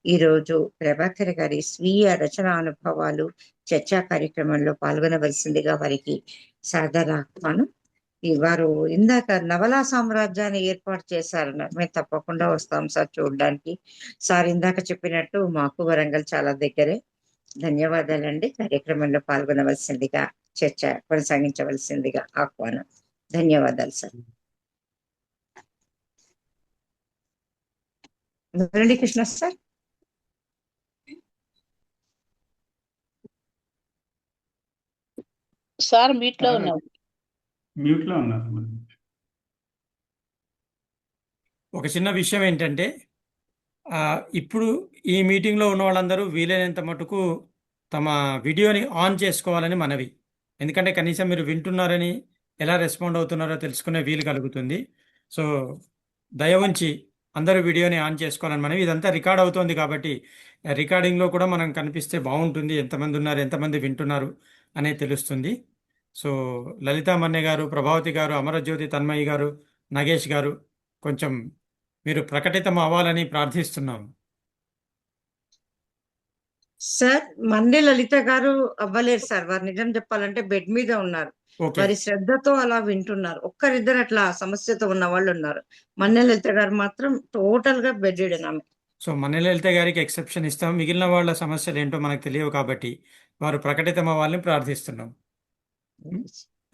ఈరోజు ప్రభాకర్ గారి స్వీయ రచనా అనుభవాలు చర్చా కార్యక్రమంలో పాల్గొనవలసిందిగా వారికి సాదర ఆహ్వానం. వారు ఇందాక నవలా సామ్రాజ్యాన్ని ఏర్పాటు చేశారన్నారు. మేము తప్పకుండా వస్తాం సార్ చూడడానికి. సార్ ఇందాక చెప్పినట్టు మాకు వరంగల్ చాలా దగ్గరే. ధన్యవాదాలండి. కార్యక్రమంలో పాల్గొనవలసిందిగా, చర్చ కొనసాగించవలసిందిగా ఆహ్వానం. ధన్యవాదాలు sir. Muralikrishna sir. Sir mute లో ఉన్నారు. ఒక చిన్న విషయం ఏంటంటే, ఇప్పుడు ఈ మీటింగ్లో ఉన్న వాళ్ళందరూ వీలైనంత మటుకు తమ వీడియోని ఆన్ చేసుకోవాలని మనవి. ఎందుకంటే కనీసం మీరు వింటున్నారని, ఎలా రెస్పాండ్ అవుతున్నారో తెలుసుకునే వీలు కలుగుతుంది. సో దయ ఉంచి అందరూ వీడియోని ఆన్ చేసుకోవాలని మనవి. ఇదంతా రికార్డ్ అవుతోంది కాబట్టి రికార్డింగ్లో కూడా మనం కనిపిస్తే బాగుంటుంది. ఎంతమంది ఉన్నారు, ఎంతమంది వింటున్నారు అనేది తెలుస్తుంది. సో లలితా మన్నె గారు, ప్రభావతి గారు, అమరజ్యోతి తన్మయ్య గారు, నగేష్ గారు, కొంచెం మీరు ప్రకటితం అవ్వాలని ప్రార్థిస్తున్నాం. సార్ మన్నె లలిత గారు అవ్వలేరు సార్. వారు నిజం చెప్పాలంటే బెడ్ మీద ఉన్నారు. వారి శ్రద్ధతో అలా వింటున్నారు. ఒక్కరిద్దరు అట్లా సమస్యతో ఉన్న వాళ్ళు ఉన్నారు. మన్నె లలిత గారు మాత్రం టోటల్ గా బెడ్ ఆమె. సో మన్నె లలిత గారికి ఎక్సెప్షన్ ఇస్తాం. మిగిలిన వాళ్ళ సమస్యలు ఏంటో మనకు తెలియవు కాబట్టి వారు ప్రకటితం అవ్వాలని ప్రార్థిస్తున్నాం.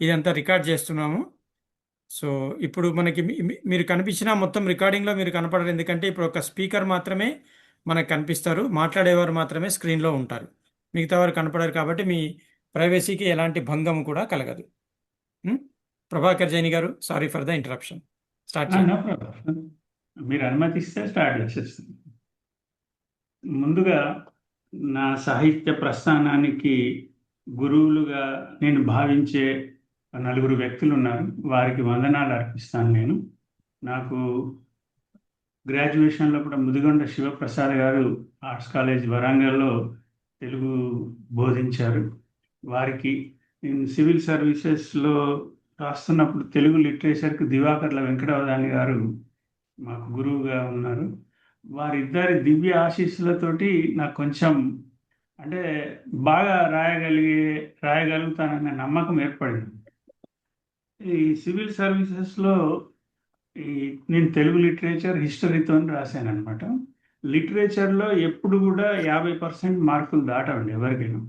ఇదంతా రికార్డ్ చేస్తున్నాము. సో ఇప్పుడు మనకి మీరు కనిపించిన మొత్తం రికార్డింగ్లో మీరు కనపడరు. ఎందుకంటే ఇప్పుడు ఒక స్పీకర్ మాత్రమే మనకు కనిపిస్తారు, మాట్లాడేవారు మాత్రమే స్క్రీన్లో ఉంటారు, మిగతా వారు కనపడరు. కాబట్టి మీ ప్రైవసీకి ఎలాంటి భంగం కూడా కలగదు. ప్రభాకర్ జైని గారు, sorry for the interruption. Start చేయండి. మీరు అనుమతిస్తే స్టార్ట్ చేసేస్తాను. ముందుగా నా సాహిత్య ప్రస్థానానికి గురువులుగా నేను భావించే నలుగురు వ్యక్తులు ఉన్నారు. వారికి వందనాలు అర్పిస్తాను. నాకు గ్రాడ్యుయేషన్లో కూడా ముదిగొండ శివప్రసాద్ గారు ఆర్ట్స్ కాలేజ్ వరంగల్లో తెలుగు బోధించారు. వారికి నేను సివిల్ సర్వీసెస్లో రాస్తున్నప్పుడు తెలుగు లిటరేచర్కి దివాకర్ల వెంకటవదాని గారు మాకు గురువుగా ఉన్నారు. వారిద్దరి దివ్య ఆశీస్సులతోటి నాకు కొంచెం అంటే బాగా రాయగలుగుతానన్న నమ్మకం ఏర్పడింది. ఈ సివిల్ సర్వీసెస్లో నేను తెలుగు లిటరేచర్ హిస్టరీతో రాశాను అనమాట. లిటరేచర్లో ఎప్పుడు కూడా 50% మార్కులు దాటండి ఎవరికైనా.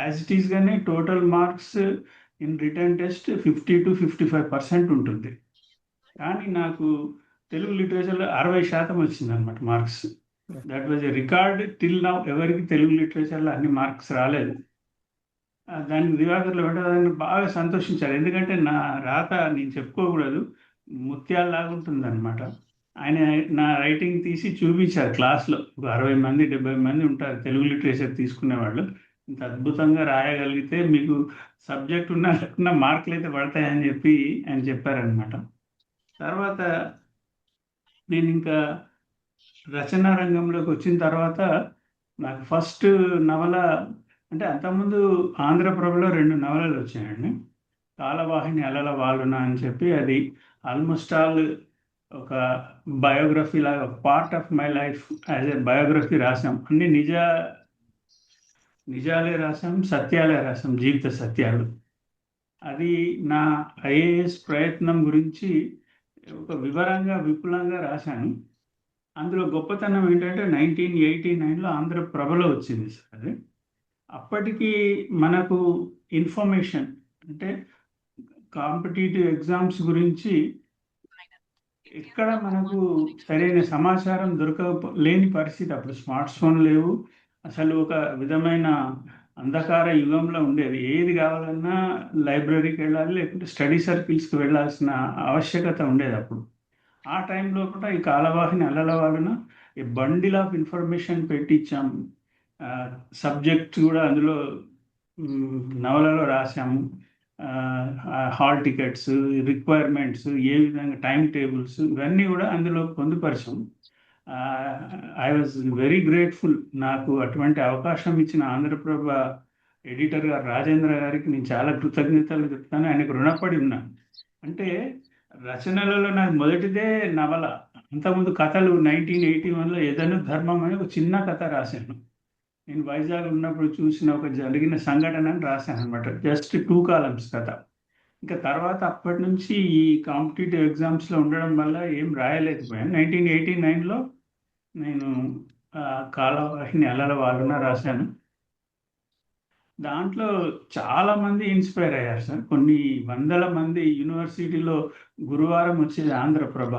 యాజ్ ఇట్ ఈస్గానే total marks in written test 50 to 55% ఉంటుంది. కానీ నాకు తెలుగు లిటరేచర్లో 60% వచ్చింది అనమాట marks. That was a record till now. ఎవరికి తెలుగు లిటరేచర్లో అన్ని మార్క్స్ రాలేదు. దానికి దివాకర్లు వెంటనే బాగా సంతోషించారు. ఎందుకంటే నా రాత నేను చెప్పుకోకూడదు, ముత్యాలలాగా ఉంటుంది అనమాట. ఆయన నా రైటింగ్ తీసి చూపించారు క్లాస్లో. 60 మంది 70 మంది ఉంటారు తెలుగు లిటరేచర్ తీసుకునేవాళ్ళు. ఇంత అద్భుతంగా రాయగలిగితే మీకు సబ్జెక్ట్ ఉన్న మార్కులు అయితే పడతాయని చెప్పి ఆయన చెప్పారనమాట. తర్వాత నేను ఇంకా రచనా రంగంలోకి వచ్చిన తర్వాత నాకు ఫస్ట్ నవల అంటే అంతకుముందు ఆంధ్రప్రభలో 2 నవలలు వచ్చాయండి. కాలవాహిని అలల వాలున అని చెప్పి, అది ఆల్మోస్ట్ ఆల్ ఒక బయోగ్రఫీ లాగా, part of my life as a biography రాసాం. అన్ని నిజాలే రాసాం, సత్యాలే రాసాం, జీవిత సత్యాలు. అది నా ఐఏఎస్ ప్రయత్నం గురించి ఒక వివరంగా విపులంగా రాశాను. అందులో గొప్పతనం ఏంటంటే 1989లో ఆంధ్రప్రభలో వచ్చింది సార్ అది. అప్పటికి మనకు ఇన్ఫర్మేషన్ అంటే కాంపిటేటివ్ ఎగ్జామ్స్ గురించి ఎక్కడ మనకు సరైన సమాచారం లేని పరిస్థితి. అప్పుడు స్మార్ట్ ఫోన్ లేవు. అసలు ఒక విధమైన అంధకార యుగంలో ఉండేది. ఏది కావాలన్నా లైబ్రరీకి వెళ్ళాలి, లేకుంటే స్టడీ సర్కిల్స్కి వెళ్ళాల్సిన ఆవశ్యకత ఉండేది అప్పుడు. ఆ టైంలో కూడా ఈ కాలవాహిని అలల వలన ఈ బండిల్ ఆఫ్ ఇన్ఫర్మేషన్ పెట్టించాం. సబ్జెక్ట్ కూడా అందులో నవలలో రాసాము. హాల్ టికెట్స్, రిక్వైర్మెంట్స్, ఏ విధంగా టైం టేబుల్స్, ఇవన్నీ కూడా అందులో పొందుపరిచాం. I was very grateful. నాకు అటువంటి అవకాశం ఇచ్చిన ఆంధ్రప్రభ ఎడిటర్ గారు రాజేంద్ర గారికి నేను చాలా కృతజ్ఞతలు చెప్తాను. ఆయనకు రుణపడి ఉన్నాను. అంటే రచనలలో నాకు మొదటిదే నవల. అంతకుముందు కథలు 1981లో ఏదైనా ధర్మం అని ఒక చిన్న కథ రాశాను. నేను వైజాగ్ ఉన్నప్పుడు చూసిన ఒక జరిగిన సంఘటనని రాశాను అనమాట. జస్ట్ 2 కాలమ్స్ కథ. ఇంకా తర్వాత అప్పటి నుంచి ఈ కాంపిటేటివ్ ఎగ్జామ్స్లో ఉండడం వల్ల ఏం రాయలేకపోయాను. 1989లో నేను కాలవాహిని అలల వాలున రాశాను. దాంట్లో చాలా మంది ఇన్స్పైర్ అయ్యారు సార్. కొన్ని వందల మంది యూనివర్సిటీలో గురువారం వచ్చేది ఆంధ్రప్రభ,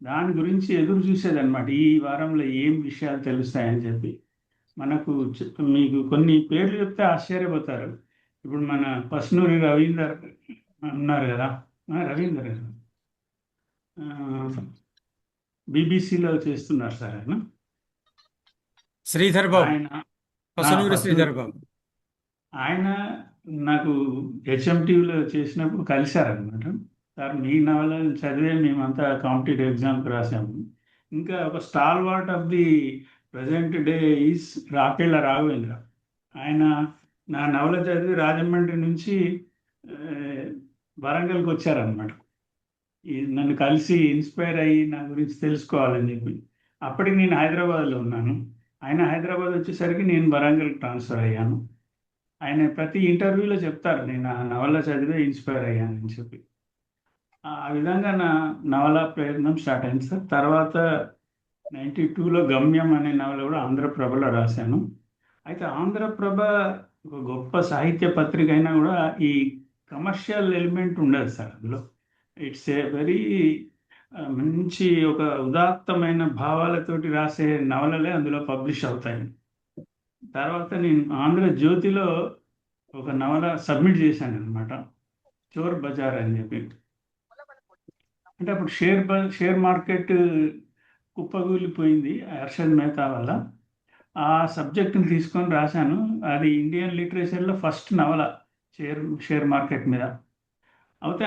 దాని గురించి ఎదురు చూసేదన్నమాట. ఈ వారంలో ఏం విషయాలు తెలుస్తాయని చెప్పి. మీకు కొన్ని పేర్లు చెప్తే ఆశ్చర్యపోతారు. ఇప్పుడు మన పస్నూరి రవీందర్ ఉన్నారు కదా, రవీందర్ గారు బీబీసీలో చేస్తున్నారు సార్ ఆయన. శ్రీధర్ బాబు, ఆయన పసునూరి శ్రీధర్ బాబు. ఆయన నాకు హెచ్ఎంటీవీలో చేసినప్పుడు కలిశారనమాట. సార్ మీ నవలను చదివే మేమంతా కాంపిటేటివ్ ఎగ్జామ్కి రాసాము. ఇంకా ఒక stalwart of the present day is Rakella Raghavendra. ఆయన నా నవల చదివి రాజమండ్రి నుంచి వరంగల్కి వచ్చారనమాట. నన్ను కలిసి ఇన్స్పైర్ అయ్యి నా గురించి తెలుసుకోవాలని చెప్పి. అప్పటికి నేను హైదరాబాద్లో ఉన్నాను. ఆయన హైదరాబాద్ వచ్చేసరికి నేను వరంగల్కి ట్రాన్స్ఫర్ అయ్యాను. ఆయన ప్రతి ఇంటర్వ్యూలో చెప్తారు నేను ఆ నవల చదివే ఇన్స్పైర్ అయ్యానని చెప్పి. ఆ విధంగా నా నవల ప్రయత్నం స్టార్ట్ అయింది సార్. తర్వాత 92లో గమ్యం అనే నవల కూడా ఆంధ్రప్రభలో రాశాను. అయితే ఆంధ్రప్రభ ఒక గొప్ప సాహిత్య పత్రిక అయినా కూడా ఈ కమర్షియల్ ఎలిమెంట్ ఉండదు సార్ అందులో. ఇట్స్ ఏ వెరీ మంచి ఒక ఉదాత్తమైన భావాలతోటి రాసే నవలలే అందులో పబ్లిష్ అవుతాయి. తర్వాత నేను ఆంధ్రజ్యోతిలో ఒక నవల సబ్మిట్ చేశాను అనమాట, చోర్ బజార్ అని చెప్పి. అంటే అప్పుడు షేర్ మార్కెట్ కుప్పగూలిపోయింది హర్షద్ మెహతా వల్ల. ఆ సబ్జెక్ట్ని తీసుకొని రాశాను. అది ఇండియన్ లిటరేచర్లో ఫస్ట్ నవల షేర్ మార్కెట్ మీద. అయితే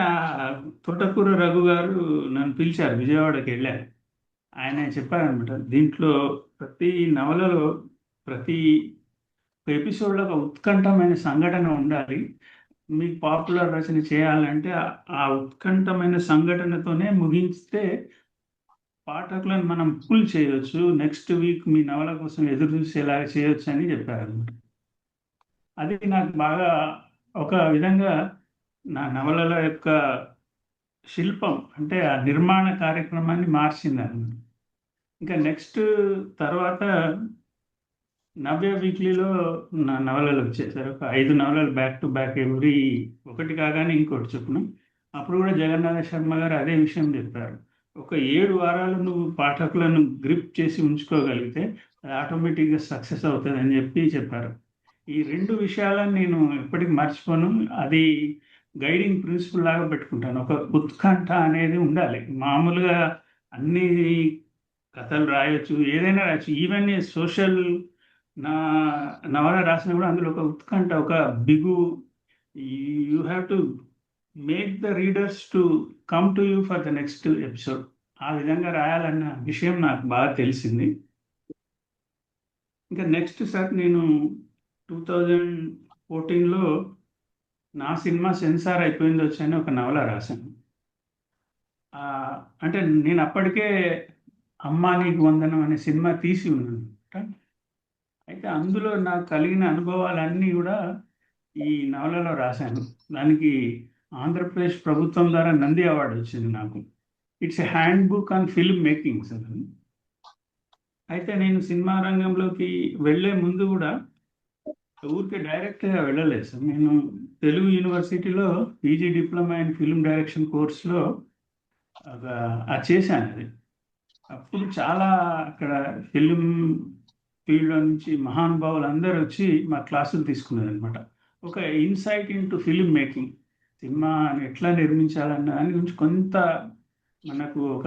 తోటకూర రఘు గారు నన్ను పిలిచారు, విజయవాడకి వెళ్ళారు. ఆయన చెప్పారనమాట, దీంట్లో ప్రతి నవలలో ప్రతి ఎపిసోడ్లో ఒక ఉత్కంఠమైన సంఘటన ఉండాలి. మీకు పాపులర్ రచన చేయాలంటే ఆ ఉత్కంఠమైన సంఘటనతోనే ముగిస్తే పాఠకులను మనం పుల్ చేయొచ్చు, నెక్స్ట్ వీక్ మీ నవల కోసం ఎదురు చూసేలాగా చేయొచ్చు అని చెప్పారనమాట. అది నాకు బాగా ఒక విధంగా నా నవలల యొక్క శిల్పం అంటే ఆ నిర్మాణ కార్యక్రమాన్ని మార్చింది అన్నమాట. ఇంకా నెక్స్ట్ తర్వాత నవ్య వీక్లీలో నా నవలలు వచ్చేసారు. ఒక 5 నవలలు బ్యాక్ టు బ్యాక్, ఒకటి కాగానే ఇంకోటి చొప్పున. అప్పుడు కూడా జగన్నాథ శర్మ గారు అదే విషయం చెప్పారు. ఒక 7 వారాలు నువ్వు పాఠకులను గ్రిప్ చేసి ఉంచుకోగలిగితే అది ఆటోమేటిక్గా సక్సెస్ అవుతుంది అని చెప్పారు. ఈ 2 విషయాలను నేను ఎప్పటికీ మర్చిపోను. అది గైడింగ్ ప్రిన్సిపల్ లాగా పెట్టుకుంటాను. ఒక ఉత్కంఠ అనేది ఉండాలి. మామూలుగా అన్ని కథలు రాయొచ్చు, ఏదైనా రాయొచ్చు. ఈవెన్ సోషల్ నవల రాసినా కూడా అందులో ఒక ఉత్కంఠ, ఒక big, you have to make the readers to come to you for the next episode. ఆ విధంగా రాయాలన్న విషయం నాకు బాగా తెలిసింది. ఇంకా నెక్స్ట్ సార్ నేను 2014లో నా సినిమా సెన్సార్ అయిపోయింది వచ్చని ఒక నవల రాశాను. అంటే నేను అప్పటికే అమ్మా నీకు వందనం అనే సినిమా తీసి ఉన్నాను. అయితే అందులో నాకు కలిగిన అనుభవాలన్నీ కూడా ఈ నవలలో రాశాను. దానికి ఆంధ్రప్రదేశ్ ప్రభుత్వం ద్వారా నంది అవార్డు వచ్చింది నాకు. It's a hand book on film making sir. అయితే నేను సినిమా రంగంలోకి వెళ్ళే ముందు కూడా ఊరికే డైరెక్ట్గా వెళ్ళలేదు సార్. నేను తెలుగు యూనివర్సిటీలో PG diploma in film direction కోర్సులో అది చేశాను. అది అప్పుడు చాలా అక్కడ ఫిల్మ్ ఫీల్డ్లో నుంచి మహానుభావులు అందరూ వచ్చి మా క్లాసులు తీసుకున్నారు అనమాట. ఒక insight into film making, cinema ఎట్లా నిర్మించాలన్న దాని గురించి కొంత మనకు ఒక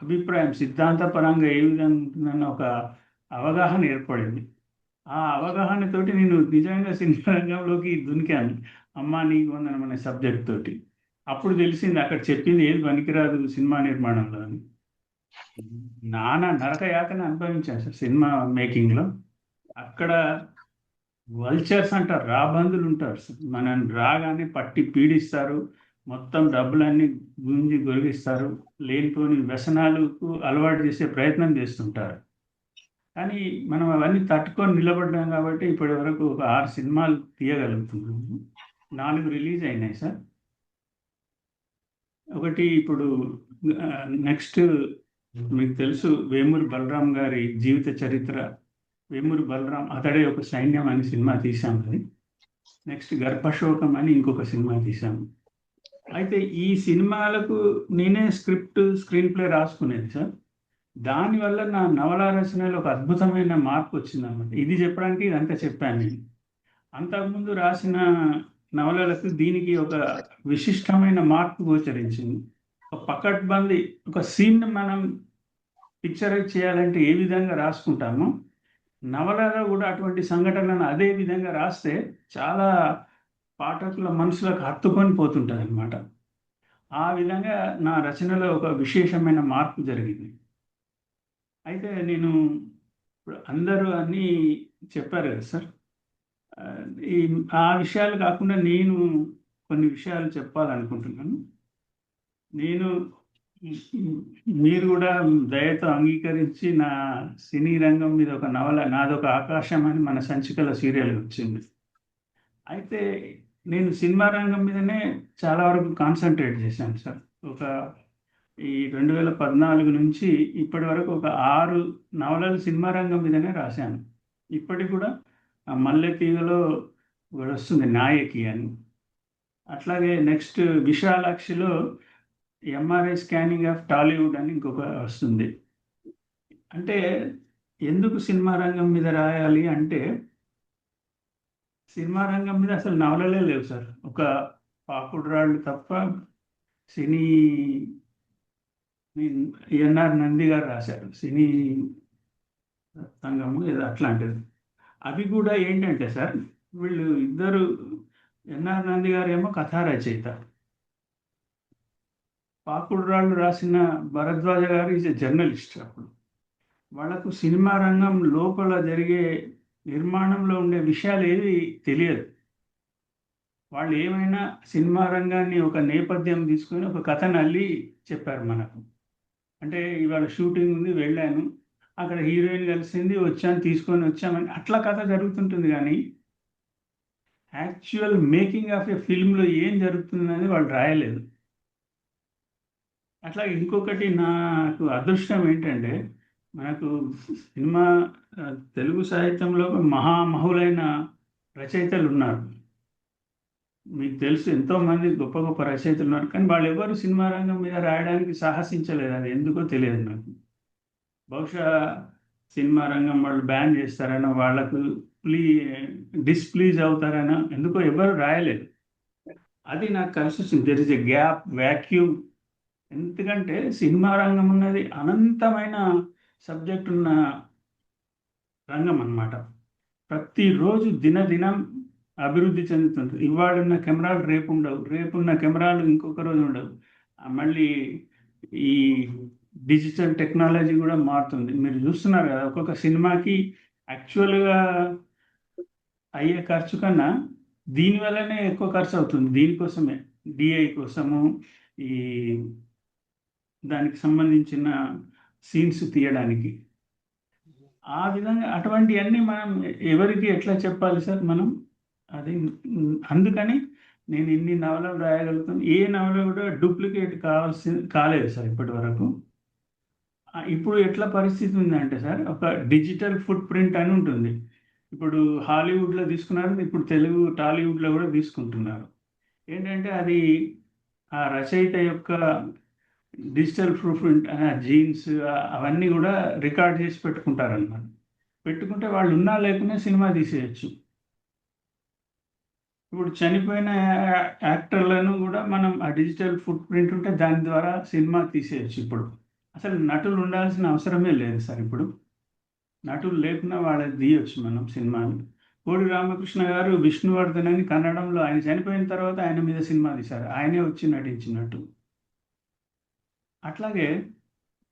అభిప్రాయం, సిద్ధాంతపరంగా ఏ విధంగా ఉంటుందన్న ఒక అవగాహన ఏర్పడింది. ఆ అవగాహనతోటి నేను నిజంగా సినిమా రంగంలోకి దునికాను. అమ్మా నీకు వందనం అనే సబ్జెక్ట్ తోటి. అప్పుడు తెలిసింది అక్కడ చెప్పింది ఏది పనికిరాదు సినిమా నిర్మాణంలో అని. నరక యాతన అనుభవించాను సార్ సినిమా మేకింగ్లో. అక్కడ వల్చర్స్ అంటారు, రాబందులు ఉంటారు. మనల్ని రాగానే పట్టి పీడిస్తారు, మొత్తం డబ్బులన్నీ గుంజి గొరిగిస్తారు, లేనిపోని వ్యసనాలకు అలవాటు చేసే ప్రయత్నం చేస్తుంటారు. కానీ మనం అవన్నీ తట్టుకొని నిలబడ్డాం కాబట్టి ఇప్పటి వరకు ఒక 6 సినిమాలు తీయగలుగుతున్నాము. 4 రిలీజ్ అయినాయి సార్. ఒకటి ఇప్పుడు నెక్స్ట్ మీకు తెలుసు వేమూరి బలరాం గారి జీవిత చరిత్ర. వేమూరి బలరాం అతడే ఒక సైన్యం అని సినిమా తీసాము. అది నెక్స్ట్ గర్భశోకం అని ఇంకొక సినిమా తీసాము. అయితే ఈ సినిమాలకు నేనే స్క్రీన్ ప్లే రాసుకునేది సార్. దానివల్ల నా నవల రచనలో ఒక అద్భుతమైన మార్పు వచ్చిందన్నమాట. ఇది చెప్పడానికి ఇదంతా చెప్పాను నేను. అంతకుముందు రాసిన నవలలకు దీనికి ఒక విశిష్టమైన మార్పు గోచరించింది. ఒక పకడ్బందీ ఒక సీన్ మనం పిక్చరైజ్ చేయాలంటే ఏ విధంగా రాసుకుంటామో నవలలో కూడా అటువంటి సంఘటనలను అదే విధంగా రాస్తే చాలా పాఠకుల మనసులకు హత్తుకొని పోతుంటుంది అనమాట. ఆ విధంగా నా రచనలో ఒక విశేషమైన మార్పు జరిగింది. అయితే నేను అందరూ అన్నీ చెప్పారు కదా సార్, ఆ విషయాలు కాకుండా నేను కొన్ని విషయాలు చెప్పాలనుకుంటున్నాను. మీరు కూడా దయతో అంగీకరించి నా సినీ రంగం మీద ఒక నవల నాదొక ఆకాశం అని మన సంచికల సీరియల్ వచ్చింది. అయితే నేను సినిమా రంగం మీదనే చాలా వరకు కాన్సన్ట్రేట్ చేశాను సార్. ఒక ఈ 2014 నుంచి ఇప్పటి వరకు ఒక 6 నవలలు సినిమా రంగం మీదనే రాశాను. ఇప్పటికి కూడా మల్లె తీగలో కూడా వస్తుంది నాయకి అని. అట్లాగే నెక్స్ట్ విశాలాక్షిలో ఎంఆర్ఐ స్కానింగ్ ఆఫ్ టాలీవుడ్ అని ఇంకొక వస్తుంది. అంటే ఎందుకు సినిమా రంగం మీద రాయాలి అంటే, సినిమా రంగం మీద అసలు నవలలే లేవు సార్. ఒక పాకుడు రాళ్ళు తప్ప సినీ ఎన్ఆర్ నంది గారు రాశారు సినీ రంగము ఏదో అట్లాంటిది. అవి కూడా ఏంటంటే సార్, వీళ్ళు ఇద్దరు ఎన్ఆర్ నంది గారు ఏమో కథా రచయిత, పాకుడు రాళ్ళు రాసిన భరద్వాజ గారు ఈజ్ ఎ జర్నలిస్ట్. అప్పుడు వాళ్ళకు సినిమా రంగం లోపల జరిగే నిర్మాణంలో ఉండే విషయాలు ఏవి తెలియదు. వాళ్ళు ఏమైనా సినిమా రంగాన్ని ఒక నేపథ్యం తీసుకొని ఒక కథను అల్లి చెప్పారు మనకు. అంటే ఇవాళ షూటింగ్ ఉంది, వెళ్ళాను, అక్కడ హీరోయిన్ కలిసింది, వచ్చాను, తీసుకొని వచ్చామని అట్లా కథ జరుగుతుంటుంది. కానీ యాక్చువల్ మేకింగ్ ఆఫ్ ఎ ఫిల్మ్లో ఏం జరుగుతుందని వాళ్ళు రాయలేదు. అట్లా ఇంకొకటి నాకు అదృష్టం ఏంటంటే, మనకు సినిమా తెలుగు సాహిత్యంలో మహామహులైన రచయితలు ఉన్నారు. మీకు తెలుసు ఎంతోమంది గొప్ప గొప్ప రచయితలు ఉన్నారు. కానీ వాళ్ళు ఎవరు సినిమా రంగం మీద రాయడానికి సాహసించలేదు. అది ఎందుకో తెలియదు నాకు. బహుశా సినిమా రంగం వాళ్ళు బ్యాన్ చేస్తారనో, వాళ్ళకు డిస్ప్లీజ్ అవుతారనో ఎందుకో ఎవరు రాయలేదు. అది నాకు కలిసి వచ్చింది. There is a gap, vacuum. ఎందుకంటే సినిమా రంగం ఉన్నది అనంతమైన సబ్జెక్ట్ ఉన్న రంగం అన్నమాట. ప్రతిరోజు దినదినం అభివృద్ధి చెందుతుంది. ఇవాళున్న కెమెరాలు రేపు ఉండవు, రేపున్న కెమెరాలు ఇంకొక రోజు ఉండవు. మళ్ళీ ఈ డిజిటల్ టెక్నాలజీ కూడా మారుతుంది. మీరు చూస్తున్నారు కదా, ఒక్కొక్క సినిమాకి యాక్చువల్గా అయ్యే ఖర్చు కన్నా దీనివల్లనే ఎక్కువ ఖర్చు అవుతుంది. దీనికోసమే డిఐ కోసము, ఈ దానికి సంబంధించిన సీన్స్ తీయడానికి. ఆ విధంగా అటువంటివన్నీ మనం ఎవరికి ఎట్లా చెప్పాలి సార్ మనం? అది అందుకని నేను ఇన్ని నవలలు రాయగలుగుతాను. ఏ నవల కూడా డూప్లికేట్ కాలేదు సార్ ఇప్పటి వరకు. ఇప్పుడు ఎట్లా పరిస్థితి ఉందంటే సార్, ఒక డిజిటల్ ఫుట్ ప్రింట్ అని ఉంటుంది. ఇప్పుడు హాలీవుడ్లో తీసుకున్నారు, ఇప్పుడు తెలుగు టాలీవుడ్లో కూడా తీసుకుంటున్నారు. ఏంటంటే అది ఆ రచయిత యొక్క డిజిటల్ ప్రూఫ్ ప్రింట్, జీన్స్ అవన్నీ కూడా రికార్డ్ చేసి పెట్టుకుంటారన్నమాట. పెట్టుకుంటే వాళ్ళు ఉన్నా లేకున్నా సినిమా తీసేయచ్చు. ఇప్పుడు చనిపోయిన యాక్టర్లను కూడా మనం ఆ డిజిటల్ ఫుట్ ప్రింట్ ఉంటే దాని ద్వారా సినిమా తీసేయచ్చు. ఇప్పుడు అసలు నటులు ఉండాల్సిన అవసరమే లేదు సార్. ఇప్పుడు నటులు లేకున్నా వాళ్ళకి తీయచ్చు మనం సినిమాని. కోడి రామకృష్ణ గారు విష్ణువర్ధన్ అని కన్నడంలో ఆయన చనిపోయిన తర్వాత ఆయన మీద సినిమా తీశారు, ఆయనే వచ్చి నటించినట్టు. అట్లాగే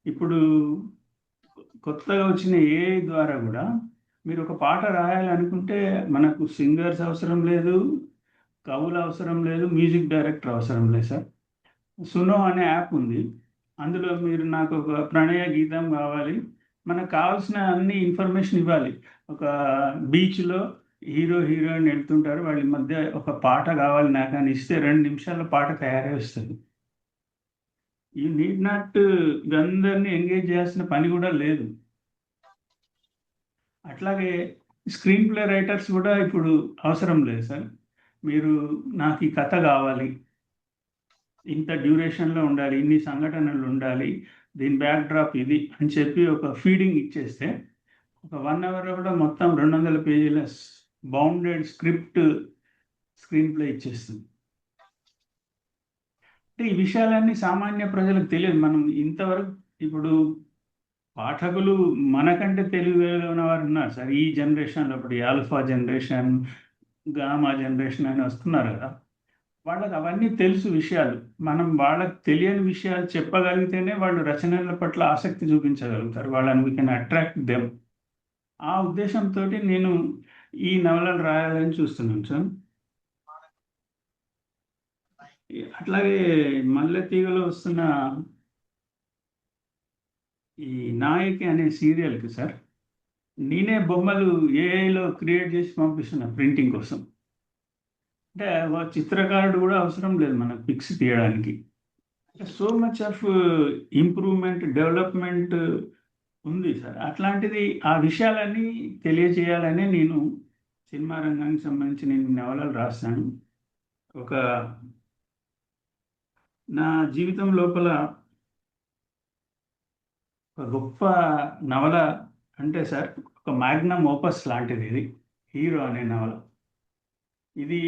ఇప్పుడు కొత్తగా వచ్చిన ఏఐ ద్వారా కూడా మీరు ఒక పాట రాయాలనుకుంటే మనకు సింగర్స్ అవసరం లేదు, కవులు అవసరం లేదు, మ్యూజిక్ డైరెక్టర్ అవసరం లేదు సార్. సునో అనే యాప్ ఉంది. అందులో మీరు నాకు ఒక ప్రణయ గీతం కావాలి, మనకు కావాల్సిన అన్ని ఇన్ఫర్మేషన్ ఇవ్వాలి. ఒక బీచ్లో హీరో హీరోయిన్ వెళ్తుంటారు, వాళ్ళ మధ్య ఒక పాట కావాలి నాకు అని ఇస్తే 2 నిమిషాల్లో పాట తయారై వస్తుంది. ఈ నీడ్ నాట్ అందరినీ ఎంగేజ్ చేయాల్సిన పని కూడా లేదు. అట్లాగే స్క్రీన్ ప్లే రైటర్స్ కూడా ఇప్పుడు అవసరం లేదు సార్. మీరు నాకు ఈ కథ కావాలి, ఇంత డ్యూరేషన్లో ఉండాలి, ఇన్ని సంఘటనలు ఉండాలి, దీని బ్యాక్ డ్రాప్ ఇది అని చెప్పి ఒక ఫీడింగ్ ఇచ్చేస్తే ఒక 1 అవర్లో కూడా మొత్తం 200 పేజీల బౌండెడ్ స్క్రిప్ట్ స్క్రీన్ ప్లే ఇచ్చేస్తుంది. అంటే ఈ విషయాలన్నీ సామాన్య ప్రజలకు తెలియదు. మనం ఇంతవరకు ఇప్పుడు పాఠకులు మనకంటే తెలివిన వారు ఉన్నారు సార్ ఈ జనరేషన్లో. ఇప్పుడు ఈ ఆల్ఫా జనరేషన్, గామా జనరేషన్ అని వస్తున్నారు కదా, వాళ్ళకి అవన్నీ తెలుసు విషయాలు. మనం వాళ్ళకి తెలియని విషయాలు చెప్పగలిగితేనే వాళ్ళు రచనల పట్ల ఆసక్తి చూపించగలుగుతారు. వాళ్ళని వీ కెన్ అట్రాక్ట్ దెమ్. ఆ ఉద్దేశంతో నేను ఈ నవలలు రాయాలని చూస్తున్నాను సార్. అట్లాగే మల్లె తీగలో వస్తున్న ఈ నాయకి అనే సీరియల్కి సార్ నేనే బొమ్మలు ఏఐలో క్రియేట్ చేసి పంపిస్తున్నా ప్రింటింగ్ కోసం. అంటే చిత్రకారుడు కూడా అవసరం లేదు మనకు పిక్స్ తీయడానికి. So much of improvement, development ఉంది సార్. అట్లాంటిది ఆ విషయాలన్నీ తెలియజేయాలని నేను సినిమా రంగానికి సంబంధించి నేను నవలలు రాస్తాను. ఒక నా జీవితం లోపల ఒక గొప్ప నవల అంటే సార్ ఒక మ్యాగ్నమ్ ఓపస్ లాంటిది ఇది, హీరో అనే నవల. ఇది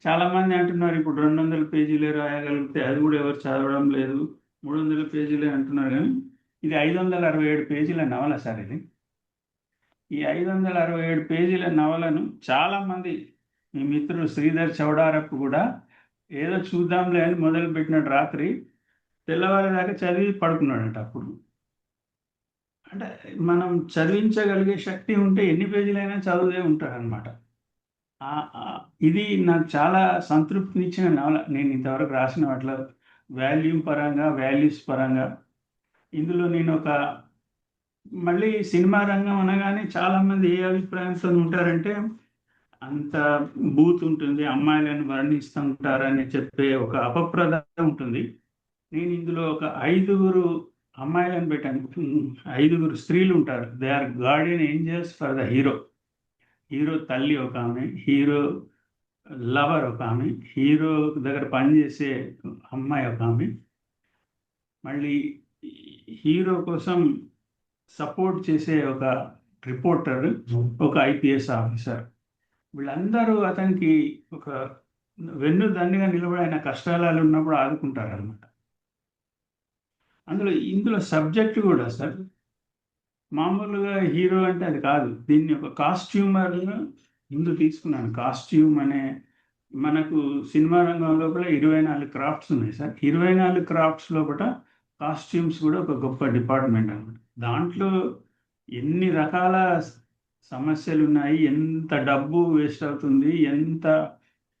చాలామంది అంటున్నారు ఇప్పుడు 200 పేజీలే రాయగలిగితే, అది కూడా ఎవరు చదవడం లేదు, 300 పేజీలే అంటున్నారు. కానీ ఇది 567 పేజీల నవల సార్. ఇది ఈ 567 పేజీల నవలను చాలామంది, మీ మిత్రుడు శ్రీధర్ చౌడారప్ కూడా ఏదో చూద్దాంలే అని మొదలుపెట్టినాడు, రాత్రి తెల్లవారేదాకా చదివి పడుకున్నాడంట. అప్పుడు అంటే మనం చదివించగలిగే శక్తి ఉంటే ఎన్ని పేజీలైనా చదివే ఉంటారనమాట. ఇది నాకు చాలా సంతృప్తినిచ్చిన నవల నేను ఇంతవరకు రాసిన వాటిలో. వాల్యూమ్ పరంగా, వాల్యూస్ పరంగా ఇందులో నేను ఒక మళ్ళీ సినిమా రంగం అనగానే చాలామంది ఏ అభిప్రాయంతో ఉంటారంటే అంత బూత్ ఉంటుంది, అమ్మాయిలను వర్ణిస్తుంటారని చెప్పే ఒక అపప్రదాయం ఉంటుంది. నేను ఇందులో ఒక 5 అమ్మాయిలను పెట్టాను. 5 స్త్రీలు ఉంటారు. They are Guardian angels for the hero. Hero తల్లి ఒక ఆమె, హీరో లవర్ ఒక ఆమె, హీరో దగ్గర పనిచేసే అమ్మాయి ఒక ఆమె, మళ్ళీ హీరో కోసం సపోర్ట్ చేసే ఒక రిపోర్టర్, ఒక ఐపీఎస్ ఆఫీసర్. వీళ్ళందరూ అతనికి ఒక వెన్నుదన్నుగా నిలబడి ఆయన కష్టాలు ఉన్నప్పుడు ఆదుకుంటారు అనమాట. ఇందులో సబ్జెక్ట్ కూడా సార్ మామూలుగా హీరో అంటే అది కాదు. దీన్ని ఒక కాస్ట్యూమర్ను ముందు తీసుకున్నాను. కాస్ట్యూమ్ అనే మనకు సినిమా రంగం లోపల 24 క్రాఫ్ట్స్ ఉన్నాయి సార్. 24 క్రాఫ్ట్స్ లోపల కాస్ట్యూమ్స్ కూడా ఒక గొప్ప డిపార్ట్మెంట్ అనమాట. దాంట్లో ఎన్ని రకాల సమస్యలు ఉన్నాయి, ఎంత డబ్బు వేస్ట్ అవుతుంది, ఎంత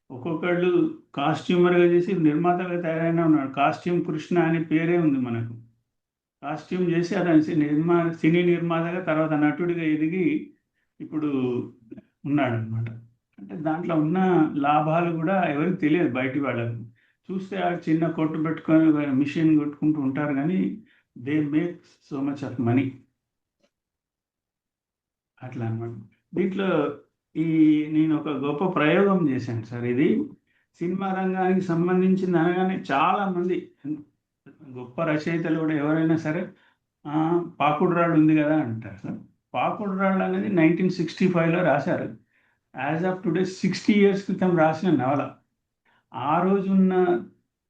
ఒక్కొక్కళ్ళు కాస్ట్యూమర్గా చేసి నిర్మాతగా తయారైనా ఉన్నాడు. కాస్ట్యూమ్ కృష్ణ అనే పేరే ఉంది మనకు. కాస్ట్యూమ్ చేసి అతను సినీ నిర్మాతగా తర్వాత నటుడిగా ఎదిగి ఇప్పుడు ఉన్నాడు అనమాట. అంటే దాంట్లో ఉన్న లాభాలు కూడా ఎవరికి తెలియదు బయటి వాళ్ళకు. చూస్తే ఆ చిన్న కొట్టు పెట్టుకొని మిషన్ కొట్టుకుంటూ ఉంటారు, కానీ they make so much of money అట్లా అనమాట. దీంట్లో నేను ఒక గొప్ప ప్రయోగం చేశాను సార్. ఇది సినిమా రంగానికి సంబంధించింది అనగానే చాలామంది గొప్ప రచయితలు కూడా ఎవరైనా సరే పాకుడు రాళ్ళు ఉంది కదా అంటారు సార్. పాకుడు రాళ్ళు అనేది 1965లో రాశారు. యాజ్ ఆఫ్ టుడే 60 years క్రితం రాసిన నవల. ఆ రోజున్న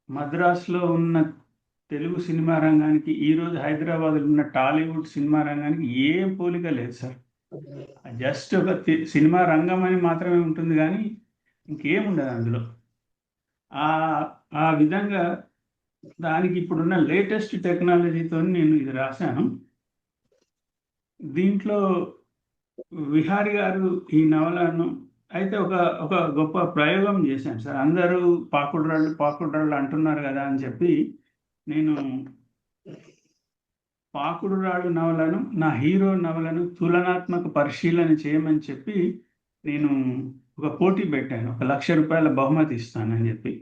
మద్రాసులో ఉన్న తెలుగు సినిమా రంగానికి, ఈరోజు హైదరాబాద్లో ఉన్న టాలీవుడ్ సినిమా రంగానికి ఏ పోలిక లేదు సార్. జస్ట్ ఒక సినిమా రంగం అని మాత్రమే ఉంటుంది, కానీ ఇంకేముండదు అందులో. ఆ విధంగా దానికి ఇప్పుడున్న లేటెస్ట్ టెక్నాలజీతో నేను ఇది రాశాను. దీంట్లో విహారి గారు ఈ నవలను అయితే ఒక ఒక గొప్ప ప్రయోగం చేశాను సార్. అందరూ పాకుడు రాళ్ళు అంటున్నారు కదా అని చెప్పి నేను పాకుడు రాళ్ళు నవలను, నా హీరో నవలను తులనాత్మక పరిశీలన చేయమని చెప్పి నేను ఒక పోటీ పెట్టాను. ₹1,00,000 బహుమతి ఇస్తానని చెప్పి.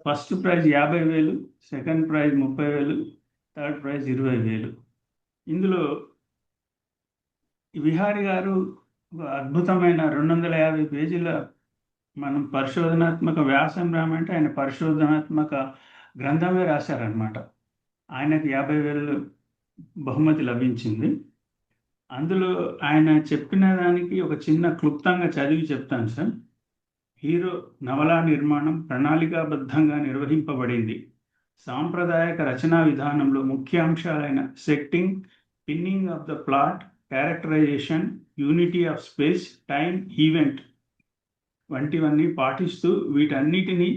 First prize 50,000, second prize 30,000, third prize 20,000. ఇందులో విహారి గారు ఒక అద్భుతమైన 250 పేజీల మనం పరిశోధనాత్మక వ్యాసం రామంటే ఆయన పరిశోధనాత్మక గ్రంథమే రాశారనమాట. ఆయనకు 50,000 బహుమతి లభించింది. అందులో ఆయన చెప్పిన దానికి ఒక చిన్న క్లుప్తంగా చదివి చెప్తాను సార్. హీరో నవలా నిర్మాణం ప్రణాళికాబద్ధంగా నిర్వహింపబడింది. సాంప్రదాయక రచనా విధానంలో ముఖ్య అంశాలైన setting, pinning of the plot, characterisation, unity of space, time, event వంటివన్నీ పాటిస్తూ వీటన్నిటినీ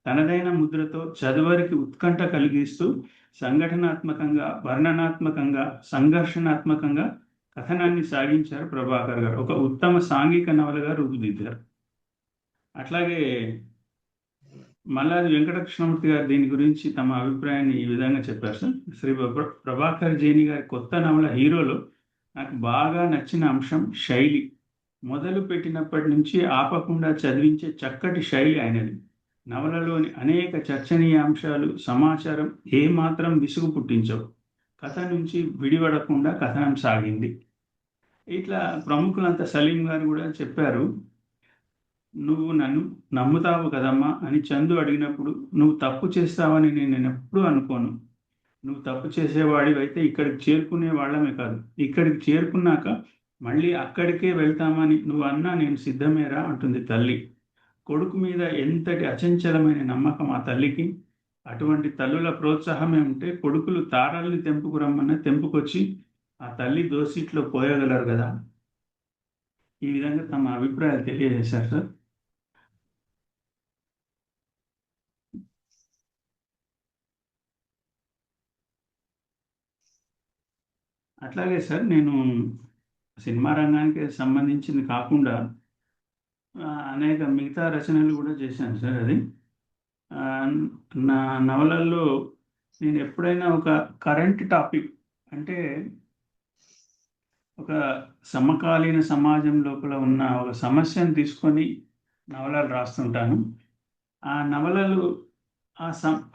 తనదైన ముద్రతో చదువరికి ఉత్కంఠ కలిగిస్తూ సంఘటనాత్మకంగా, వర్ణనాత్మకంగా, సంఘర్షణాత్మకంగా కథనాన్ని సాగించారు ప్రభాకర్ గారు. ఒక ఉత్తమ సాంఘిక నవలగా రూపుదిద్దారు. అట్లాగే మల్లాది వెంకటకృష్ణమూర్తి గారు దీని గురించి తమ అభిప్రాయాన్ని ఈ విధంగా చెప్పారు సార్. శ్రీ ప్రభాకర్ జైని గారి కొత్త నవల హీరోలో నాకు బాగా నచ్చిన అంశం శైలి. మొదలు పెట్టినప్పటి నుంచి ఆపకుండా చదివించే చక్కటి శైలి ఆయనది. నవలలోని అనేక చర్చనీయాంశాలు, సమాచారం ఏమాత్రం విసుగు పుట్టించవు. కథ నుంచి విడిపడకుండా కథనం సాగింది. ఇట్లా ప్రముఖులంతా సలీం గారు కూడా చెప్పారు. నువ్వు నన్ను నమ్ముతావు కదమ్మా అని చందు అడిగినప్పుడు, నువ్వు తప్పు చేస్తావని నేను ఎప్పుడూ అనుకోను. నువ్వు తప్పు చేసేవాడివైతే ఇక్కడికి చేరుకునే వాళ్ళమే కాదు, ఇక్కడికి చేరుకున్నాక మళ్ళీ అక్కడికే వెళ్తామని నువ్వు అన్నా నేను సిద్ధమేరా అంటుంది తల్లి. కొడుకు మీద ఎంతటి అచంచలమైన నమ్మకం ఆ తల్లికి. అటువంటి తల్లుల ప్రోత్సాహమే ఉంటే కొడుకులు తారాల్ని తెంపుకురమ్మన్నా తెంపుకొచ్చి ఆ తల్లి దోసిట్లో పోయగలరు కదా. ఈ విధంగా తమ అభిప్రాయాలు తెలియజేశారు సార్. అట్లాగే సార్, నేను సినిమా రంగానికి సంబంధించింది కాకుండా అనేక మిగతా రచనలు కూడా చేశాను సార్. అది నా నవలల్లో నేను ఎప్పుడైనా ఒక కరెంట్ టాపిక్ అంటే ఒక సమకాలీన సమాజం లోపల ఉన్న ఒక సమస్యను తీసుకొని నవలలు రాస్తుంటాను. ఆ నవలలు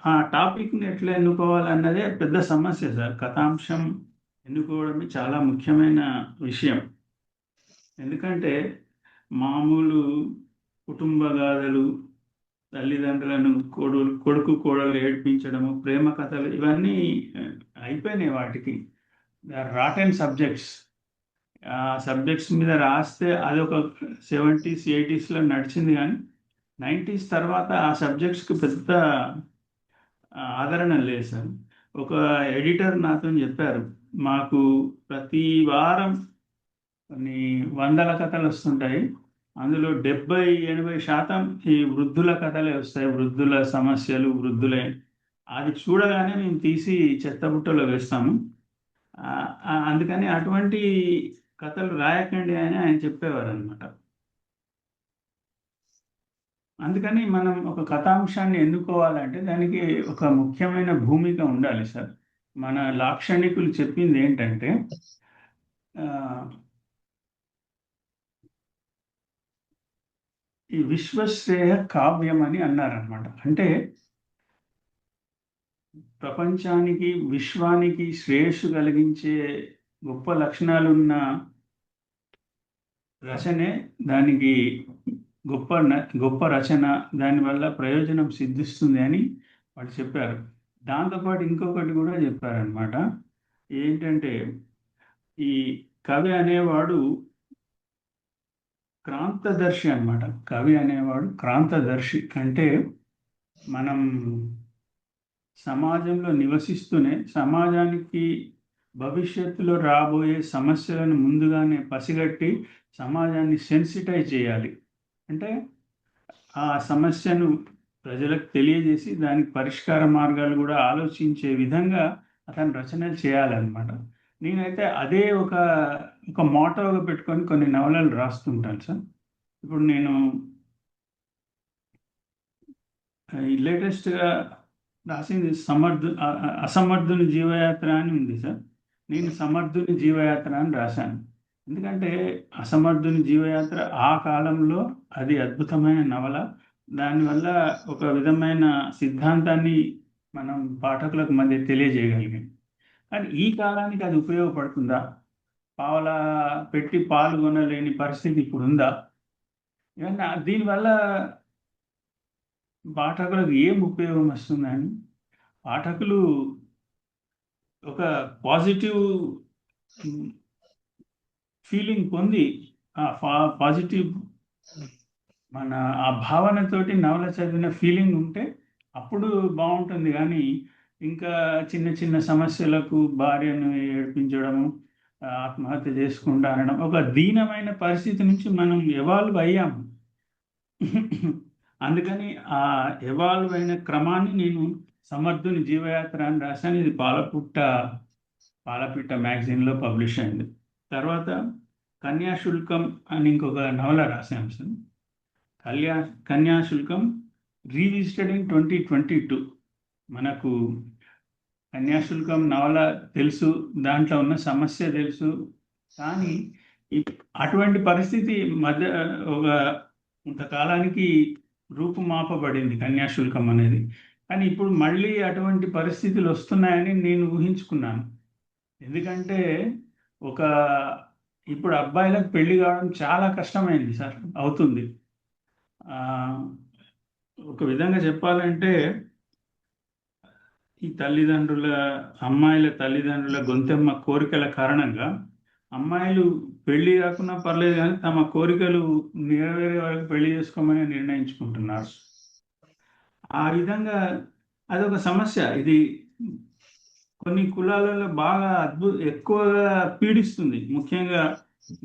ఆ టాపిక్ని ఎట్లా ఎన్నుకోవాలన్నదే పెద్ద సమస్య సార్. కథాంశం ఎన్నుకోవడమే చాలా ముఖ్యమైన విషయం. ఎందుకంటే మామూలు కుటుంబ గాథలు, తల్లిదండ్రులను కొడుకు కోడలు ఏడ్పించడము, ప్రేమ కథలు ఇవన్నీ అయిపోయినాయి. వాటికి రాటెన్ సబ్జెక్ట్స్. ఆ సబ్జెక్ట్స్ మీద రాస్తే అది ఒక 70s, 80sలో నడిచింది, కానీ 90s తర్వాత ఆ సబ్జెక్ట్స్కి పెద్ద ఆదరణ లేదు సార్. ఒక ఎడిటర్ నాతో చెప్పారు, మాకు ప్రతి వారం కొన్ని 100 కథలు వస్తుంటాయి, అందులో 70-80% ఈ వృద్ధుల కథలే వస్తాయి, వృద్ధుల సమస్యలు, వృద్ధులే. అది చూడగానే మేము తీసి చెత్తబుట్టలో వేస్తాము, అందుకని అటువంటి కథలు రాయకండి అని ఆయన చెప్పేవారు అనమాట. అందుకని మనం ఒక కథాంశాన్ని ఎన్నుకోవాలంటే దానికి ఒక ముఖ్యమైన భూమిక ఉండాలి సార్. మన లాక్షణికులు చెప్పింది ఏంటంటే ఈ విశ్వశ్రేయ కావ్యం అని అన్నారనమాట. అంటే ప్రపంచానికి, విశ్వానికి శ్రేయస్సు కలిగించే గొప్ప లక్షణాలున్న రచనే దానికి గొప్ప రచన, దానివల్ల ప్రయోజనం సిద్ధిస్తుంది అని వాళ్ళు చెప్పారు. దాంతోపాటు ఇంకొకటి కూడా చెప్పారనమాట. ఏంటంటే ఈ కవి అనేవాడు క్రాంతదర్శి అనమాట. కవి అనేవాడు క్రాంతదర్శి. అంటే మనం సమాజంలో నివసిస్తూనే సమాజానికి భవిష్యత్తులో రాబోయే సమస్యలను ముందుగానే పసిగట్టి సమాజాన్ని సెన్సిటైజ్ చేయాలి. అంటే ఆ సమస్యను ప్రజలకు తెలియజేసి దానికి పరిష్కార మార్గాలు కూడా ఆలోచించే విధంగా అతను రచనలు చేయాలన్నమాట. నేనైతే అదే ఒక మోటోగా పెట్టుకొని కొన్ని నవలలు రాస్తుంటాను సార్. ఇప్పుడు నేను లేటెస్ట్గా రాసింది అసమర్థుని జీవయాత్ర అని ఉంది సార్. నేను సమర్థుని జీవయాత్ర అని రాశాను. ఎందుకంటే అసమర్థుని జీవయాత్ర ఆ కాలంలో అది అద్భుతమైన నవల. దానివల్ల ఒక విధమైన సిద్ధాంతాన్ని మనం పాఠకులకు మధ్య తెలియజేయగలిగాం. కానీ ఈ కాలానికి అది ఉపయోగపడుతుందా? పావలా పెట్టి పాల్గొనలేని పరిస్థితి ఇప్పుడు ఉందా? ఇవన్నీ దీనివల్ల పాఠకులకు ఏం ఉపయోగం వస్తుందని పాఠకులు ఒక పాజిటివ్ ఫీలింగ్ పొంది పాజిటివ్ మన ఆ భావనతోటి నవల చదివిన ఫీలింగ్ ఉంటే అప్పుడు బాగుంటుంది. కానీ ఇంకా చిన్న చిన్న సమస్యలకు భార్యను ఏడిపించడము, ఆత్మహత్య చేసుకుంటా అనడం, ఒక దీనమైన పరిస్థితి నుంచి మనం ఎవాల్వ్ అయ్యాము. అందుకని ఆ ఎవాల్వ్ అయిన క్రమాన్ని నేను సమర్థుని జీవయాత్ర అని రాశాను. ఇది పాలపిట్ట మ్యాగజైన్లో పబ్లిష్ అయింది. తర్వాత కన్యాశుల్కం అని ఇంకొక నవల రాశాను సార్. Kanyasulkam revisited in 2022. మనకు కన్యాశుల్కం నవల తెలుసు, దాంట్లో ఉన్న సమస్య తెలుసు, కానీ అటువంటి పరిస్థితి మధ్య కొంతకాలానికి రూపుమాపబడింది కన్యాశుల్కం అనేది. కానీ ఇప్పుడు మళ్ళీ అటువంటి పరిస్థితులు వస్తున్నాయని నేను ఊహించుకున్నాను. ఎందుకంటే ఇప్పుడు అబ్బాయిలకు పెళ్లి కావడం చాలా కష్టమైంది సార్, అవుతుంది. ఒక విధంగా చెప్పాలంటే ఈ అమ్మాయిల తల్లిదండ్రుల గొంతెమ్మ కోరికల కారణంగా అమ్మాయిలు పెళ్లి కాకుండా పర్లేదు కానీ తమ కోరికలు నెరవేరే వరకు పెళ్లి చేసుకోమని నిర్ణయించుకుంటున్నారు. ఆ విధంగా అదొక సమస్య. ఇది కొన్ని కులాలలో బాగా ఎక్కువగా పీడిస్తుంది. ముఖ్యంగా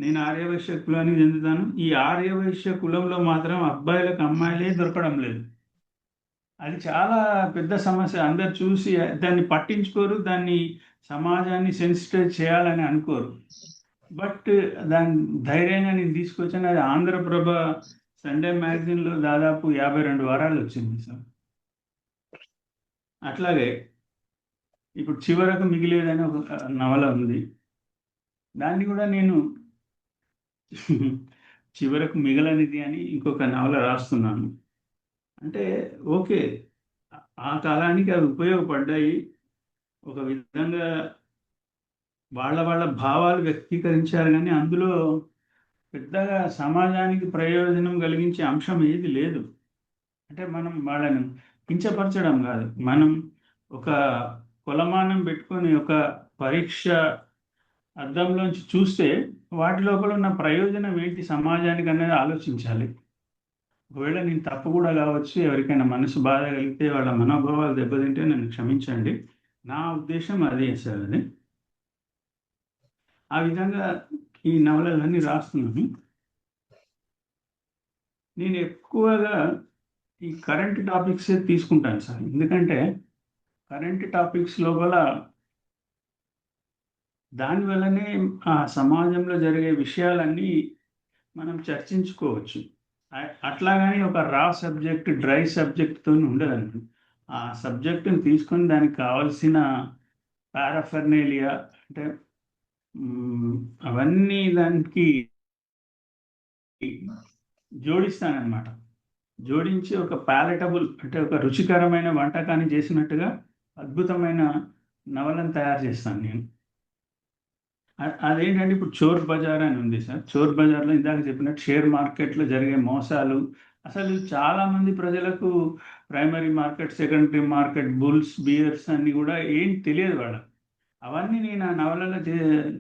నేను ఆర్యవైశ్య కులానికి చెందుతాను. ఈ ఆర్యవైశ్య కులంలో మాత్రం అబ్బాయిలకు అమ్మాయిలే దొరకడం లేదు. అది చాలా పెద్ద సమస్య. అందరు చూసి దాన్ని పట్టించుకోరు, దాన్ని సమాజాన్ని సెన్సిటైజ్ చేయాలని అనుకోరు. బట్ దాని ధైర్యంగా నేను తీసుకొచ్చాను. అది ఆంధ్రప్రభ సండే మ్యాగజైన్లో దాదాపు 52 వారాలు వచ్చింది సార్. అట్లాగే ఇప్పుడు చివరకు మిగిలేదని ఒక నవల ఉంది. దాన్ని కూడా నేను చివరకు మిగలనిది అని ఇంకొక నవల రాస్తున్నాను. అంటే ఓకే, ఆ కాలానికి అవి ఉపయోగపడ్డాయి. ఒక విధంగా వాళ్ళ భావాలు వ్యక్తీకరించారు, కానీ అందులో పెద్దగా సమాజానికి ప్రయోజనం కలిగించే అంశం ఏది లేదు. అంటే మనం వాళ్ళని కించపరచడం కాదు, మనం ఒక కొలమానం పెట్టుకొని ఒక పరీక్ష అద్దంలోంచి చూస్తే వాటి లోపల ఉన్న ప్రయోజనం ఏంటి సమాజానికి అనేది ఆలోచించాలి. ఒకవేళ నేను తప్పు కూడా కావచ్చు, ఎవరికైనా మనసు బాధ కలిగితే, వాళ్ళ మనోభావాలు దెబ్బతింటే నన్ను క్షమించండి. నా ఉద్దేశం అదే సార్. అది ఆ విధంగా ఈ నవలలన్నీ రాస్తున్నాను. నేను ఎక్కువగా ఈ కరెంట్ టాపిక్స్ తీసుకుంటాను సార్. ఎందుకంటే కరెంట్ టాపిక్స్ లోపల దానివల్లనే ఆ సమాజంలో జరిగే విషయాలన్నీ మనం చర్చించుకోవచ్చు. అట్లాగని ఒక రా సబ్జెక్ట్, డ్రై సబ్జెక్ట్తో ఉండదండి. ఆ సబ్జెక్టుని తీసుకొని దానికి కావాల్సిన పారాఫెర్నేలియా అంటే అవన్నీ దానికి జోడిస్తానన్నమాట. జోడించి ఒక ప్యాలెటబుల్ అంటే ఒక రుచికరమైన వంటకాన్ని చేసినట్టుగా అద్భుతమైన నవలను తయారు చేస్తాను నేను. అదేంటంటే ఇప్పుడు చోర్ బజార్ అని ఉంది సార్. చోర్ బజార్లో ఇందాక చెప్పినట్టు షేర్ మార్కెట్లో జరిగే మోసాలు, అసలు చాలామంది ప్రజలకు primary market, secondary market, bulls, beers అన్నీ కూడా ఏం తెలియదు వాళ్ళకి. అవన్నీ నేను ఆ నవలలో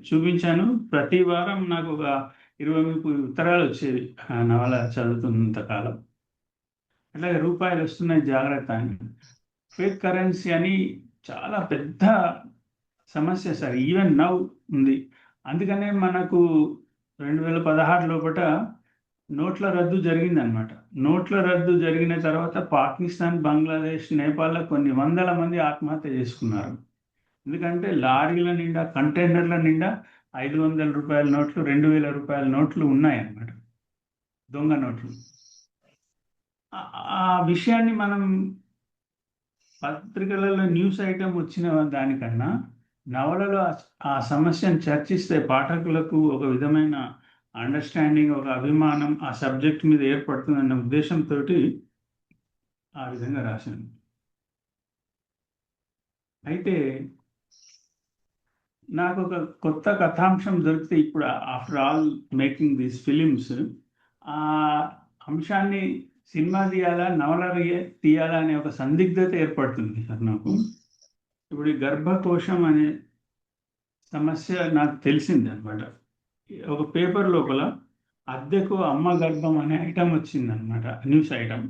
చూపించాను. ప్రతి వారం నాకు ఒక 20-30 ఉత్తరాలు వచ్చేది ఆ నవల చదువుతున్నంత కాలం. అట్లాగే రూపాయలు వస్తున్నాయి జాగ్రత్త అని. ఫేక్ కరెన్సీ అని చాలా పెద్ద సమస్య సార్, ఈవెన్ నౌ ఉంది. అందుకనే మనకు 2016 లోపల నోట్ల రద్దు జరిగిందనమాట. నోట్ల రద్దు జరిగిన తర్వాత పాకిస్తాన్, బంగ్లాదేశ్, నేపాల్లో కొన్ని వందల మంది ఆత్మహత్య చేసుకున్నారు. ఎందుకంటే లారీల నిండా, కంటైనర్ల నిండా 500 రూపాయల నోట్లు, 2000 రూపాయల నోట్లు ఉన్నాయన్నమాట. దొంగ నోట్లు. ఆ విషయాన్ని మనం పత్రికలలో న్యూస్ ఐటమ్ వచ్చిన దానికన్నా నవలలో ఆ సమస్యను చర్చిస్తే పాఠకులకు ఒక విధమైన అండర్స్టాండింగ్, ఒక అభిమానం ఆ సబ్జెక్ట్ మీద ఏర్పడుతుందన్న ఉద్దేశంతో ఆ విధంగా రాశాను. అయితే నాకు ఒక కొత్త కథాంశం దొరికితే ఇప్పుడు after all making these films ఆ అంశాన్ని సినిమా తీయాలా, నవల తీయాలా అనే ఒక సందిగ్ధత ఏర్పడుతుంది సార్ నాకు. ఇప్పుడు ఈ గర్భకోశం అనే సమస్య నాకు తెలిసింది అనమాట. ఒక పేపర్ లోపల అద్దెకు అమ్మ గర్భం అనే ఐటమ్ వచ్చిందనమాట, న్యూస్ ఐటమ్.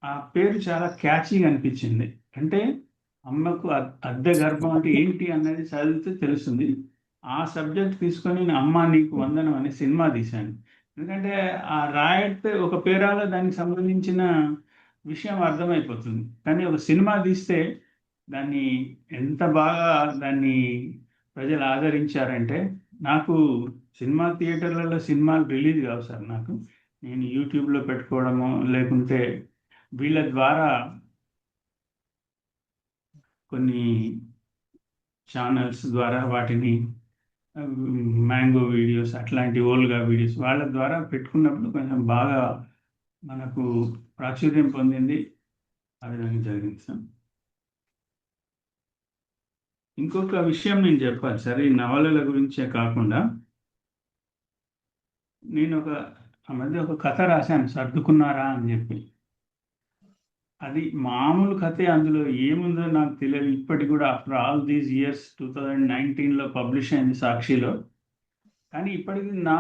ఆ పేరు చాలా క్యాచీగా అనిపించింది. అంటే అమ్మకు అద్దె గర్భం అంటే ఏంటి అన్నది చదివితే తెలుస్తుంది. ఆ సబ్జెక్ట్ తీసుకొని నేను అమ్మ నీకు వందనం అనే సినిమా తీశాను. ఎందుకంటే ఆ రాయితే ఒక పేరాలో దానికి సంబంధించిన విషయం అర్థమైపోతుంది. కానీ ఒక సినిమా తీస్తే దాన్ని ఎంత బాగా దాన్ని ప్రజలు ఆదరించారంటే, నాకు సినిమా థియేటర్లలో సినిమాలు రిలీజ్ కావు సార్. నాకు నేను యూట్యూబ్లో పెట్టుకోవడము, లేకుంటే వీళ్ళ ద్వారా కొన్ని ఛానల్స్ ద్వారా వాటిని మ్యాంగో వీడియోస్ అట్లాంటి ఓల్గా వీడియోస్ వాళ్ళ ద్వారా పెట్టుకున్నప్పుడు కొంచెం బాగా మనకు ప్రాచుర్యం పొందింది. ఆ విధంగా జరిగింది సార్. ఇంకొక విషయం నేను చెప్పాలి సార్, ఈ నవలల గురించే కాకుండా నేను ఆ మధ్య ఒక కథ రాశాను, సర్దుకున్నారా అని చెప్పి. అది మామూలు కథే, అందులో ఏముందో నాకు తెలియదు ఇప్పటికి కూడా. ఆఫ్టర్ ఆల్ దీస్ ఇయర్స్ 2019లో పబ్లిష్ అయింది సాక్షిలో. కానీ ఇప్పటికి నా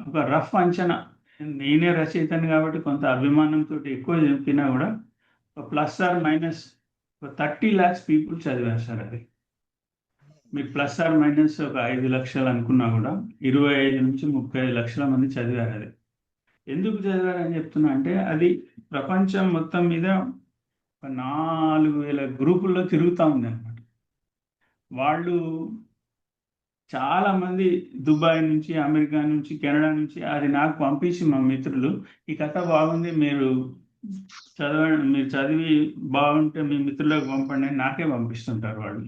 ఒక రఫ్ అంచనా, నేనే రచయితను కాబట్టి కొంత అభిమానంతో ఎక్కువ చెప్పినా కూడా plus or minus 30 lakhs people చదివారు సార్. అది మీకు ప్లస్ ఆర్ మైనస్ ఒక 5 లక్షలు అనుకున్నా కూడా 25 నుంచి 35 లక్షల మంది చదివారు. అది ఎందుకు చదివారని చెప్తున్నా అంటే, అది ప్రపంచం మొత్తం మీద 4,000 గ్రూపుల్లో తిరుగుతూ ఉంది అనమాట. వాళ్ళు చాలామంది దుబాయ్ నుంచి, అమెరికా నుంచి, కెనడా నుంచి అది నాకు పంపించి, మా మిత్రులు ఈ కథ బాగుంది, మీరు చదవండి, మీరు చదివి బాగుంటే మీ మిత్రులకు పంపండి అని నాకే పంపిస్తుంటారు వాళ్ళు.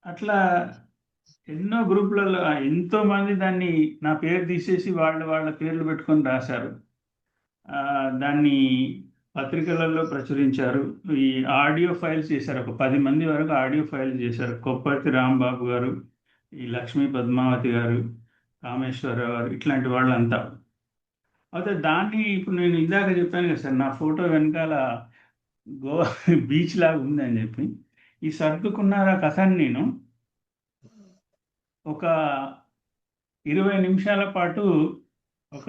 అట్లా ఎన్నో గ్రూపులలో ఎంతోమంది దాన్ని నా పేరు తీసేసి వాళ్ళ పేర్లు పెట్టుకొని రాశారు. దాన్ని పత్రికలలో ప్రచురించారు. ఈ ఆడియో ఫైల్స్ చేశారు, ఒక 10 మంది వరకు ఆడియో ఫైల్స్ చేశారు. కొప్పర్తి రాంబాబు గారు, ఈ లక్ష్మీ పద్మావతి గారు, కామేశ్వరరావు గారు, ఇట్లాంటి వాళ్ళంతా. అయితే దాన్ని ఇప్పుడు నేను ఇందాక చెప్పాను కదా సార్, నా ఫోటో వెనకాల గోవా బీచ్ లాగా ఉందని చెప్పి, ఈ సర్దుకున్నారా కథని నేను ఒక 20 నిమిషాల పాటు ఒక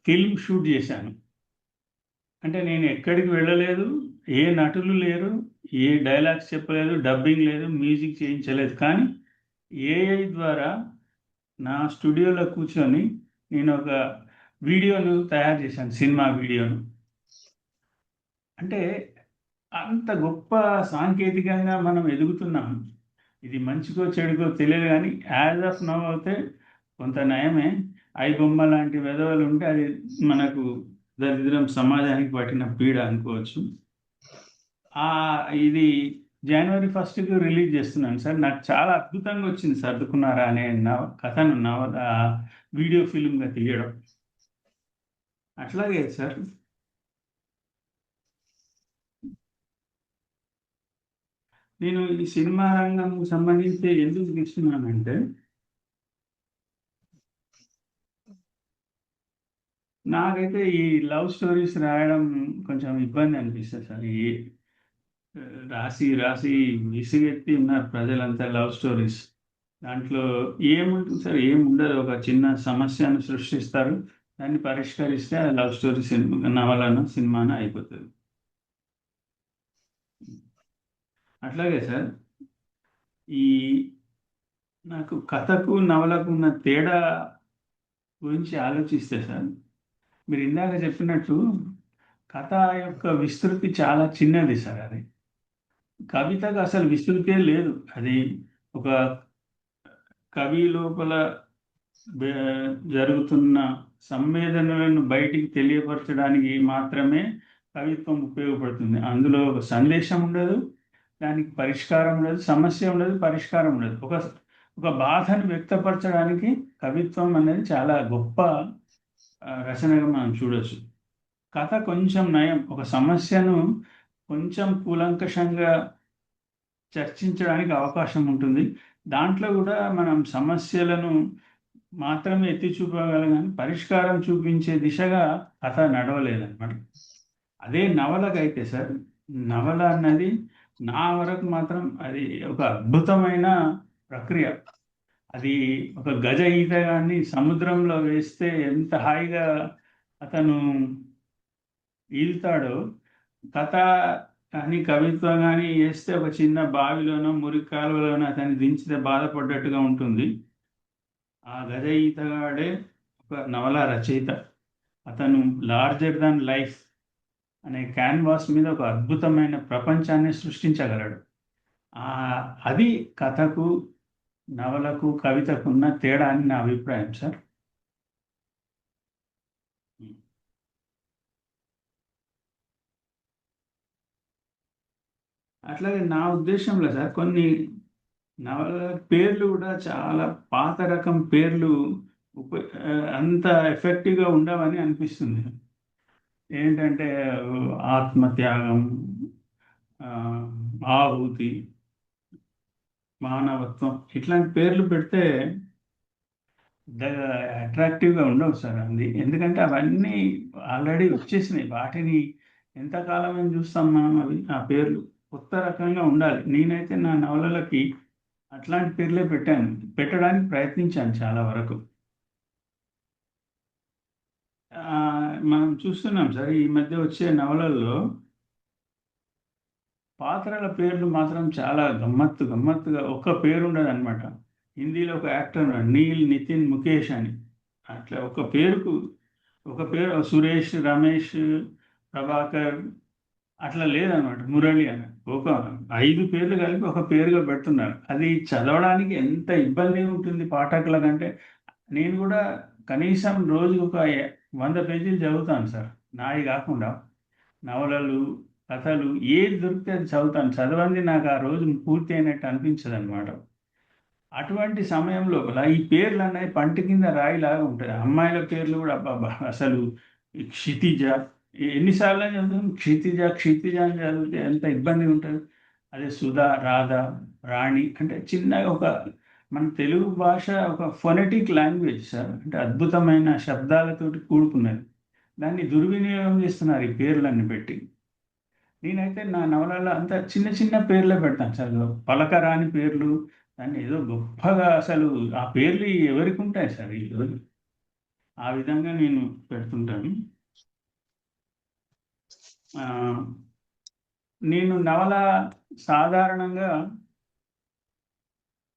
ఫిల్మ్ షూట్ చేశాను. అంటే నేను ఎక్కడికి వెళ్ళలేదు, ఏ నటులు లేరు, ఏ డైలాగ్స్ చెప్పలేదు, డబ్బింగ్ లేదు, మ్యూజిక్ చేయించలేదు. కానీ ఏఐ ద్వారా నా స్టూడియోలో కూర్చొని నేను ఒక వీడియోను తయారు చేశాను, సినిమా వీడియోను. అంటే అంత గొప్ప సాంకేతికంగా మనం ఎదుగుతున్నాం. ఇది మంచికో చెడుకో తెలియదు, కానీ యాజ్ ఆఫ్ నౌ అయితే కొంత నయమే. ఐబొమ్మ లాంటి వెధవలు ఉంటే అది మనకు దరిద్రం, సమాజానికి పట్టిన పీడ అనుకోవచ్చు. ఇది January 1st రిలీజ్ చేస్తున్నాను సార్. నాకు చాలా అద్భుతంగా వచ్చింది సర్దుకున్నారా అనే కథను వీడియో ఫిల్మ్గా తీయడం. అట్లాగే సార్ నేను ఈ సినిమా రంగం సంబంధించి ఎందుకు తీస్తున్నానంటే, నాకైతే ఈ లవ్ స్టోరీస్ రాయడం కొంచెం ఇబ్బంది అనిపిస్తుంది సార్. ఈ రాసి విసిగెత్తి ఉన్నారు ప్రజలంతా లవ్ స్టోరీస్. దాంట్లో ఏముంటుంది సార్? ఏముండదు. ఒక చిన్న సమస్యను సృష్టిస్తారు, దాన్ని పరిష్కరిస్తే ఆ లవ్ స్టోరీ నవలను సినిమాను అయిపోతుంది. అట్లాగే సార్ ఈ నాకు కథకు నవలకు ఉన్న తేడా గురించి ఆలోచిస్తే సార్, మీరు ఇందాక చెప్పినట్టు కథ యొక్క విస్తృతి చాలా చిన్నది సార్. అది కవితకు అసలు విస్తృతే లేదు. అది ఒక కవి లోపల జరుగుతున్న సంవేదనలను బయటికి తెలియపరచడానికి మాత్రమే కవిత్వం ఉపయోగపడుతుంది. అందులో ఒక సందేశం ఉండదు, దానికి పరిష్కారం ఉండదు, సమస్య ఉండదు, పరిష్కారం ఉండదు. ఒక బాధను వ్యక్తపరచడానికి కవిత్వం అనేది చాలా గొప్ప రచనగా మనం చూడొచ్చు. కథ కొంచెం నయం, ఒక సమస్యను కొంచెం కూలంకషంగా చర్చించడానికి అవకాశం ఉంటుంది. దాంట్లో కూడా మనం సమస్యలను మాత్రమే ఎత్తి చూపగలం, కానీ పరిష్కారం చూపించే దిశగా కథ నడవలేదన్నమాట. అదే నవలకైతే సార్, నవల అన్నది నా వరకు మాత్రం అది ఒక అద్భుతమైన ప్రక్రియ. అది ఒక గజ ఈతగాన్ని సముద్రంలో వేస్తే ఎంత హాయిగా అతను ఈదుతాడో, కథ కానీ కవిత్వం కానీ వేస్తే ఒక చిన్న బావిలోనో మురికి కాలువలోనో అతన్ని దించితే బాధపడ్డట్టుగా ఉంటుంది. ఆ గజ ఈతగాడే ఒక నవల రచయిత. అతను లార్జర్ దాన్ లైఫ్ అనే క్యాన్వాస్ మీద ఒక అద్భుతమైన ప్రపంచాన్ని సృష్టించగలడు. అది కథకు, నవలకు, కవితకు ఉన్న తేడా అని నా అభిప్రాయం సార్. అట్లాగే నా ఉద్దేశంలో సార్ కొన్ని నవల పేర్లు కూడా చాలా పాత రకం పేర్లు అంత ఎఫెక్టివ్గా ఉండవని అనిపిస్తుంది. ఏంటంటే ఆత్మత్యాగం, ఆహుతి, మానవత్వం ఇట్లాంటి పేర్లు పెడితే అట్రాక్టివ్గా ఉండవు సార్. అది ఎందుకంటే అవన్నీ ఆల్రెడీ వచ్చేసినాయి. వాటిని ఎంతకాలం అని చూస్తాం మనం. అవి ఆ పేర్లు కొత్త రకంగా ఉండాలి. నేనైతే నా నవలలకి అట్లాంటి పేర్లే పెట్టడానికి ప్రయత్నించాను చాలా వరకు. మనం చూస్తున్నాం సార్, ఈ మధ్య వచ్చే నవలల్లో పాత్రల పేర్లు మాత్రం చాలా గమ్మత్తుగా ఒక్క పేరు ఉండదు అనమాట. హిందీలో ఒక యాక్టర్ నీల్, నితిన్, ముఖేష్ అని అట్లా ఒక పేరు సురేష్, రమేష్, ప్రభాకర్ అట్లా లేదనమాట. మురళి అని ఒక 5 పేర్లు కలిపి ఒక పేరుగా పెడుతున్నారు. అది చదవడానికి ఎంత ఇబ్బంది ఉంటుంది పాఠకుల కంటే. నేను కూడా కనీసం రోజు ఒక 100 పేజీలు చదువుతాను సార్. నాయి కాకుండా నవలలు, కథలు ఏది దొరికితే అది చదువుతాను. చదవంది నాకు ఆ రోజు పూర్తి అయినట్టు అనిపించదు అనమాట. అటువంటి సమయంలో ఈ పేర్లు అన్నవి పంట కింద రాయిలాగా ఉంటాయి. అమ్మాయిల పేర్లు కూడా అబ్బాబ్బా అసలు క్షితిజ, ఎన్నిసార్లు చదువుతాం క్షితిజ అని చదివితే ఎంత ఇబ్బంది ఉంటుంది. అదే సుధా, రాధ, రాణి అంటే చిన్నగా మన తెలుగు భాష ఒక ఫొనెటిక్ లాంగ్వేజ్ సార్. అంటే అద్భుతమైన శబ్దాలతోటి కూడుకున్నది. దాన్ని దుర్వినియోగం చేస్తున్నారు ఈ పేర్లన్నీ పెట్టి. నేనైతే నా నవలలో అంత చిన్న పేర్లే పెడతాను సార్. పలకరాని పేర్లు, దాన్ని ఏదో గొప్పగా అసలు ఆ పేర్లు ఎవరికి ఉంటాయి సార్ ఈరోజు. ఆ విధంగా నేను పెడుతుంటాను. నేను నవల సాధారణంగా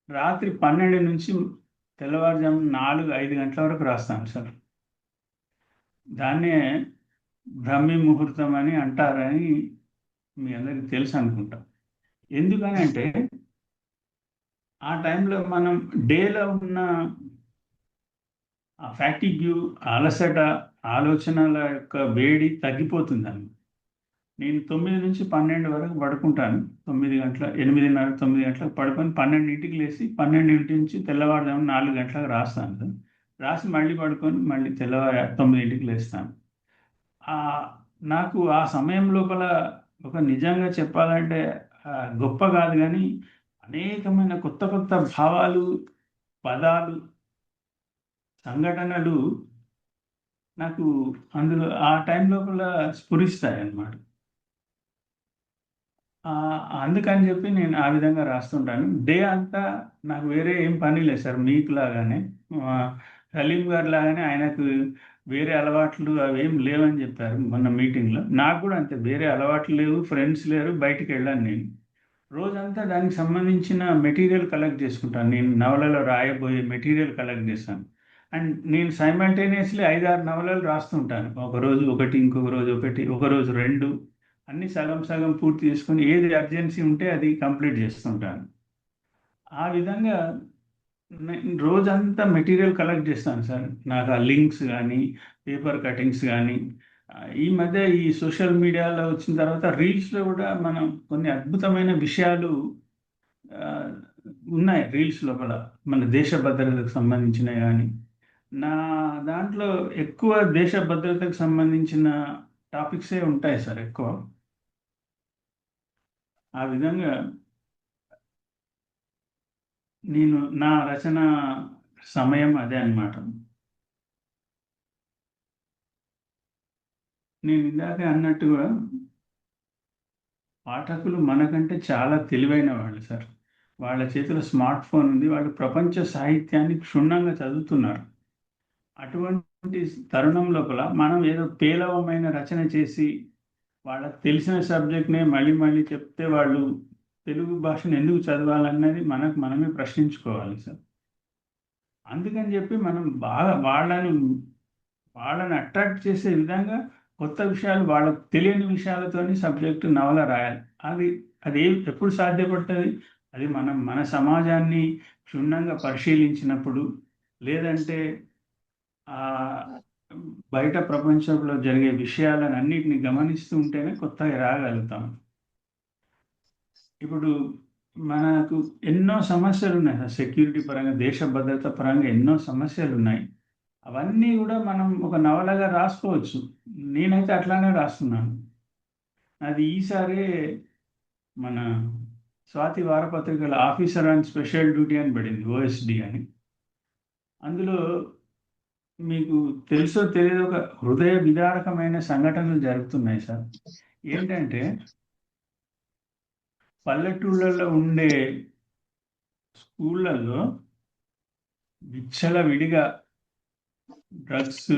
రాత్రి 12 నుంచి తెల్లవారుజాము 4-5 గంటల వరకు రాస్తాను సార్. దాన్నే బ్రహ్మీ ముహూర్తం అని అంటారని మీ అందరికీ తెలుసు అనుకుంటా. ఎందుకని అంటే ఆ టైంలో మనం డేలో ఉన్న ఆ ఫ్యాటిగ్యూ, అలసట, ఆలోచనల యొక్క వేడి తగ్గిపోతుందని. నేను 9 నుంచి 12 వరకు పడుకుంటాను. 8:30-9 గంటలకు పడుకొని 12ంటికి లేచి 12 నుంచి తెల్లవారుజాము 4 గంటలకు రాస్తాను. రాసి మళ్ళీ పడుకొని మళ్ళీ తెల్లవారు 9ంటికి లేస్తాను. నాకు ఆ సమయం లోపల ఒక నిజంగా చెప్పాలంటే గొప్ప కాదు కానీ అనేకమైన కొత్త భావాలు, పదాలు, సంఘటనలు నాకు అందులో ఆ టైం లోపల స్ఫురిస్తాయి అన్నమాట. అందుకని చెప్పి నేను ఆ విధంగా రాస్తుంటాను. డే అంతా నాకు వేరే ఏం పని లేదు సార్. మీకు లాగానే సలీం గారు లాగానే ఆయనకు వేరే అలవాట్లు అవేం లేవని చెప్పారు మొన్న మీటింగ్లో. నాకు కూడా అంతే, వేరే అలవాట్లు లేవు, ఫ్రెండ్స్ లేరు, బయటికి వెళ్ళాను. నేను రోజంతా దానికి సంబంధించిన మెటీరియల్ కలెక్ట్ చేసుకుంటాను. నేను నవలలో రాయబోయే మెటీరియల్ కలెక్ట్ చేస్తాను. అండ్ నేను సైమల్టేనియస్లీ 5-6 నవలలు రాస్తుంటాను. ఒకరోజు ఒకటి, ఇంకొక రోజు ఒకటి, ఒకరోజు 2, అన్నీ సగం పూర్తి చేసుకొని ఏది అర్జెన్సీ ఉంటే అది కంప్లీట్ చేస్తుంటాను. ఆ విధంగా నేను రోజంతా మెటీరియల్ కలెక్ట్ చేస్తాను సార్. నాకు ఆ లింక్స్ కానీ, పేపర్ కటింగ్స్ కానీ, ఈ మధ్య ఈ సోషల్ మీడియాలో వచ్చిన తర్వాత రీల్స్లో కూడా మనం కొన్ని అద్భుతమైన విషయాలు ఆ, ఉన్నాయి రీల్స్ లోపల, మన దేశ భద్రతకు సంబంధించినవి కానీ. నా దాంట్లో ఎక్కువ దేశ భద్రతకు సంబంధించిన టాపిక్సే ఉంటాయి సార్ ఎక్కువ. ఆ విధంగా నేను నా రచన సమయం అదే అన్నమాట. నేను ఇందాక అన్నట్టుగా పాఠకులు మనకంటే చాలా తెలివైన వాళ్ళు సార్. వాళ్ళ చేతిలో స్మార్ట్ ఫోన్ ఉంది, వాళ్ళు ప్రపంచ సాహిత్యాన్ని క్షుణ్ణంగా చదువుతున్నారు. అటువంటి తరుణం లోపల మనం ఏదో పేలవమైన రచన చేసి వాళ్ళకి తెలిసిన సబ్జెక్ట్నే మళ్ళీ మళ్ళీ చెప్తే వాళ్ళు తెలుగు భాషను ఎందుకు చదవాలన్నది మనకు మనమే ప్రశ్నించుకోవాలి సార్. అందుకని చెప్పి మనం బాగా వాళ్ళని అట్రాక్ట్ చేసే విధంగా కొత్త విషయాలు, వాళ్ళకి తెలియని విషయాలతోని సబ్జెక్టు నవల రాయాలి. అది అది ఎప్పుడు సాధ్యపడుతుంది? అది మనం మన సమాజాన్ని క్షుణ్ణంగా పరిశీలించినప్పుడు, లేదంటే ఆ బయట ప్రపంచంలో జరిగే విషయాలను అన్నిటిని గమనిస్తూ ఉంటేనే కొత్తగా రాగలుగుతాం. ఇప్పుడు మనకు ఎన్నో సమస్యలు ఉన్నాయి సార్. సెక్యూరిటీ పరంగా, దేశ భద్రత పరంగా ఎన్నో సమస్యలు ఉన్నాయి. అవన్నీ కూడా మనం ఒక నవలగా రాసుకోవచ్చు. నేనైతే అట్లానే రాస్తున్నాను. అది ఈసారి మన స్వాతి వారపత్రికల ఆఫీసర్ అండ్ స్పెషల్ డ్యూటీ అని పడింది, ఓఎస్డి అని. అందులో మీకు తెలుసో తెలియదో ఒక హృదయ విదారకమైన సంఘటనలు జరుగుతున్నాయి సార్. ఏంటంటే పల్లెటూళ్ళల్లో ఉండే స్కూళ్ళల్లో విచ్చలవిడిగా డ్రగ్స్,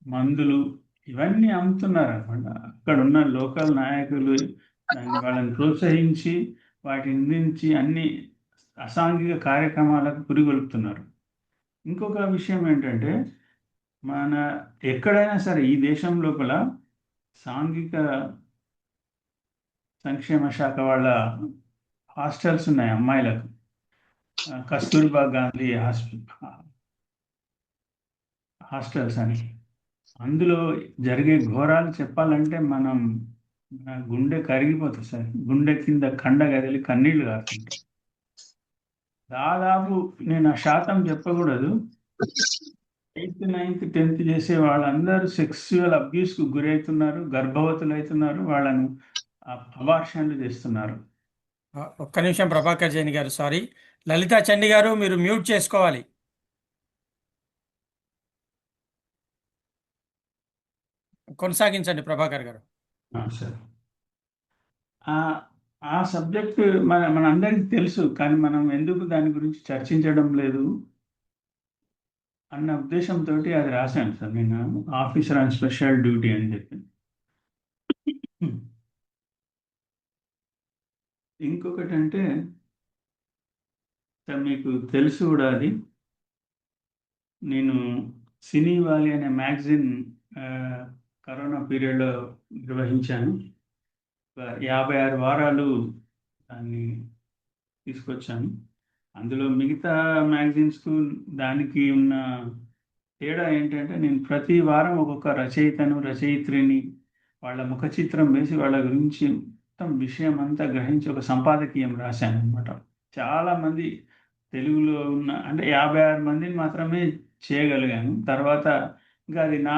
మందులు ఇవన్నీ అమ్ముతున్నారనమాట. అక్కడ ఉన్న లోకల్ నాయకులు వాళ్ళని ప్రోత్సహించి వాటిని నుంచి అన్ని అసాంఘిక కార్యక్రమాలకు పురిగొల్పుతున్నారు. ఇంకొక విషయం ఏంటంటే, మన ఎక్కడైనా సరే ఈ దేశం లోపల సాంఘిక సంక్షేమ శాఖ వాళ్ళ హాస్టల్స్ ఉన్నాయి అమ్మాయిలకు. కస్తూర్బా గాంధీ హాస్టల్స్ అని. అందులో జరిగే ఘోరాలు చెప్పాలంటే మనం గుండె కరిగిపోతుంది సార్. గుండె కింద కండ కదిలి కన్నీళ్లు కారుతుంటాయి. దాదాపు నేను ఆ శాతం చెప్పకూడదు, 8th 9th 10th చేసే వాళ్ళందరూ సెక్సువల్ అబ్యూస్కు గురవుతున్నారు, గర్భవతులు అవుతున్నారు, వాళ్ళను అబార్షన్లు చేస్తున్నారు. ఒక్క నిమిషం ప్రభాకర్ జైన్ గారు, సారీ. లలితా చండి గారు, మీరు మ్యూట్ చేసుకోవాలి. కొనసాగించండి ప్రభాకర్ గారు. సార్, ఆ సబ్జెక్ట్ మనందరికీ తెలుసు, కానీ మనం ఎందుకు దాని గురించి చర్చించడం లేదు అన్న ఉద్దేశంతో అది రాశాను సార్ నేను, ఆఫీసర్ అండ్ స్పెషల్ డ్యూటీ అని చెప్పి. ఇంకొకటి అంటే సార్, మీకు తెలుసు కూడా అది, నేను సినీ వాలి అనే మ్యాగజైన్ కరోనా పీరియడ్లో నిర్వహించాను. 56 వారాలు దాన్ని తీసుకొచ్చాను. అందులో మిగతా మ్యాగజైన్స్కు దానికి ఉన్న తేడా ఏంటంటే, నేను ప్రతి వారం ఒక్కొక్క రచయితను, రచయిత్రిని, వాళ్ళ ముఖ చిత్రం వేసి వాళ్ళ గురించి మొత్తం విషయం అంతా గ్రహించి ఒక సంపాదకీయం రాశాను అనమాట. చాలామంది తెలుగులో ఉన్న అంటే 56 మందిని మాత్రమే చేయగలిగాను. తర్వాత ఇంకా అది నా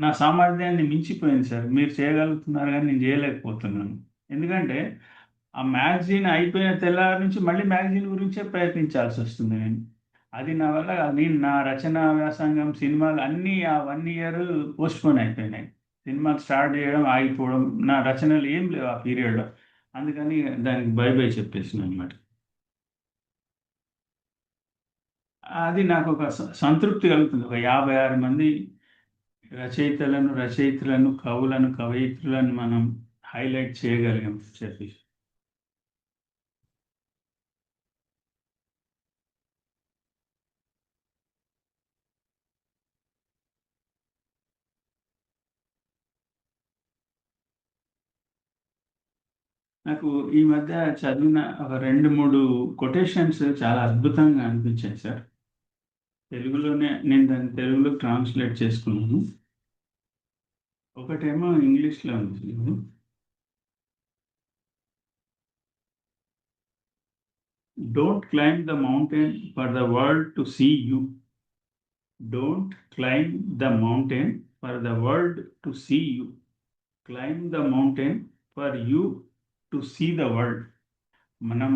నా సామర్థ్యాన్ని మించిపోయింది సార్. మీరు చేయగలుగుతున్నారు కానీ నేను చేయలేకపోతున్నాను. ఎందుకంటే ఆ మ్యాగజైన్ అయిపోయిన తెల్లారి నుంచి మళ్ళీ మ్యాగజైన్ గురించే ప్రయత్నించాల్సి వస్తుంది నేను. అది నా వల్ల కాదు. నేను నా రచన వ్యాసంగం, సినిమాలు అన్నీ ఆ 1 ఇయర్ పోస్ట్పోన్ అయిపోయినాయి. సినిమాలు స్టార్ట్ చేయడం, ఆగిపోవడం, నా రచనలు ఏం లేవు ఆ పీరియడ్లో. అందుకని దానికి బై బై చెప్పేసిన అనమాట. అది నాకు ఒక సంతృప్తి కలుగుతుంది. ఒక 56 మంది రచయితలను, రచయిత్రులను, కవులను, కవయిత్రులను మనం హైలైట్ చేయగలిగాం చెప్పి. నాకు ఈ మధ్య చదివిన ఒక 2-3 కొటేషన్స్ చాలా అద్భుతంగా అనిపించాయి సార్. తెలుగులోనే నేను దాన్ని తెలుగులో ట్రాన్స్లేట్ చేసుకున్నాను. ఒకటేమో ఇంగ్లీష్లో ఉంది. Don't climb the mountain for the world to see you. Don't climb the mountain for the world to see you. Climb the mountain for you to see the world. మనం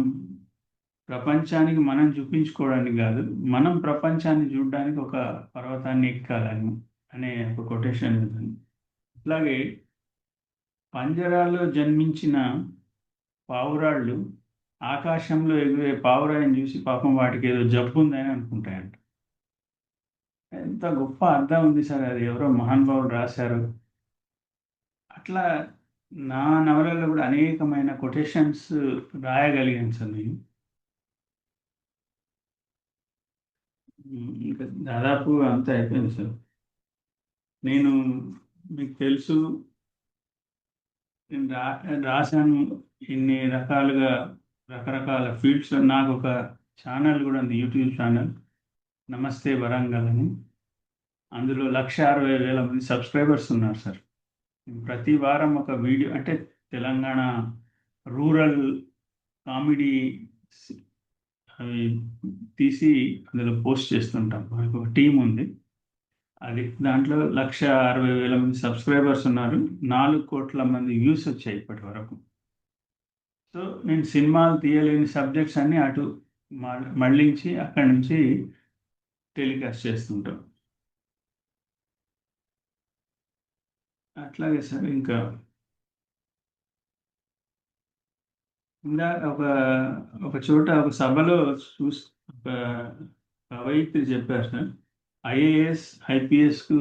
ప్రపంచానికి మనం చూపించుకోవడానికి కాదు, మనం ప్రపంచాన్ని చూడడానికి ఒక పర్వతాన్ని ఎక్కాలని అనే ఒక కొటేషన్ ఉంటుంది. అట్లాగే పంజరాల్లో జన్మించిన పావురాళ్ళు ఆకాశంలో ఎగిరే పావురాయిని చూసి పాపం వాటికి ఏదో జబ్బు ఉందని అనుకుంటాయంట. ఎంత గొప్ప అర్థం ఉంది సార్, అది ఎవరో మహానుభావులు రాశారు. అట్లా నా నవలలో కూడా అనేకమైన కొటేషన్స్ రాయగలిగాను సార్ నేను. ఇంకా దాదాపు అంతా అయిపోయింది సార్. నేను మీకు తెలుసు, నేను రాశాను ఇన్ని రకాలుగా రకరకాల ఫీల్డ్స్లో. నాకు ఒక ఛానల్ కూడా ఉంది, యూట్యూబ్ ఛానల్ నమస్తే వరంగల్ అని. అందులో 1,60,000 మంది సబ్స్క్రైబర్స్ ఉన్నారు సార్. ప్రతి వారం ఒక వీడియో, అంటే తెలంగాణ రూరల్ కామెడీ అవి తీసి అందులో పోస్ట్ చేస్తుంటాం. మనకు ఒక టీం ఉంది. అది దాంట్లో 1,60,000 మంది సబ్స్క్రైబర్స్ ఉన్నారు. 4 కోట్ల మంది వ్యూస్ వచ్చాయి ఇప్పటి వరకు. సో నేను సినిమాలు తీయలేని సబ్జెక్ట్స్ అన్నీ అటు మళ్ళించి అక్కడి నుంచి టెలికాస్ట్ చేస్తుంటాం. అట్లాగే సార్ ఇంకా ఒక చోట ఒక సభలో ఒక కవయిత్రి చెప్పారు సార్, ఐఏఎస్ ఐపీఎస్కు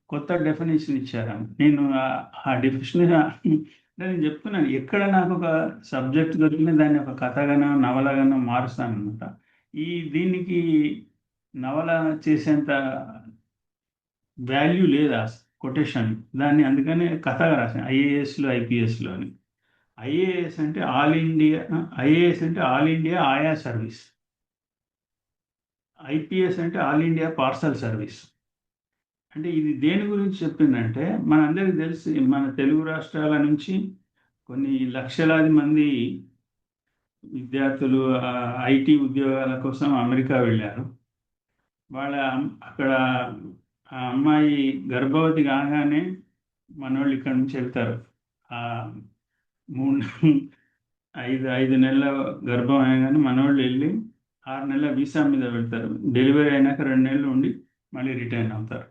కొత్త డెఫినేషన్ ఇచ్చారు. నేను ఆ డెఫినేషన్ నేను చెప్తున్నాను, ఎక్కడ నాకు ఒక సబ్జెక్ట్ దొరికిన దాన్ని ఒక కథగానో నవలగానో మారుస్తాను అనమాట. దీనికి నవల చేసేంత వాల్యూ లేదా కొటేషన్, దాన్ని అందుకనే కథగా రాశాను ఐఏఎస్లో ఐపీఎస్లో అని. ఐఏఎస్ అంటే ఆల్ ఇండియా ఆయా సర్వీస్. ఐపీఎస్ అంటే ఆల్ ఇండియా పార్సల్ సర్వీస్. అంటే ఇది దేని గురించి చెప్పిందంటే, మనందరికీ తెలిసి మన తెలుగు రాష్ట్రాల నుంచి కొన్ని లక్షలాది మంది విద్యార్థులు ఐటీ ఉద్యోగాల కోసం అమెరికా వెళ్ళారు. అక్కడ ఆ అమ్మాయి గర్భవతి కాగానే మనోళ్ళు ఇక్కడ నుంచి వెళ్తారు. 5 నెలల గర్భం అయినాగానే మనోళ్ళు వెళ్ళి 6 నెలల వీసా మీద వెళ్తారు. డెలివరీ అయినాక 2 నెలలు ఉండి మళ్ళీ రిటర్న్ అవుతారు.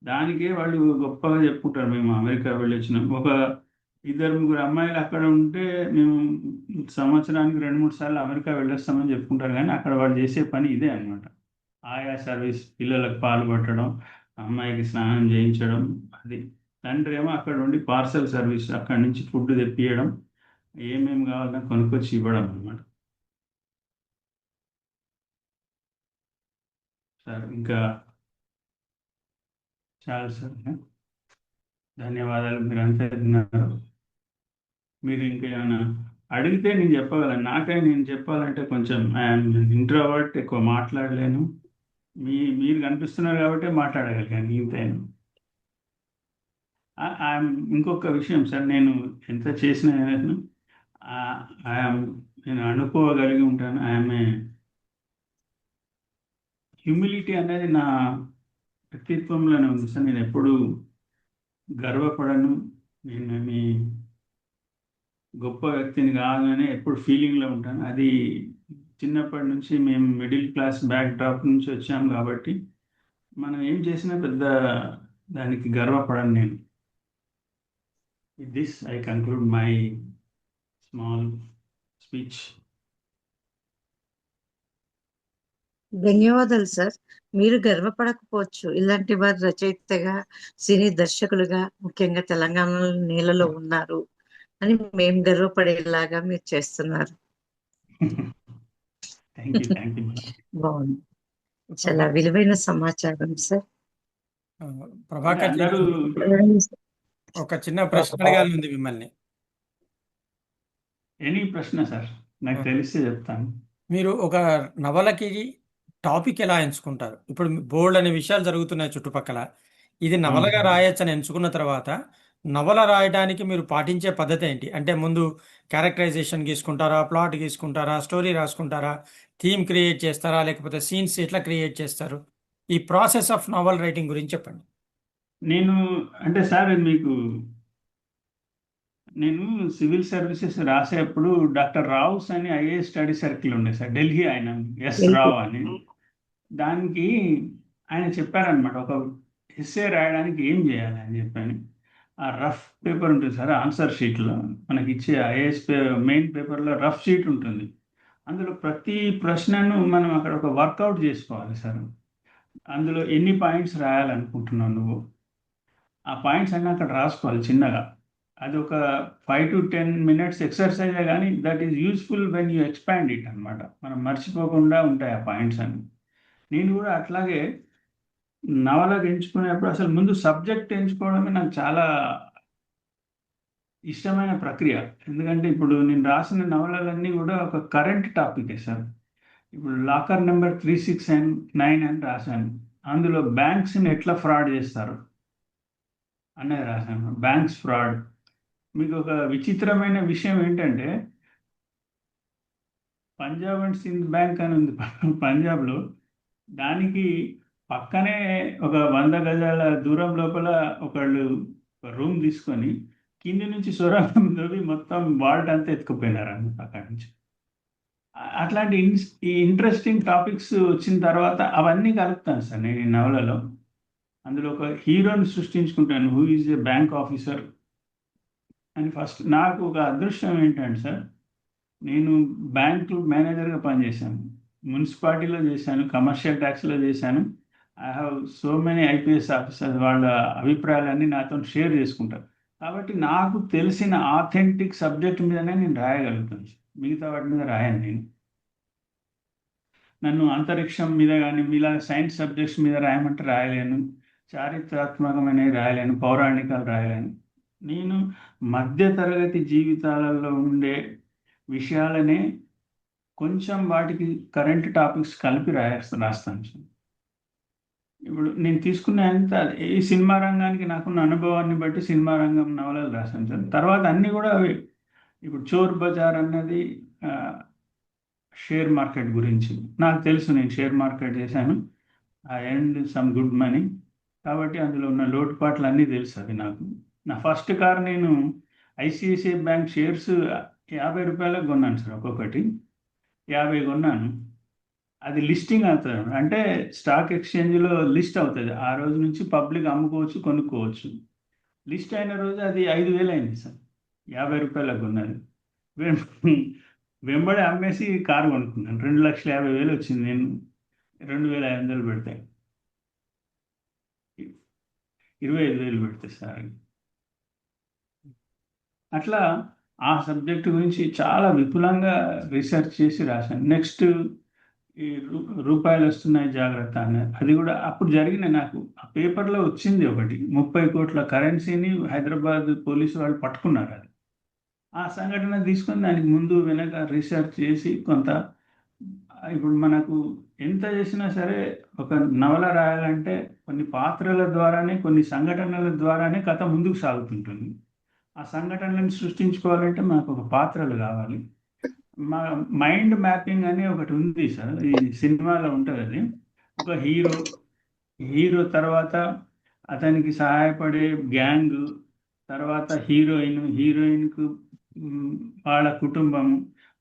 దానికే వాళ్ళు గొప్పగా చెప్పుకుంటారు, మేము అమెరికా వెళ్ళి వచ్చినాం. ఒక 2-3 అమ్మాయిలు అక్కడ ఉంటే మేము సంవత్సరానికి 2-3 సార్లు అమెరికా వెళ్ళొస్తామని చెప్పుకుంటారు. కానీ అక్కడ వాళ్ళు చేసే పని ఇదే అనమాట. ఆయా సర్వీస్, పిల్లలకు పాలు పట్టడం, అమ్మాయికి స్నానం చేయించడం. అది తండ్రి ఏమో అక్కడ ఉండి పార్సల్ సర్వీస్, అక్కడి నుంచి ఫుడ్ తెప్పియడం, ఏమేమి కావాలన్నా కొనుక్కొచ్చి ఇవ్వడం అనమాట. సార్ ఇంకా చాలు సార్, ధన్యవాదాలు. మీరు అంతే తిన్నారు. మీరు ఇంకేమైనా అడిగితే నేను చెప్పగలను. నేను చెప్పాలంటే కొంచెం ఐఎమ్ ఇంట్రోవర్ట్, ఎక్కువ మాట్లాడలేను. మీరు కనిపిస్తున్నారు కాబట్టి మాట్లాడగలిగాను, ఇంతేను. ఇంకొక విషయం సార్, నేను ఎంత చేసినా నేను అనుకోగలిగి ఉంటాను. ఐఎమ్ హ్యూమిలిటీ అనేది నా వ్యక్తిత్వంలోనే ఉంది సార్. నేను ఎప్పుడు గర్వపడను. నేను మీ గొప్ప వ్యక్తిని కాగానే ఎప్పుడు ఫీలింగ్లో ఉంటాను. అది చిన్నప్పటి నుంచి మేము మిడిల్ క్లాస్ బ్యాక్ డ్రాప్ నుంచి వచ్చాం కాబట్టి మనం ఏం చేసినా పెద్ద దానికి గర్వపడను నేను. With this, I conclude my small speech. ధన్యవాదాలు సార్. మీరు గర్వపడకపోవచ్చు, ఇలాంటి వారు రచయితగా, సినీ దర్శకులుగా, ముఖ్యంగా తెలంగాణ నేలలో ఉన్నారు అని మేము గర్వపడేలాగా మీరు చేస్తున్నారు. Thank you. బాగుంది, చాలా విలువైన సమాచారం సార్. ప్రభాకర్ గారు, ఒక చిన్న ప్రశ్న అడగాలి ఉంది మిమ్మల్ని. ఎనీ ప్రశ్న సార్, నాకు తెలిస్తే చెప్తాను. మీరు ఒక నవలకి టాపిక్ ఎలా ఎంచుకుంటారు? ఇప్పుడు బోల్డ్ అనే విషయాలు జరుగుతున్నాయి చుట్టుపక్కల. ఇది నవలగా అవును. రాయొచ్చని ఎంచుకున్న తర్వాత నవల రాయడానికి మీరు పాటించే పద్ధతి ఏంటి? అంటే ముందు క్యారెక్టరైజేషన్ గీసుకుంటారా? ప్లాట్ గీసుకుంటారా? స్టోరీ రాసుకుంటారా? థీమ్ క్రియేట్ చేస్తారా? లేకపోతే సీన్స్ ఎట్లా క్రియేట్ చేస్తారు? ఈ ప్రాసెస్ ఆఫ్ నావల్ రైటింగ్ గురించి చెప్పండి. నేను అంటే సార్ నేను సివిల్ సర్వీసెస్ రాసేప్పుడు డాక్టర్ రావుస్ అని ఐఏఎస్ స్టడీ సర్కిల్ ఉండే సార్, ఢిల్లీ ఆయన, ఎస్ రావు అని. దానికి ఆయన చెప్పారనమాట, ఒక ఎస్సే రాయడానికి ఏం చేయాలి అని చెప్పాను. ఆ రఫ్ పేపర్ ఉంటుంది సార్, ఆన్సర్ షీట్లో మనకి ఇచ్చే ఐఏఎస్ మెయిన్ పేపర్లో రఫ్ షీట్ ఉంటుంది. అందులో ప్రతి ప్రశ్నను మనం అక్కడ ఒక వర్కౌట్ చేసుకోవాలి సార్. అందులో ఎన్ని పాయింట్స్ రాయాలనుకుంటున్నావు నువ్వు, ఆ పాయింట్స్ అన్నీ అక్కడ రాసుకోవాలి చిన్నగా. అది ఒక 5 to 10 minutes ఎక్సర్సైజ్, కానీ that is useful when you expand it అనమాట. మనం మర్చిపోకుండా ఉంటాయి ఆ పాయింట్స్ అని. నేను కూడా అట్లాగే నవలకు ఎంచుకునేప్పుడు అసలు ముందు సబ్జెక్ట్ ఎంచుకోవడమే నాకు చాలా ఇష్టమైన ప్రక్రియ. ఎందుకంటే ఇప్పుడు నేను రాసిన నవలలన్నీ కూడా ఒక కరెంట్ టాపికే సార్. ఇప్పుడు లాకర్ నెంబర్ 369 అని రాశాను. అందులో బ్యాంక్స్ని ఎట్లా ఫ్రాడ్ చేస్తారు అనేది రాశాను. Banks fraud. మీకు ఒక విచిత్రమైన విషయం ఏంటంటే, పంజాబ్ అండ్ సింధ్ బ్యాంక్ అని ఉంది పంజాబ్లో. దానికి పక్కనే ఒక 100 గజాల దూరం లోపల ఒకళ్ళు రూమ్ తీసుకొని కింది నుంచి సొరంగం తవ్వి మొత్తం వాల్ట్ అంతా ఎత్తుకుపోయినారు అన్నమాట అక్కడి నుంచి. అట్లాంటి ఈ ఇంట్రెస్టింగ్ టాపిక్స్ వచ్చిన తర్వాత అవన్నీ కలుపుతాను సార్ నేను ఈ నవలలో. అందులో ఒక హీరోని సృష్టించుకుంటాను, who is a bank officer అని. ఫస్ట్ నాకు ఒక అదృష్టం ఏంటంటే సార్, నేను బ్యాంకు మేనేజర్గా పనిచేశాను, మున్సిపాలిటీలో చేశాను, కమర్షియల్ ట్యాక్స్లో చేశాను. I have so many IPS officers, వాళ్ళ అభిప్రాయాలన్నీ నాతో షేర్ చేసుకుంటారు. కాబట్టి నాకు తెలిసిన ఆథెంటిక్ సబ్జెక్ట్ మీదనే నేను రాయగలుగుతాను, మిగతా వాటి మీద రాయను నేను. నన్ను అంతరిక్షం మీద కానీ మీలా సైన్స్ సబ్జెక్ట్స్ మీద రాయమంటే రాయలేను, చారిత్రాత్మకమైనవి రాయలేను, పౌరాణికాలు రాయలేను. నేను మధ్యతరగతి జీవితాలలో ఉండే విషయాలనే కొంచెం వాటికి కరెంట్ టాపిక్స్ కలిపి రాస్తాను సార్. ఇప్పుడు నేను తీసుకునే అంత ఈ సినిమా రంగానికి నాకున్న అనుభవాన్ని బట్టి సినిమా రంగం నవలలు రాశాను సార్. తర్వాత అన్నీ కూడా అవి. ఇప్పుడు చోర్ బజార్ అన్నది షేర్ మార్కెట్ గురించి నాకు తెలుసు, నేను షేర్ మార్కెట్ చేశాను, I earned some good money. కాబట్టి అందులో ఉన్న లోటుపాట్లు అన్నీ తెలుసు అవి నాకు. నా ఫస్ట్ కార్ నేను ఐసిఐసిఐ బ్యాంక్ షేర్స్ 50 రూపాయలకు కొన్నాను సార్, ఒక్కొక్కటి 50 కొన్నాను. అది లిస్టింగ్ అవుతుంది, అంటే స్టాక్ ఎక్స్చేంజ్లో లిస్ట్ అవుతుంది. ఆ రోజు నుంచి పబ్లిక్ అమ్ముకోవచ్చు, కొనుక్కోవచ్చు. లిస్ట్ అయిన రోజు అది 5,000 అయింది సార్, 50 రూపాయలకు కొన్నది. వెంబడి అమ్మేసి కారు కొనుక్కున్నాను, 2,50,000 వచ్చింది. నేను 2,500 పెడితే 25,000 పెడితే సార్. అట్లా ఆ సబ్జెక్ట్ గురించి చాలా విపులంగా రీసెర్చ్ చేసి రాశాను. నెక్స్ట్ ఈ రూపాయలు వస్తున్నాయి జాగ్రత్త అని, అది కూడా అప్పుడు జరిగిన, నాకు ఆ పేపర్లో వచ్చింది ఒకటి, 30 కోట్ల కరెన్సీని హైదరాబాద్ పోలీసు వాళ్ళు పట్టుకున్నారు. అది ఆ సంఘటన తీసుకొని దానికి ముందు వెనక రీసెర్చ్ చేసి కొంత. ఇప్పుడు మనకు ఎంత చేసినా సరే ఒక నవల రాయాలంటే కొన్ని పాత్రల ద్వారానే, కొన్ని సంఘటనల ద్వారానే కథ ముందుకు సాగుతుంటుంది. ఆ సంఘటనలను సృష్టించుకోవాలంటే మనకు ఒక పాత్రలు కావాలి. మా మైండ్ మ్యాపింగ్ అని ఒకటి ఉంది సార్, ఈ సినిమాలో ఉంటుంది. అది ఒక హీరో తర్వాత అతనికి సహాయపడే గ్యాంగ్, తర్వాత హీరోయిన్కు వాళ్ళ కుటుంబం,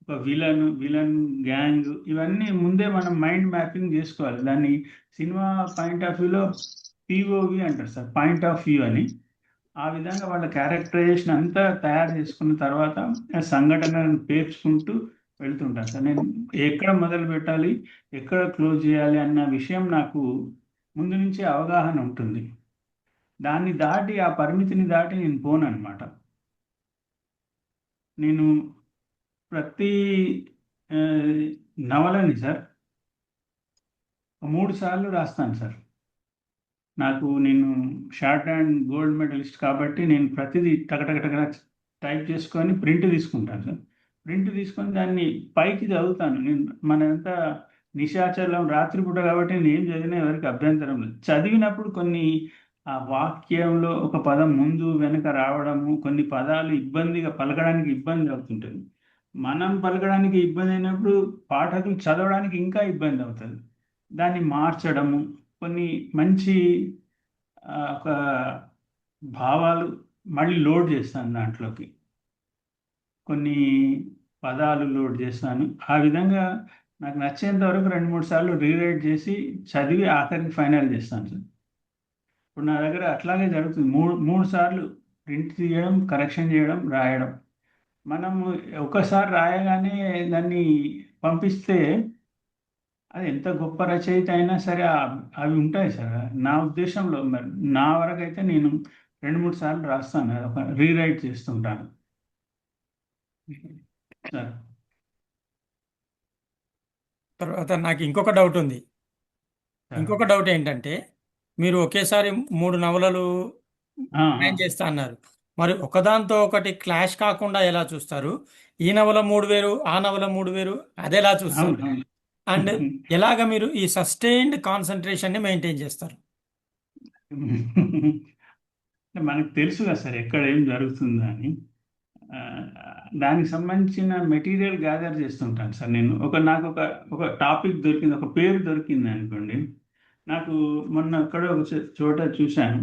ఒక విలన్ గ్యాంగ్, ఇవన్నీ ముందే మనం మైండ్ మ్యాపింగ్ చేసుకోవాలి. దాన్ని సినిమా పాయింట్ ఆఫ్ వ్యూలో పిఓవి అంటారు సార్, పాయింట్ ఆఫ్ వ్యూ అని. ఆ విధంగా వాళ్ళ క్యారెక్టరైజేషన్ అంతా తయారు చేసుకున్న తర్వాత సంఘటనలను పేర్చుకుంటూ వెళ్తుంటాను సార్. నేను ఎక్కడ మొదలు పెట్టాలి, ఎక్కడ క్లోజ్ చేయాలి అన్న విషయం నాకు ముందు నుంచే అవగాహన ఉంటుంది. దాన్ని దాటి, ఆ పరిమితిని దాటి నేను పోను అనమాట. నేను ప్రతి నవలని సార్ 3 సార్లు రాస్తాను సార్. నేను షార్ట్ అండ్ గోల్డ్ మెడలిస్ట్ కాబట్టి నేను ప్రతిదీ టకటక టైప్ చేసుకొని ప్రింట్ తీసుకుంటాను సార్. ప్రింట్ తీసుకొని దాన్ని పైకి చదువుతాను. నేను మనంతా నిశాచలం రాత్రిపూట కాబట్టి నేను ఏం చదివినా ఎవరికి అభ్యంతరం లేదు. చదివినప్పుడు కొన్ని ఆ వాక్యంలో ఒక పదం ముందు వెనుక రావడము, కొన్ని పదాలు ఇబ్బందిగా పలకడానికి ఇబ్బంది అవుతుంటుంది. మనం పలకడానికి ఇబ్బంది అయినప్పుడు పాఠకులు చదవడానికి ఇంకా ఇబ్బంది అవుతుంది. దాన్ని మార్చడము, కొన్ని మంచి ఒక భావాలు మళ్ళీ లోడ్ చేస్తాను దాంట్లోకి, కొన్ని పదాలు లోడ్ చేస్తాను. ఆ విధంగా నాకు నచ్చేంత వరకు 2-3 సార్లు రీరైట్ చేసి చదివి ఆఖరికి ఫైనల్ చేస్తాను సార్. ఇప్పుడు నా దగ్గర అట్లాగే జరుగుతుంది. మూడు మూడు సార్లు ప్రింట్ తీయడం, కరెక్షన్ చేయడం, రాయడం. మనము ఒకసారి రాయగానే దాన్ని పంపిస్తే అది ఎంత గొప్ప రచయిత అయినా సరే అవి ఉంటాయి సార్. నా ఉద్దేశంలో మరి నా వరకు అయితే నేను 2-3 సార్లు రాస్తాను, ఒక రీరైట్ చేస్తుంటాను సార్. తర్వాత నాకు ఇంకొక డౌట్ ఉంది. ఇంకొక డౌట్ ఏంటంటే మీరు ఒకేసారి 3 నవలలు ప్లాన్ చేస్తా అన్నారు. మరి ఒకదాంతో ఒకటి క్లాష్ కాకుండా ఎలా చూస్తారు? ఈ నవల 3 వేరు, ఆ నవల 3 వేరు, అదెలా చూస్తారు? అవును, అవును. అండ్ ఎలాగ మీరు ఈ సస్టైన్డ్ కాన్సన్ట్రేషన్ ని మెయింటైన్ చేస్తారు? అంటే మనకు తెలుసు కదా సార్ ఎక్కడ ఏం జరుగుతుందో అని. ఆ, దానికి సంబంధించిన మెటీరియల్ గ్యాదర్ చేస్తుంటాను సార్ నేను. నాకు ఒక టాపిక్ దొరికింది, ఒక పేరు దొరికింది అనుకోండి. నాకు మొన్న అక్కడ ఒక చోట చూశాను,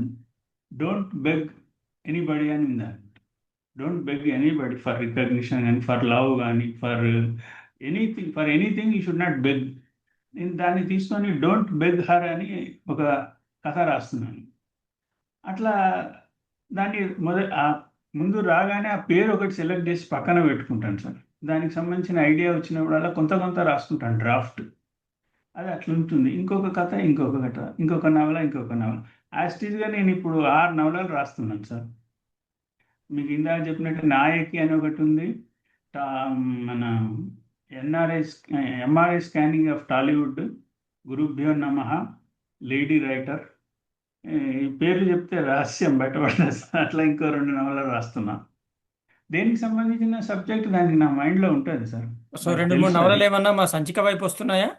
డోంట్ బెగ్ ఎనీబడి అని ఉంది. Don't beg anybody for recognition కానీ, ఫర్ లవ్ కానీ, for anything you should not beg. నేను దాన్ని తీసుకొని డోంట్ బెగ్ హర్ అని ఒక కథ రాస్తున్నాను. అట్లా దాన్ని ముందు రాగానే ఆ పేరు ఒకటి సెలెక్ట్ చేసి పక్కన పెట్టుకుంటాను సార్. దానికి సంబంధించిన ఐడియా వచ్చినప్పుడల్లా కొంత రాసుకుంటాను డ్రాఫ్ట్. అది అట్లా ఉంటుంది. ఇంకొక కథ, ఇంకొక నవల. యాస్టీజ్గా నేను ఇప్పుడు 6 నవలలు రాస్తున్నాను సార్. మీకు ఇందాక చెప్పినట్టు నాయకి అని ఒకటి ఉంది, మన ఎంఆర్ఐ స్కానింగ్ ఆఫ్ టాలీవుడ్, గురుభ్యో నమః, లేడీ రైటర్. ఈ పేర్లు చెప్తే రహస్యం బయటపడదు. అట్లా ఇంకో 2 నవలలు రాస్తున్నా. దేనికి సంబంధించిన సబ్జెక్ట్ దానికి నా మైండ్లో ఉంటుంది సార్. సో 2-3 నవలలు ఏమన్నా మా సంచిక వైపు వస్తున్నాయా?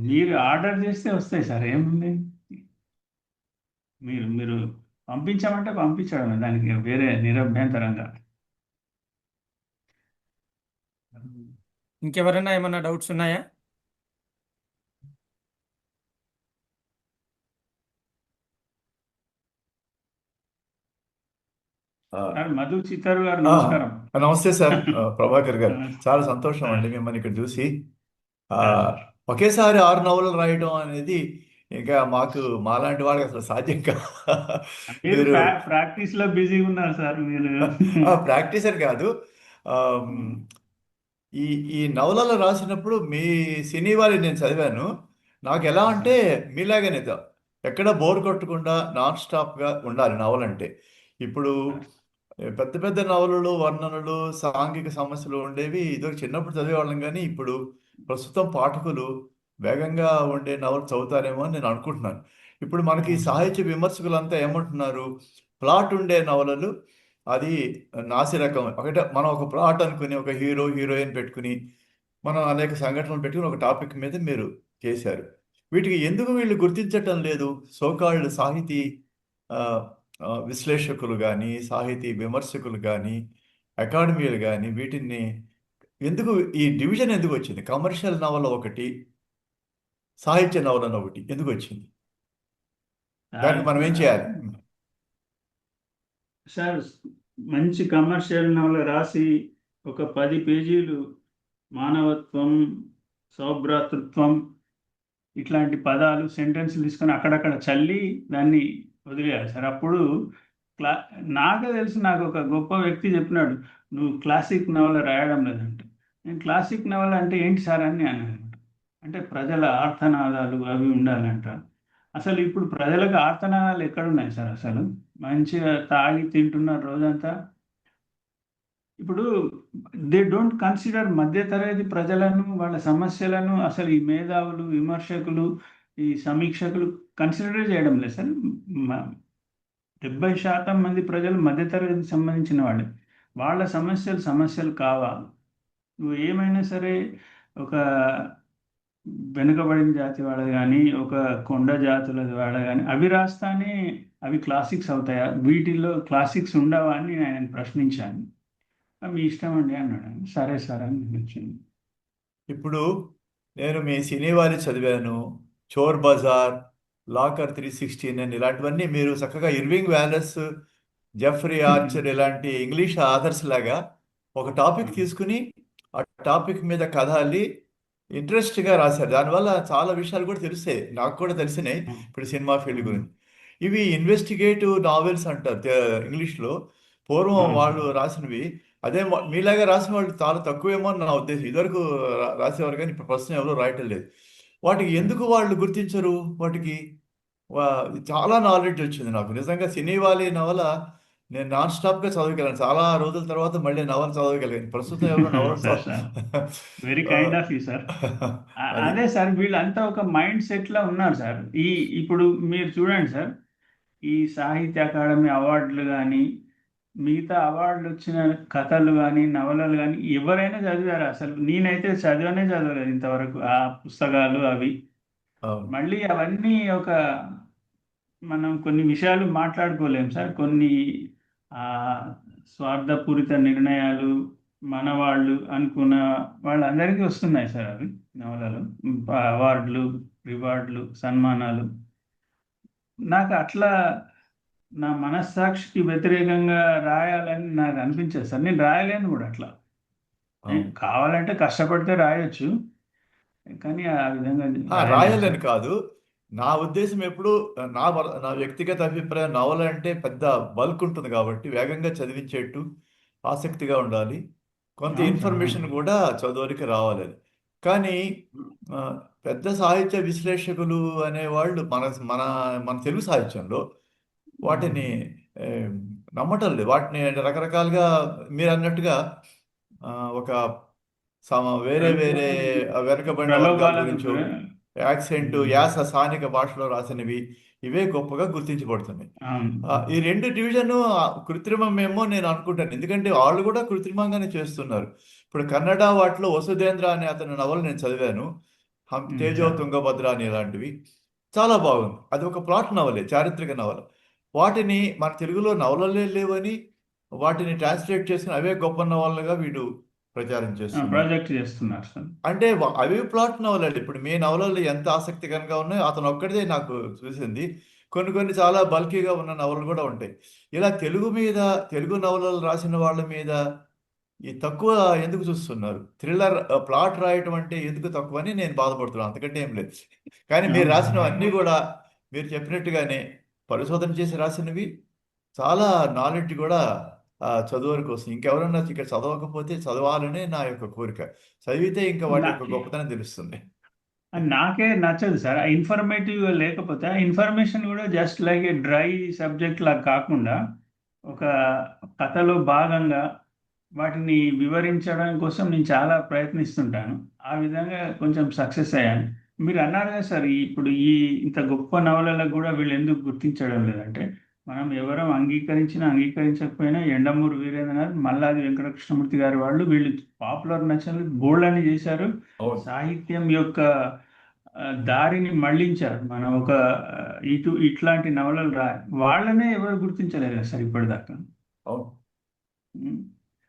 మీరు ఆర్డర్ చేస్తే వస్తాయి సార్, ఏముంది. మీరు పంపించామంటే పంపించడమే, దానికి వేరే నిరభ్యంతరంగా. ఇంకెవరైనా ఏమన్నా డౌట్స్ ఉన్నాయా? మధు చిత్తరు గారు నమస్కారం. నమస్తే సార్. ప్రభాకర్ గారు, చాలా సంతోషం అండి మిమ్మల్ని ఇక్కడ చూసి. ఒకేసారి 6 నవలలు రాయడం అనేది ఇంకా మాలాంటి వాళ్ళకి అసలు సాధ్యం కాదు. మీరు ప్రాక్టీస్ లో బిజీగా ఉన్నారు సార్ మీరు. ప్రాక్టీస్ అని కాదు, ఈ నవలలు రాసినప్పుడు మీ సినీ వారిని నేను చదివాను. నాకు ఎలా అంటే మీలాగానే ఎక్కడ బోర్ కొట్టకుండా నాన్ స్టాప్గా ఉండాలి నవలంటే. ఇప్పుడు పెద్ద పెద్ద నవలలు, వర్ణనలు, సాంఘిక సమస్యలు ఉండేవి ఇదో చిన్నప్పుడు చదివేవాళ్ళం. కానీ ఇప్పుడు ప్రస్తుతం పాఠకులు వేగంగా ఉండే నవలు చదువుతారేమో అని నేను అనుకుంటున్నాను. ఇప్పుడు మనకి సాహిత్య విమర్శకులంతా ఏమంటున్నారు, ప్లాట్ ఉండే నవలలు అది నాసిరకం. మనం ఒక ప్లాట్ అనుకుని ఒక హీరో హీరోయిన్ పెట్టుకుని మనం అనేక సంఘటనలు పెట్టుకుని ఒక టాపిక్ మీద మీరు చేశారు. వీటికి ఎందుకు వీళ్ళు గుర్తించటం లేదు? సోకాల్డ్ సాహితీ విశ్లేషకులు కానీ, సాహితీ విమర్శకులు కానీ, అకాడమీలు కానీ వీటిని ఎందుకు, ఈ డివిజన్ ఎందుకు వచ్చింది? కమర్షియల్ నవల ఒకటి, సాహిత్య నవల ఒకటి ఎందుకు వచ్చింది? దానికి మనం ఏం చేయాలి సార్? మంచి కమర్షియల్ నవల రాసి ఒక 10 పేజీలు మానవత్వం, సౌభ్రాతృత్వం ఇట్లాంటి పదాలు, సెంటెన్స్లు తీసుకొని అక్కడక్కడ చల్లి దాన్ని వదిలేయాలి సార్. అప్పుడు నాకే తెలిసి, నాకు ఒక గొప్ప వ్యక్తి చెప్పినాడు, నువ్వు క్లాసిక్ నవల రాయడం లేదంటే. నేను క్లాసిక్ నవల అంటే ఏంటి సార్ అని అన్నాను. అంటే ప్రజల ఆర్తనాదాలు అవి ఉండాలంట. అసలు ఇప్పుడు ప్రజలకు ఆర్తనాదాలు ఎక్కడున్నాయి సార్? అసలు మంచిగా తాగి తింటున్నారు రోజంతా. ఇప్పుడు దే డోంట్ కన్సిడర్ మధ్యతరగతి ప్రజలను, వాళ్ళ సమస్యలను అసలు ఈ మేధావులు, విమర్శకులు, ఈ సమీక్షకులు కన్సిడర్ చేయడం లేదు సార్. 70% మంది ప్రజలు మధ్యతరగతికి సంబంధించిన వాళ్ళే. వాళ్ళ సమస్యలు సమస్యలు కావా? నువ్వు ఏమైనా సరే ఒక వెనుకబడిన జాతి వాడు కానీ, ఒక కొండ జాతుల వాడు కానీ, అవి రాస్తానే అవి క్లాసిక్స్ అవుతాయా? వీటిల్లో క్లాసిక్స్ ఉండవా అని నేను ఆయన ప్రశ్నించాను. మీ ఇష్టం అండి అన్నాడు ఆయన. సరే సార్ అని నేను వచ్చింది. ఇప్పుడు నేను మీ సినీ వారి చదివాను, చోర్ బజార్, లాకర్ 316 ఇలాంటివన్నీ మీరు చక్కగా ఇర్వింగ్ వ్యాలెస్, జెఫ్రీ ఆర్చర్ ఇలాంటి ఇంగ్లీష్ ఆథర్స్ లాగా ఒక టాపిక్ తీసుకుని ఆ టాపిక్ మీద కథ అల్లి ఇంట్రెస్ట్గా రాశారు. దానివల్ల చాలా విషయాలు కూడా తెలిసాయి, నాకు కూడా తెలిసినాయి ఇప్పుడు సినిమా ఫీల్డ్ గురించి. ఇవి ఇన్వెస్టిగేటివ్ నావెల్స్ అంటారు ఇంగ్లీష్లో. పూర్వం వాళ్ళు రాసినవి. అదే మీలాగా రాసిన వాళ్ళు చాలా తక్కువేమో అని నా ఉద్దేశం. ఇదివరకు రాసేవారు కానీ ఇప్పుడు ప్రస్తుతం ఎవరు రాయటం లేదు. వాటికి ఎందుకు వాళ్ళు గుర్తించరు? వాటికి చాలా నాలెడ్జ్ వచ్చింది నాకు నిజంగా. సినీ వాలి నవల నేను నాన్ స్టాప్గా చదవగలను. చాలా రోజుల తర్వాత మళ్ళీ నవల చదవగలిగాను. ప్రస్తుతం ఎవరు నవల sir very kind of you sir. అదే సార్, వీళ్ళంతా ఒక మైండ్ సెట్లో ఉన్నారు సార్. ఇప్పుడు మీరు చూడండి సార్, ఈ సాహిత్య అకాడమీ అవార్డులు కానీ, మిగతా అవార్డులు వచ్చిన కథలు కానీ, నవలలు కానీ ఎవరైనా చదివారా? అసలు నేనైతే చదవలేదు ఇంతవరకు ఆ పుస్తకాలు అవి. మళ్ళీ అవన్నీ మనం కొన్ని విషయాలు మాట్లాడుకోలేం సార్. కొన్ని స్వార్థపూరిత నిర్ణయాలు మనవాళ్ళు అనుకున్న వాళ్ళందరికీ వస్తున్నాయి సార్ అవి నవలలు, అవార్డులు, రివార్డులు, సన్మానాలు. నాకు అట్లా నా మనస్సాక్షికి వ్యతిరేకంగా రాయాలని నాకు అనిపించదు సార్. నేను రాయలేను కూడా అట్లా. కావాలంటే కష్టపడితే రాయొచ్చు, కానీ ఆ విధంగా రాయాలని కాదు నా ఉద్దేశం. ఎప్పుడు నా వ్యక్తిగత అభిప్రాయం, నవల అంటే పెద్ద బల్క్ ఉంటుంది కాబట్టి వేగంగా చదివించేట్టు ఆసక్తిగా ఉండాలి, కొంత ఇన్ఫర్మేషన్ కూడా చదువురికి రావాలని. కానీ పెద్ద సాహిత్య విశ్లేషకులు అనేవాళ్ళు మన మన మన తెలుగు సాహిత్యంలో వాటిని నమ్మటం లేదు. వాటిని రకరకాలుగా మీరు అన్నట్టుగా ఒక వేరే వేరే వెనకబడిన వర్గాల గురించి యాక్సెంట్, యాస, స్థానిక భాషలో రాసినవి ఇవే గొప్పగా గుర్తించబడుతున్నాయి. ఈ రెండు డివిజన్ కృత్రిమమేమో నేను అనుకుంటాను, ఎందుకంటే వాళ్ళు కూడా కృత్రిమంగానే చేస్తున్నారు. ఇప్పుడు కన్నడ వాటిలో వసుధేంద్ర అనే అతని నవల నేను చదివాను, తేజో తుంగభద్ర అని, ఇలాంటివి చాలా బాగుంది. అది ఒక ప్లాట్ నవలే, చారిత్రక నవల. వాటిని మన తెలుగులో నవలలే లేవని వాటిని ట్రాన్స్లేట్ చేసుకుని అవే గొప్ప నవలలుగా వీడు ప్రచారం చేస్తున్నారు. అంటే అవి ప్లాట్ నవలలు. ఇప్పుడు మీ నవలలు ఎంత ఆసక్తికరంగా ఉన్నాయో అతను ఒక్కడిదే నాకు చూసింది. కొన్ని చాలా బల్కీగా ఉన్న నవలలు కూడా ఉంటాయి. ఇలా తెలుగు నవలలు రాసిన వాళ్ళ మీద ఈ తక్కువ ఎందుకు చూస్తున్నారు? థ్రిల్లర్ ప్లాట్ రాయటం అంటే ఎందుకు తక్కువ అని నేను బాధపడుతున్నాను, అంతకంటే ఏం లేదు. కానీ మీరు రాసినవన్నీ కూడా మీరు చెప్పినట్టుగానే పరిశోధన చేసి రాసినవి, చాలా నాలెడ్జ్ కూడా చదువులకు వస్తుంది. ఇంకెవరన్నా ఇక్కడ చదవకపోతే చదవాలనే నా యొక్క కోరిక. చదివితే ఇంకా వాటి యొక్క గొప్పతనం తెలుస్తుంది. నాకే నచ్చదు సార్ ఇన్ఫర్మేటివ్ లేకపోతే. ఆ ఇన్ఫర్మేషన్ కూడా జస్ట్ లైక్ ఏ డ్రై సబ్జెక్ట్ లాగా కాకుండా ఒక కథలో భాగంగా వాటిని వివరించడం కోసం నేను చాలా ప్రయత్నిస్తుంటాను. ఆ విధంగా కొంచెం సక్సెస్ అయ్యాను. మీరు అన్నారు కదా సార్, ఇప్పుడు ఇంత గొప్ప నవలలకు కూడా వీళ్ళు ఎందుకు గుర్తించడం లేదంటే, మనం ఎవరం అంగీకరించకపోయినా ఎండమూరి వీరేంద్రనాథ్, మల్లాది వెంకటకృష్ణమూర్తి గారి వాళ్ళు వీళ్ళు పాపులర్ నచ్చలు బోల్డ్ అని చేశారు. సాహిత్యం యొక్క దారిని మళ్లించారు. మనం ఇట్లాంటి నవలలు వాళ్ళనే ఎవరు గుర్తించలేదు సార్ ఇప్పటిదాకా.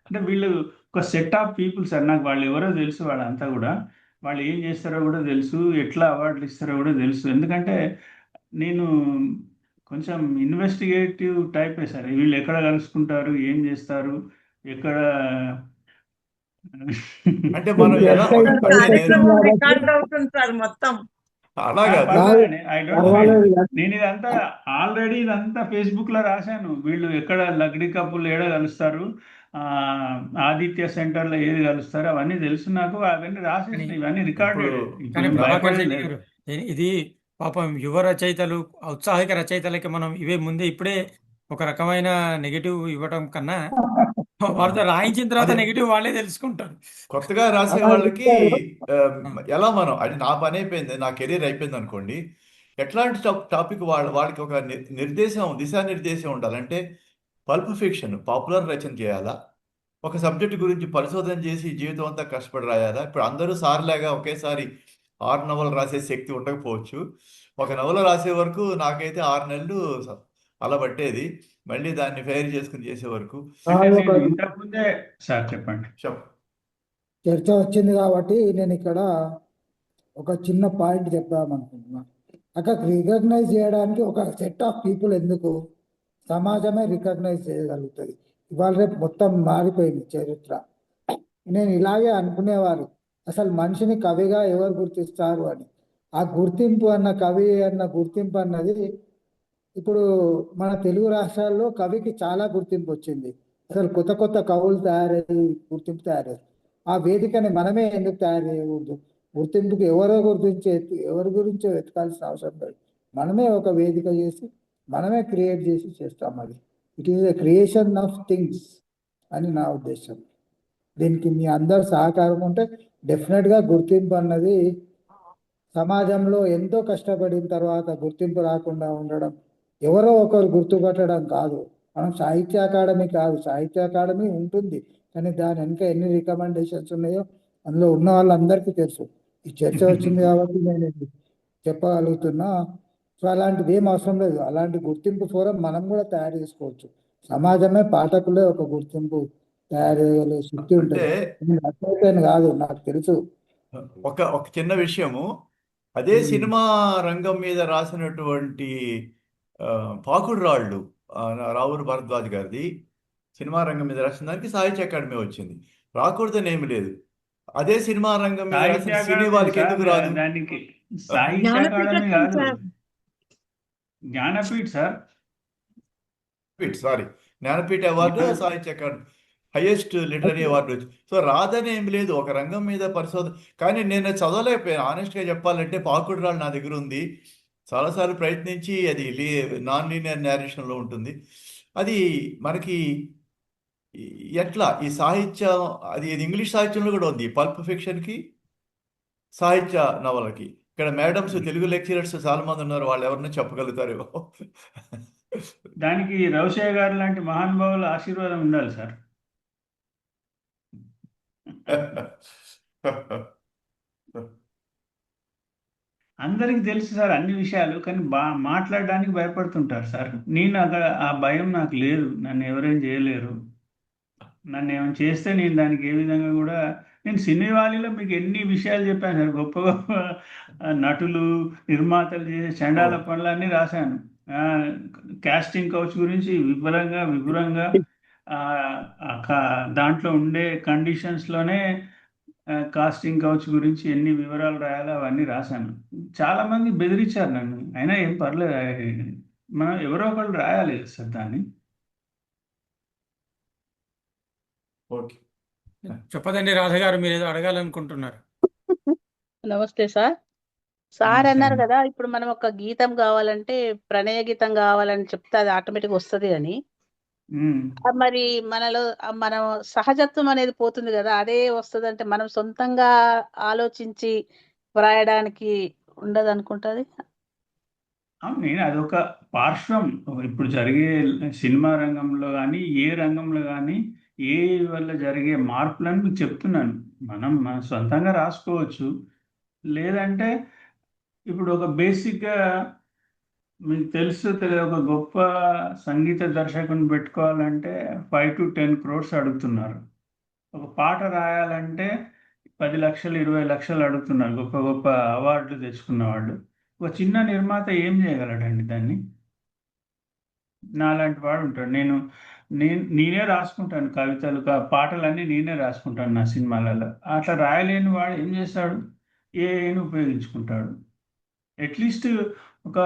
అంటే వీళ్ళు ఒక సెట్ ఆఫ్ పీపుల్ సార్. నాకు వాళ్ళు ఎవరో తెలుసు, వాళ్ళంతా కూడా వాళ్ళు ఏం చేస్తారో కూడా తెలుసు, ఎట్లా అవార్డులు ఇస్తారో కూడా తెలుసు. ఎందుకంటే నేను కొంచెం ఇన్వెస్టిగేటివ్ టైపే సార్. వీళ్ళు ఎక్కడ కలుసుకుంటారు, ఏం చేస్తారు, ఎక్కడ అంటే మనం నేను ఇదంతా ఆల్రెడీ ఫేస్బుక్ లో రాశాను. వీళ్ళు ఎక్కడ లగ్డీ కప్పులు ఏడ కలుస్తారు, ఆదిత్య సెంటర్ లో ఏది కలుస్తారు, అవన్నీ తెలుసు నాకు. అవన్నీ రాసేసి ఇవన్నీ రికార్డెడ్. ఇది పాపం యువ రచయితలు, ఔత్సాహిక రచయితలకి మనం ఇప్పుడే ఒక రకమైన నెగటివ్ ఇవ్వడం కన్నా వాళ్ళతో రాయించిన తర్వాత నెగటివ్ వాళ్ళే తెలుసుకుంటారు. కొత్తగా రాసే వాళ్ళకి ఎలా మనం, అది నా పని అయిపోయింది, నా కెరీర్ అయిపోయింది అనుకోండి, ఎట్లాంటి టాపిక్ వాళ్ళకి ఒక దిశానిర్దేశం ఉండాలంటే పల్ప్ ఫిక్షన్ పాపులర్ రచన చేయాలా, ఒక సబ్జెక్ట్ గురించి పరిశోధన చేసి జీవితం అంతా కష్టపడి రాయాలా? ఇప్పుడు అందరూ సార్లాగా ఒకేసారి 6 నవలు రాసే శక్తి ఉండకపోవచ్చు. ఒక నవల రాసే వరకు నాకైతే 6 నెలలు అలా పట్టేది. మళ్ళీ దాన్ని ఫెయిర్ చేసుకుని చేసే వరకు. అంటే ఒక నేను ఇంతకుముందే సార్ చెప్పండి. చర్చ వచ్చింది కాబట్టి నేను ఇక్కడ ఒక చిన్న పాయింట్ చెప్దామనుకుంటున్నా. అక్కడ రికగ్నైజ్ చేయడానికి ఒక సెట్ ఆఫ్ పీపుల్ ఎందుకు? సమాజమే రికగ్నైజ్ చేయగలుగుతుంది. ఇవాళ రేపు మొత్తం మారిపోయింది చరిత్ర. నేను ఇలాగే అనుకునేవారు, అసలు మనిషిని కవిగా ఎవరు గుర్తిస్తారు అని. ఆ గుర్తింపు అన్న కవి అన్న గుర్తింపు అన్నది ఇప్పుడు మన తెలుగు రాష్ట్రాల్లో కవికి చాలా గుర్తింపు వచ్చింది. అసలు కొత్త కొత్త కవులు తయారయ్యి గుర్తింపు తయారయ్యారు. ఆ వేదికని మనమే ఎందుకు తయారు చేయకూడదు? గుర్తింపుకి ఎవరి గురించో వెతకాల్సిన అవసరం లేదు. మనమే ఒక వేదిక చేసి మనమే క్రియేట్ చేసి చేస్తాం. అది it is a creation of things అని నా ఉద్దేశం. దీనికి మీ అందరు సహకారం ఉంటే డెఫినెట్గా గుర్తింపు అన్నది సమాజంలో ఎంతో కష్టపడిన తర్వాత గుర్తింపు రాకుండా ఉండడం, ఎవరో ఒకరు గుర్తుపట్టడం కాదు. మనం సాహిత్య అకాడమీ కాదు, సాహిత్య అకాడమీ ఉంటుంది, కానీ దాని వెనుక ఎన్ని రికమెండేషన్స్ ఉన్నాయో అందులో ఉన్న వాళ్ళందరికీ తెలుసు. ఈ చర్చ వచ్చింది కాబట్టి నేను ఇది చెప్పగలుగుతున్నా. సో అలాంటిది ఏం అవసరం లేదు. అలాంటి గుర్తింపు ఫోరం మనం కూడా తయారు చేసుకోవచ్చు. సమాజమే పాఠకులే ఒక గుర్తింపు తయారు చేయగలిగే శక్తి ఉంటుంది. నేను అట్లయితేనే కాదు, నాకు తెలుసు. ఒక చిన్న విషయము, అదే సినిమా రంగం మీద రాసినటువంటి పాకుడు రాళ్ళు రావురు భరద్వాజ్ గారిది సినిమా రంగం మీద రాసిన దానికి సాహిత్య అకాడమీ వచ్చింది. రాకూడదని ఏమి లేదు. అదే సినిమా రంగం మీద సాహిత్య రాసిన సినీ అకాడమీ వాళ్ళకి సార్, ఎందుకు రాదు? దానికి సాహిత్య జ్ఞానపీఠ అకాడమీ కాదు, sir. Jnanpith sir. Sorry, Jnanpith award, సాహిత్య అకాడమీ హైయెస్ట్ లిటరీ అవార్డు వచ్చి. సో రాదని ఏమి లేదు ఒక రంగం మీద పరిశోధన. కానీ నేను చదవలేకపోయాను ఆనెస్ట్గా చెప్పాలంటే. పాకుడు రాళ్ళు నా దగ్గర ఉంది, చాలాసార్లు ప్రయత్నించి, అది నాన్ లీనియర్ నేరేషన్లో ఉంటుంది. అది మనకి ఎట్లా ఈ సాహిత్యం, అది ఇంగ్లీష్ సాహిత్యంలో కూడా ఉంది, పల్ప్ ఫిక్షన్కి సాహిత్య నవలకి. ఇక్కడ మేడమ్స్ తెలుగు లెక్చరర్స్ చాలా మంది ఉన్నారు, వాళ్ళు ఎవరన్నా చెప్పగలుగుతారేమో. దానికి రవిశయ్య గారు లాంటి మహానుభావుల ఆశీర్వాదం ఉండాలి సార్. అందరికి తెలుసు సార్ అన్ని విషయాలు, కానీ మాట్లాడడానికి భయపడుతుంటారు సార్. నేను అక్కడ ఆ భయం నాకు లేదు. నన్ను ఎవరేం చేయలేరు. నన్ను ఏమైనా చేస్తే నేను దానికి ఏ విధంగా కూడా, నేను సినీ వాలీలో మీకు ఎన్ని విషయాలు చెప్పాను సార్. గొప్ప గొప్ప నటులు, నిర్మాతలు చేసే చండాల పనులన్నీ రాశాను. కాస్టింగ్ కౌచ్ గురించి వివరంగా దాంట్లో ఉండే కండిషన్స్లోనే కాస్టింగ్ కౌచ్ గురించి ఎన్ని వివరాలు రాయాలో అవన్నీ రాశాను. చాలా మంది బెదిరించారు నన్ను, అయినా ఏం పర్లేదు, మనం ఎవరో ఒకళ్ళు రాయాలి సార్ దాన్ని. ఓకే, చెప్పదండి రాధ గారు, మీరు ఏదో అడగాలనుకుంటున్నారు. నమస్తే సార్. సార్ నమస్తే అన్నారు అండి. కదా, ఇప్పుడు మనం ఒక గీతం కావాలంటే ప్రణయ గీతం కావాలని చెప్తే అది ఆటోమేటిక్ వస్తుంది అని. మరి మనలో మన సహజత్వం అనేది పోతుంది కదా, అదే వస్తుంది అంటే మనం సొంతంగా ఆలోచించి వ్రాయడానికి ఉండదు అనుకుంటుంది. అవును, నేను అదొక పార్శ్వం. ఇప్పుడు జరిగే సినిమా రంగంలో కానీ ఏ రంగంలో కానీ ఏ వల్ల జరిగే మార్పులను మీకు చెప్తున్నాను. మనం సొంతంగా రాసుకోవచ్చు. లేదంటే ఇప్పుడు ఒక బేసిక్గా మీకు తెలియదు, ఒక గొప్ప సంగీత దర్శకుని పెట్టుకోవాలంటే 5 to 10 crores అడుగుతున్నారు. ఒక పాట రాయాలంటే 10 లక్షలు 20 లక్షలు అడుగుతున్నారు గొప్ప గొప్ప అవార్డులు తెచ్చుకున్న వాళ్ళు. ఒక చిన్న నిర్మాత ఏం చేయగలడండి దాన్ని? నాలాంటి వాడు ఉంటాడు. నేనే రాసుకుంటాను కవితలు, పాటలన్నీ నేనే రాసుకుంటాను నా సినిమాలలో. అట్లా రాయలేని వాడు ఏం చేస్తాడు? ఏని ఉపయోగించుకుంటాడు. అట్లీస్ట్ ఒక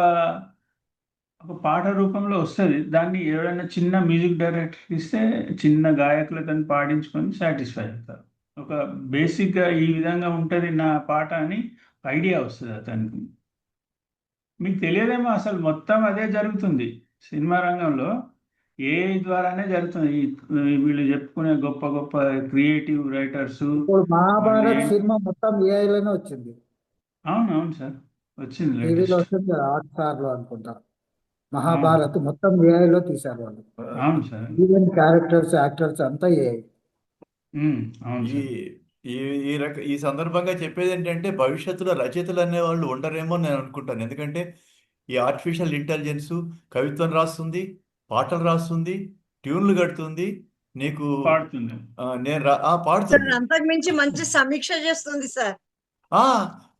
పాట రూపంలో వస్తుంది. దాన్ని ఎవరైనా చిన్న మ్యూజిక్ డైరెక్టర్ ఇస్తే చిన్న గాయకులతో పాడించుకొని సాటిస్ఫై అవుతారు. ఒక బేసిక్గా ఈ విధంగా ఉంటుంది నా పాట అని ఐడియా వస్తుంది అతనికి. మీకు తెలియదేమో, అసలు మొత్తం అదే జరుగుతుంది సినిమా రంగంలో. ఏఐ ద్వారానే జరుగుతుంది. వీళ్ళు చెప్పుకునే గొప్ప గొప్ప క్రియేటివ్ రైటర్స్. ఇప్పుడు మహాభారత్ సినిమా మొత్తం ఏఐలోనే వచ్చింది. అవునవును సార్, వచ్చింది టీవీలో లేటెస్ట్. వచ్చింది కదా, హాట్‌స్టార్‌లో అనుకుంటా. మహాభారత్ మొత్తం ఏఐలో తీశారు వాళ్ళు. అవును సార్. ఈవెన్ క్యారెక్టర్స్, యాక్టర్స్ అంతా ఏఐ. అవును ఈ సార్. ఈ ఈ సందర్భంగా చెప్పేది ఏంటంటే భవిష్యత్తులో రచయితలు అనేవాళ్ళు ఉండరేమో నేను అనుకుంటాను. ఎందుకంటే ఈ ఆర్టిఫిషియల్ ఇంటెలిజెన్స్ కవిత్వం రాస్తుంది, పాటలు రాస్తుంది, ట్యూన్లు కడుతుంది, నీకు పాడుతుంది. సార్ పాడుతుంది, అంతకు మించి మంచి సమీక్ష చేస్తుంది సార్. ఆ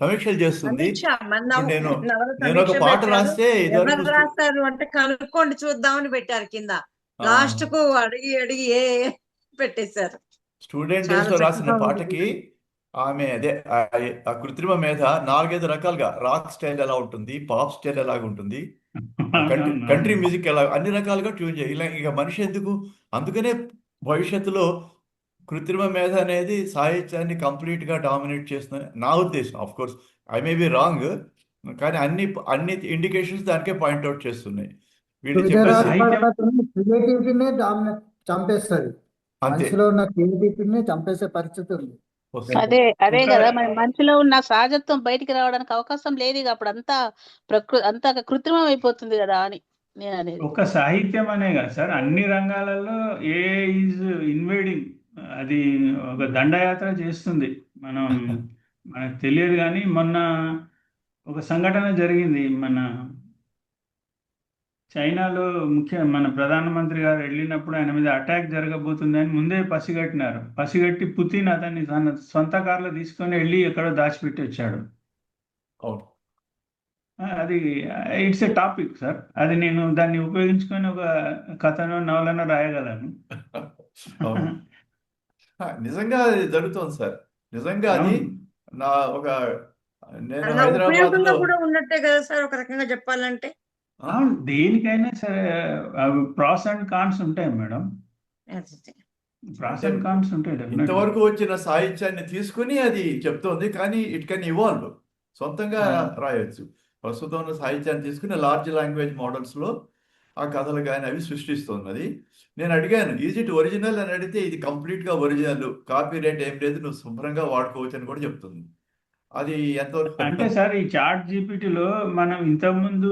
సమీక్షలు చేస్తుంది. సమీక్ష మన ఇప్పుడు నేను నవల నేను ఒక సమీక్ష పాట పెట్టారు. రాస్తే ఎవరు ఇదివరకు రాస్తారు అంటే కనుక్కోండి చూద్దామని పెట్టారు కింద. ఆ, లాస్ట్ కు అడిగి అడిగి పెట్టేశారు. స్టూడెంట్ చాలా డేస్ లో రాసిన చక్కగా ఉంది. పాటకి ఆమె అదే ఆ కృత్రిమ మేధ 4-5 రకాలుగా రాక్ స్టైల్ ఎలా ఉంటుంది, పాప్ స్టైల్ ఎలాగ ఉంటుంది, కంట్రీ మ్యూజిక్ ఎలా అన్ని రకాలుగా ట్యూన్ చేయాలి. ఇలా ఇక మనిషి ఎందుకు, అందుకనే భవిష్యత్తులో కృత్రిమ మేధ అనేది సాహిత్యాన్ని కంప్లీట్ గా డామినేట్ చేస్తుంది నా ఉద్దేశం. Of course I may be wrong, కానీ అన్ని ఇండికేషన్స్ దానికే పాయింట్అవుట్ చేస్తున్నాయి. వీళ్ళు చెప్పేసి క్రియేటివిటీనే చంపేస్తుంది. అంతే మనిషిలో ఉన్న క్రియేటివిటీని చంపేసే పరిస్థితి ఉంది. వస్తుంది. అదే కదా మరి మనిషిలో ఉన్న సహజత్వం బయటికి రావడానికి అవకాశం లేదు ఇక అప్పుడు అంతా కృత్రిమం అయిపోతుంది కదా అని నేను అనేది. ఒక సాహిత్యం అనే కదా సార్, అన్ని రంగాలలో ఏ ఈజ్ ఇన్వేడింగ్, అది ఒక దండయాత్ర చేస్తుంది. మనకు తెలియదు కానీ మొన్న ఒక సంఘటన జరిగింది. మన చైనాలో మన ప్రధానమంత్రి గారు వెళ్ళినప్పుడు ఆయన మీద అటాక్ జరగబోతుంది అని ముందే పసిగట్టినారు. పసిగట్టి పుతిన్ అతన్ని తన సొంత కార్లో తీసుకొని వెళ్ళి ఎక్కడో దాచిపెట్టి వచ్చాడు. అవును. అది ఇట్స్ ఏ టాపిక్ సార్. అది నేను దాన్ని ఉపయోగించుకొని ఒక కథనో నవలనో రాయగలను. అవును. నిజంగా అది జరుగుతోంది సార్. నిజంగా అది నా ఒక నేను అలా హైదరాబాద్ ఉపయోగంగా లో కూడా ఉన్నట్టే కదా సార్ ఒక రకంగా చెప్పాలంటే. అవును, దేనికైనా సరే ప్రాస్ అండ్ కాన్స్ ఉంటాయి మేడం. ప్రాస్ అండ్ కాన్స్ ఉంటాయి definitely. ఇంతవరకు వచ్చిన సాహిత్యాన్ని తీసుకుని అది చెప్తోంది, కానీ ఇట్ కెన్ ఇవాల్వ్, సొంతంగా రాయొచ్చు. ప్రస్తుతం ఉన్న సాహిత్యాన్ని తీసుకుని లార్జ్ లాంగ్వేజ్ మోడల్స్ లో ఆ కథలు కానీ అవి సృష్టిస్తున్నది. నేను అడిగాను ఈజ్ ఇట్ ఒరిజినల్ అని అడిగితే ఇది కంప్లీట్ గా ఒరిజినల్, కాపీ రైట్ ఏం లేదు, నువ్వు శుభ్రంగా వాడుకోవచ్చు అని కూడా చెప్తుంది. అది ఎంతవరకు అంటే సార్ ఈ చాట్ జీపీటీలో మనం ఇంతకుముందు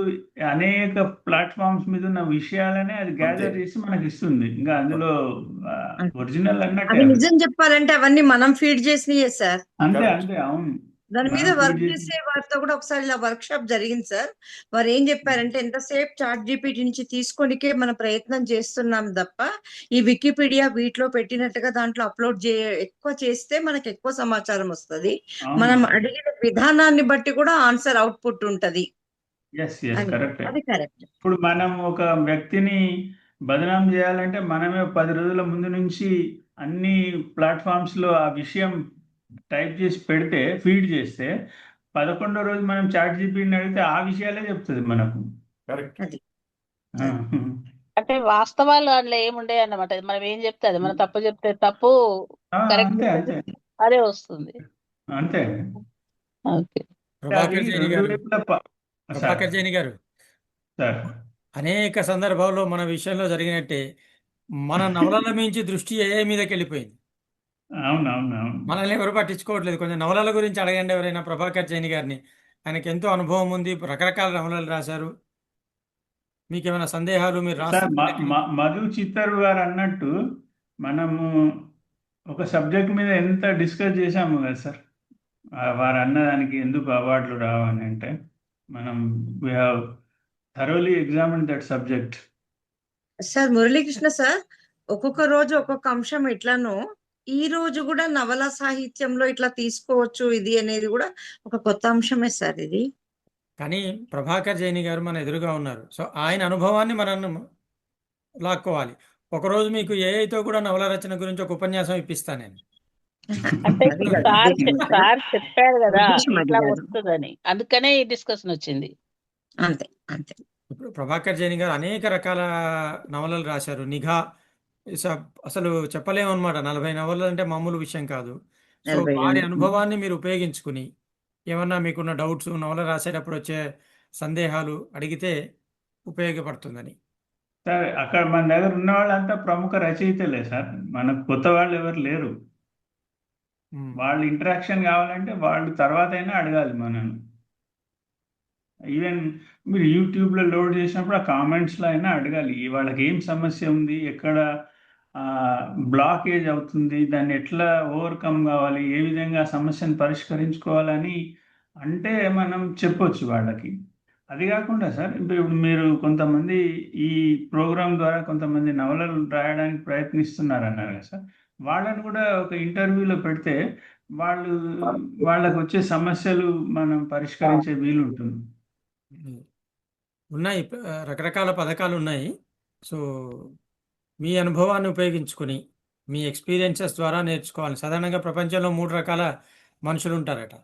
అనేక ప్లాట్ఫామ్స్ మీద ఉన్న విషయాలనే అది గ్యాదర్ చేసి మనకి ఇస్తుంది. ఇంకా అందులో ఒరిజినల్ అన్నట్టే అది అవి. నిజం చెప్పాలంటే అవన్నీ మనం ఫీడ్ చేసినయే సార్. అంతే Correct. అంతే అవును. దాని మీద మనం వర్క్ feed చేసే వారితో కూడా ఒకసారి ఇలా వర్క్ షాప్ జరిగింది సార్. వారు ఏం చెప్పారంటే ఎంతసేపు చాట్ జీపీటీ నుంచి తీసుకోనికే మన ప్రయత్నం చేస్తున్నాం తప్ప ఈ వికీపీడియా వీటిలో పెట్టినట్టుగా దాంట్లో అప్లోడ్ ఎక్కువ చేస్తే మనకి ఎక్కువ సమాచారం వస్తది. మనం అవును. అడిగిన విధానాన్ని బట్టి కూడా ఆన్సర్ అవుట్పుట్ ఉంటది ఎస్ ఎస్ అని. కరెక్ట్. అది కరెక్ట్. ఇప్పుడు మనం ఒక వ్యక్తిని బదనాం చేయాలంటే మనమే 10 రోజుల ముందు నుంచి అన్ని ప్లాట్ఫామ్స్ లో ఆ విషయం టైప్ చేసి పెడితే, ఫీడ్ చేస్తే 11వ రోజు మనం చాట్ జీపీటీని అడిగితే ఆ విషయాలే చెప్తుంది మనకు. కరెక్ట్. అది ఆ, అంటే వాస్తవాలు అందులో ఏముండే అన్నమాట. మనం ఏం చెప్తే అది, మనం తప్పు చెప్తే తప్పు, కరెక్ట్ అంతే చెప్తే అంతే అదే వస్తుంది. అంతే. ఓకే. ప్రభాకర్ జైని రెండు గారు వైపులా సార్ ప్రభాకర్ జైని గారు సార్ అనేక సందర్భాల్లో మన విషయంలో జరిగినట్టే మన నవలల మించి దృష్టి ఏ మీదకి వెళ్ళిపోయింది. అవును అవును అవును. మనల్ని ఎవరు పట్టించుకోవట్లేదు. కొంచెం నవలల గురించి అడగండి ఎవరైనా ప్రభాకర్ జైని గారిని. ఆయనకి ఎంతో అనుభవం ఉంది, రకరకాల నవలలు రాశారు. మీకేమైనా సందేహాలు మీరు సార్ రాస్తున్న మధు చిత్తరు గారు అన్నట్టు మనము ఒక సబ్జెక్ట్ మీద ఎంత డిస్కస్ చేశాము కదా సార్, వారు అన్నదానికి ఎందుకు అవార్డులు రావని అంటే మనం we have thoroughly examine that subject. Sir Muralikrishna sir, ఒక్కొక్క రోజు ఒక్కొక్క అంశం ఎట్లానో ఈ రోజు కూడా నవల సాహిత్యంలో ఇట్లా తీసుకోవచ్చు ఇది అనేది కూడా ఒక కొత్త అంశమే సార్ ఇది. కానీ ప్రభాకర్ జైని గారు మన ఎదురుగా ఉన్నారు. సో ఆయన అనుభవాన్ని మనం లాక్కోవాలి. ఒకరోజు మీకు ఏఐతో కూడా నవల రచన గురించి ఒక ఉపన్యాసం ఇప్పిస్తాను నేను. అంటే అది కాదు, సార్ ఉద్దేశం అది కాదు. సార్ చెప్పారు కదా ఉద్దేశం అది ఇట్లా కాదు. వస్తుందని, అందుకనే ఈ డిస్కషన్ వచ్చింది. అంతే అంతే. ఇప్పుడు ప్రభాకర్ జైని గారు అనేక రకాల నవలలు రాశారు. నిఘా అసలు చెప్పలేమన్నమాట. 40 నవలలు అంటే మామూలు విషయం కాదు. సో 40 వారి ఏళ్ళు. అనుభవాన్ని మీరు ఉపయోగించుకుని ఏమన్నా మీకున్న డౌట్స్, నవల రాసేటప్పుడు వచ్చే సందేహాలు అడిగితే ఉపయోగపడుతుందని. సార్ అక్కడ మన దగ్గర ఉన్న వాళ్ళంతా ప్రముఖ రచయితలే సార్, మనకు కొత్త వాళ్ళు ఎవరు లేరు. వాళ్ళు ఇంటరాక్షన్ కావాలంటే వాళ్ళు తర్వాత అయినా అడగాలి మనల్ని. ఈవెన్ మీరు యూట్యూబ్లో లోడ్ చేసినప్పుడు ఆ కామెంట్స్లో అయినా అడగాలి వాళ్ళకి ఏం సమస్య ఉంది, ఎక్కడ బ్లాకేజ్ అవుతుంది, దాన్ని ఎట్లా ఓవర్కమ్ కావాలి, ఏ విధంగా ఆ సమస్యను పరిష్కరించుకోవాలని అంటే మనం చెప్పొచ్చు వాళ్ళకి. అది కాకుండా సార్ ఇప్పుడు మీరు కొంతమంది ఈ ప్రోగ్రామ్ ద్వారా కొంతమంది నవలలు రాయడానికి ప్రయత్నిస్తున్నారు అన్నారు కదా సార్, వాళ్ళని కూడా ఒక ఇంటర్వ్యూలో పెడితే వాళ్ళకు వచ్చే సమస్యలు మనం పరిష్కరించే వీలు ఉంటుంది. ఉన్నాయి రకరకాల పథకాలు ఉన్నాయి. సో మీ అనుభవాన్ని ఉపయోగించుకుని మీ ఎక్స్పీరియన్సెస్ ద్వారా నేర్చుకోవాలి. సాధారణంగా ప్రపంచంలో 3 రకాల మనుషులు ఉంటారట.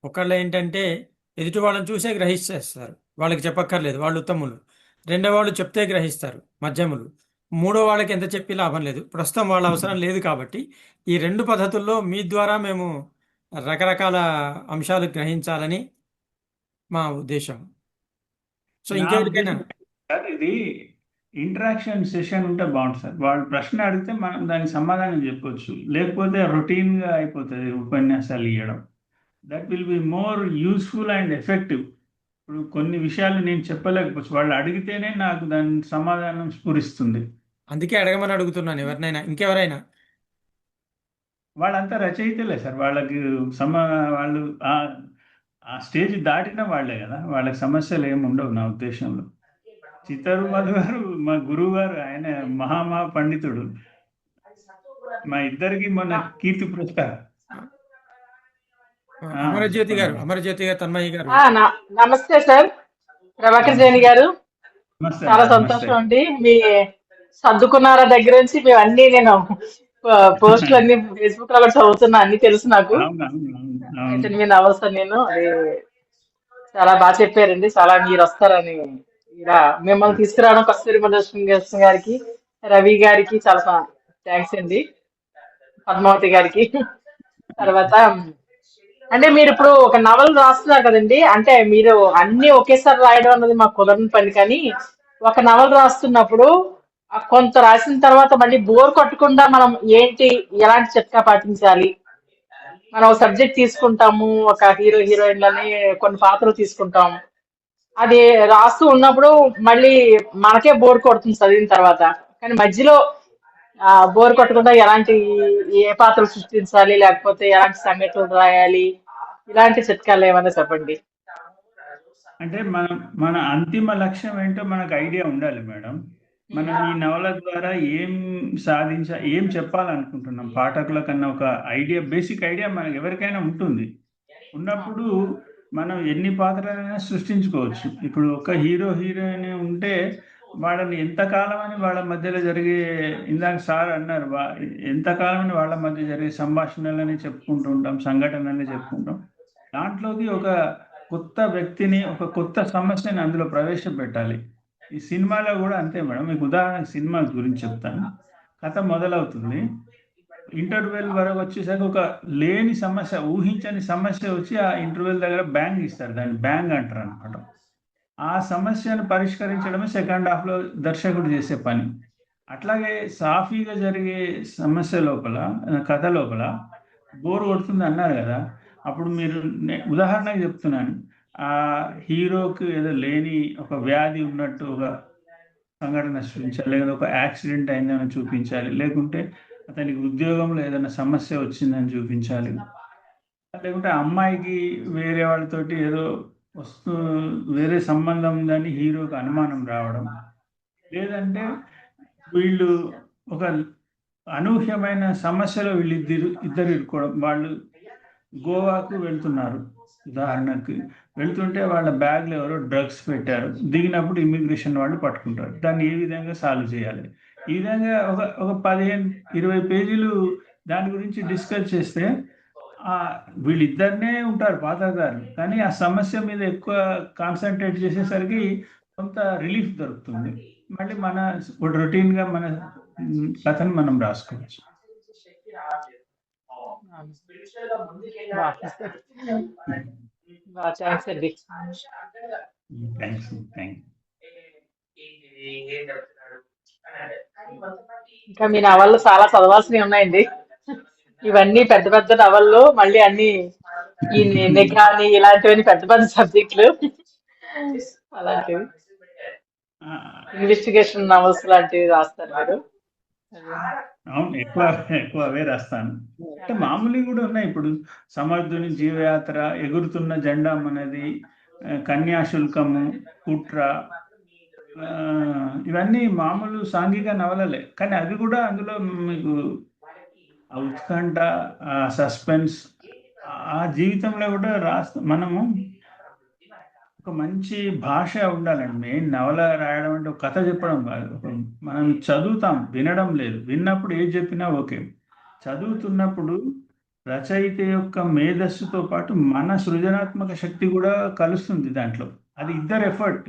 ఒకళ్ళు ఏంటంటే ఎదుటి వాళ్ళని చూసే గ్రహిస్తారు, వాళ్ళకి చెప్పక్కర్లేదు, వాళ్ళు ఉత్తములు. రెండో వాళ్ళు చెప్తే గ్రహిస్తారు, మధ్యములు. మూడో వాళ్ళకి ఎంత చెప్పి లాభం లేదు, ప్రస్తుతం వాళ్ళ అవసరం లేదు. కాబట్టి ఈ 2 పద్ధతుల్లో మీ ద్వారా మేము రకరకాల అంశాలు గ్రహించాలని మా ఉద్దేశం. సో నా ఇంకెవరికైనా ఉద్దేశం సార్, ఇది ఇంటరాక్షన్ సెషన్ ఉంటే బాగుంటుంది సార్. వాళ్ళు ప్రశ్న అడిగితే మనం దానికి సమాధానం చెప్పొచ్చు, లేకపోతే రొటీన్గా అయిపోతుంది ఉపన్యాసాలు ఇవ్వడం. That will be more useful and effective. ఇప్పుడు కొన్ని విషయాలు నేను చెప్పలేకపోవచ్చు, వాళ్ళు అడిగితేనే నాకు దాని సమాధానం స్ఫురిస్తుంది. అందుకే అడగమని అడుగుతున్నాను ఎవరినైనా, ఇంకెవరైనా. వాళ్ళంతా రచయితలే సార్, వాళ్ళకి వాళ్ళు ఆ స్టేజ్ దాటిన వాళ్ళే కదా, వాళ్ళకి సమస్యలు ఏమి ఉండవు నా ఉద్దేశంలో. చిత్తరు మధు గారు మా గురువు గారు, ఆయన మహా పండితుడు. మా ఇద్దరికి మొన్న కీర్తి పురస్కారం. అమరజ్యోతి గారు తన్మయ్య గారు. నమస్తే సార్ ప్రభాకర్ జైన్ గారు, నమస్తే, చాలా నమస్తే. సంతోషం అండి. మీ సర్దుకున్నారా దగ్గర నుంచి మేము అన్ని, నేను పోస్టులు అన్ని ఫేస్బుక్ లో కూడా చదువుతున్నా, అన్ని తెలుసు నాకు. అవును, అవును, అవును, అవును. అయితే మీ నవల్స్ నేను అది చాలా బాగా చెప్పారండి. చాలా మీరు వస్తారని ఇలా మిమ్మల్ని తీసుకురావడం కస్తూరి మధుసూదన్ గారికి, రవి గారికి చాలా థ్యాంక్స్ అండి, పద్మావతి గారికి. తర్వాత అంటే మీరు ఇప్పుడు ఒక నవల రాస్తున్నారు కదండి, అంటే మీరు అన్ని ఒకేసారి రాయడం అన్నది మాకు కుదరని పని. కానీ ఒక నవల రాస్తున్నప్పుడు కొంత రాసిన తర్వాత మళ్ళీ బోర్ కొట్టకుండా మనం ఎలాంటి చిట్కా పాటించాలి? మనం ఒక సబ్జెక్ట్ తీసుకుంటాము, ఒక హీరో హీరోయిన్లని కొన్ని పాత్రలు తీసుకుంటాము, అది రాస్తూ ఉన్నప్పుడు మళ్ళీ మనకే బోర్ కొడుతుంది చదివిన తర్వాత. కానీ మధ్యలో బోర్ కొట్టకుండా ఏ పాత్రలు సృష్టించాలి, లేకపోతే ఎలాంటి సంఘటనలు రాయాలి, ఇలాంటి చిట్కాలు ఏమైనా చెప్పండి. అంటే మన అంతిమ లక్ష్యం ఏంటో మనకు ఐడియా ఉండాలి మేడం. మనం ఈ నవల ద్వారా ఏం చెప్పాలనుకుంటున్నాం పాఠకుల కన్నా ఒక ఐడియా, బేసిక్ ఐడియా మనకి ఎవరికైనా ఉంటుంది. ఉన్నప్పుడు మనం ఎన్ని పాత్రలైనా సృష్టించుకోవచ్చు. ఇప్పుడు ఒక హీరో హీరోయిన్ ఉంటే వాళ్ళని ఎంతకాలం అని వాళ్ళ మధ్యలో జరిగే, ఇందాక సార్ అన్నారు, ఎంతకాలం అని వాళ్ళ మధ్య జరిగే సంభాషణలని చెప్పుకుంటూ ఉంటాం, సంఘటనలని చెప్పుకుంటాం. దాంట్లోకి ఒక కొత్త వ్యక్తిని, ఒక కొత్త సమస్యని అందులో ప్రవేశపెట్టాలి. ఈ సినిమాలో కూడా అంతే మేడం. మీకు ఉదాహరణకు సినిమా గురించి చెప్తాను. కథ మొదలవుతుంది, ఇంటర్వెల్ వరకు వచ్చేసరికి ఒక లేని సమస్య, ఊహించని సమస్య వచ్చి ఆ ఇంటర్వెల్ దగ్గర బ్యాంగ్ ఇస్తారు, దాన్ని బ్యాంగ్ అంటారు అనమాట. ఆ సమస్యను పరిష్కరించడమే సెకండ్ హాఫ్లో దర్శకుడు చేసే పని. అట్లాగే సాఫీగా జరిగే సమస్య లోపల, కథ లోపల బోర్ కొడుతుంది అన్నారు కదా, అప్పుడు మీరు ఉదాహరణకు చెప్తున్నాను, ఆ హీరోకి ఏదో లేని ఒక వ్యాధి ఉన్నట్టు ఒక సంఘటన సృష్టించాలి, లేదా ఒక యాక్సిడెంట్ అయిందని చూపించాలి, లేకుంటే అతనికి ఉద్యోగంలో ఏదైనా సమస్య వచ్చిందని చూపించాలి, లేకుంటే అమ్మాయికి వేరే వాళ్ళతోటి ఏదో వేరే సంబంధం ఉందని హీరోకి అనుమానం రావడం, లేదంటే వీళ్ళు ఒక అనూహ్యమైన సమస్యలో ఇద్దరు ఇరుకోవడం. వాళ్ళు గోవాకు వెళ్తున్నారు ఉదాహరణకు, వెళ్తుంటే వాళ్ళ బ్యాగ్లో ఎవరో డ్రగ్స్ పెట్టారు, దిగినప్పుడు ఇమిగ్రేషన్ వాళ్ళు పట్టుకుంటారు. దాన్ని ఏ విధంగా సాల్వ్ చేయాలి, ఈ విధంగా ఒక 15-20 పేజీలు దాని గురించి డిస్కస్ చేస్తే వీళ్ళిద్దరినే ఉంటారు పాత్రధారులు, కానీ ఆ సమస్య మీద ఎక్కువ కాన్సన్ట్రేట్ చేసేసరికి కొంత రిలీఫ్ దొరుకుతుంది. మళ్ళీ మన రొటీన్గా మన కథను మనం రాసుకోవచ్చు. థ్యాంక్స్ అండి. ఇంకా మీ నవళ్ళు చాలా చదవాల్సినవి ఉన్నాయండి. ఇవన్నీ పెద్ద పెద్ద నవళ్ళు, మళ్ళీ అన్ని ఈ నిఘాని ఇలాంటివన్నీ పెద్ద పెద్ద సబ్జెక్టులు, అలాంటివి ఇన్వెస్టిగేషన్ నవల్స్ లాంటివి రాస్తారు మీరు. అవును, ఎక్కువ ఎక్కువ అవే రాస్తాను. అంటే మామూలువి కూడా ఉన్నాయి. ఇప్పుడు సమర్థుని జీవయాత్ర, ఎగురుతున్న జెండా మనది, కన్యాశుల్కము, కుట్ర, ఇవన్నీ మామూలు సాంఘిక నవలలే. కానీ అది కూడా అందులో మీకు ఆ ఉత్కంఠ, ఆ సస్పెన్స్, ఆ జీవితంలో కూడా మనము ఒక మంచి భాష ఉండాలండి. మెయిన్ నవల రాయడం అంటే ఒక కథ చెప్పడం కాదు. మనం చదువుతాం, వినడం లేదు. విన్నప్పుడు ఏది చెప్పినా ఓకే. చదువుతున్నప్పుడు రచయిత యొక్క మేధస్సుతో పాటు మన సృజనాత్మక శక్తి కూడా కలుస్తుంది దాంట్లో. అది ఇద్దరు ఎఫర్ట్,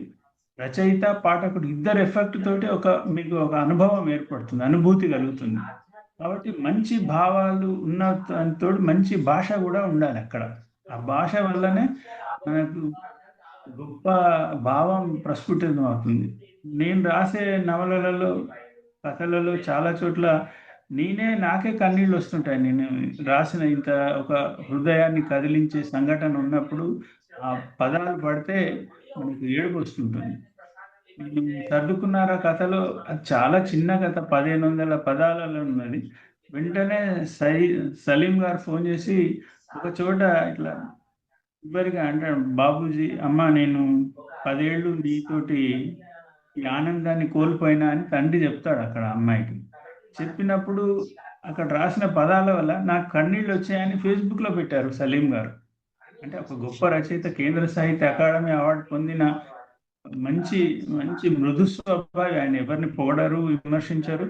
రచయిత పాఠకుడు ఇద్దరు ఎఫెక్ట్ తోటి మీకు ఒక అనుభవం ఏర్పడుతుంది, అనుభూతి కలుగుతుంది. కాబట్టి మంచి భావాలు ఉన్న తోడు మంచి భాష కూడా ఉండాలి అక్కడ. ఆ భాష వల్లనే మనకు గొప్ప భావం ప్రస్ఫుటితం అవుతుంది. నేను రాసే నవలలలో, కథలలో చాలా చోట్ల నాకే కన్నీళ్ళు వస్తుంటాయి. నేను రాసిన ఇంత ఒక హృదయాన్ని కదిలించే సంఘటన ఉన్నప్పుడు ఆ పదాలు పడితే మనకు ఏడుపు వస్తుంటుంది. సర్దుకున్నారా కథలో అది చాలా చిన్న కథ, 1500 పదాలలో ఉన్నది. వెంటనే సలీం గారు ఫోన్ చేసి ఒక చోట ఇట్లా చివరిగా అంటాడు, బాబూజీ అమ్మ నేను 10 ఏళ్ళు నీతోటి ఈ ఆనందాన్ని కోల్పోయినా అని తండ్రి చెప్తాడు అక్కడ అమ్మాయికి. చెప్పినప్పుడు అక్కడ రాసిన పదాల వల్ల నాకు కన్నీళ్ళు వచ్చాయని ఫేస్బుక్లో పెట్టారు సలీం గారు. అంటే ఒక గొప్ప రచయిత, కేంద్ర సాహిత్య అకాడమీ అవార్డు పొందిన మంచి మంచి మృదు స్వభావి, ఆయన ఎవరిని పొగడరు, విమర్శించరు.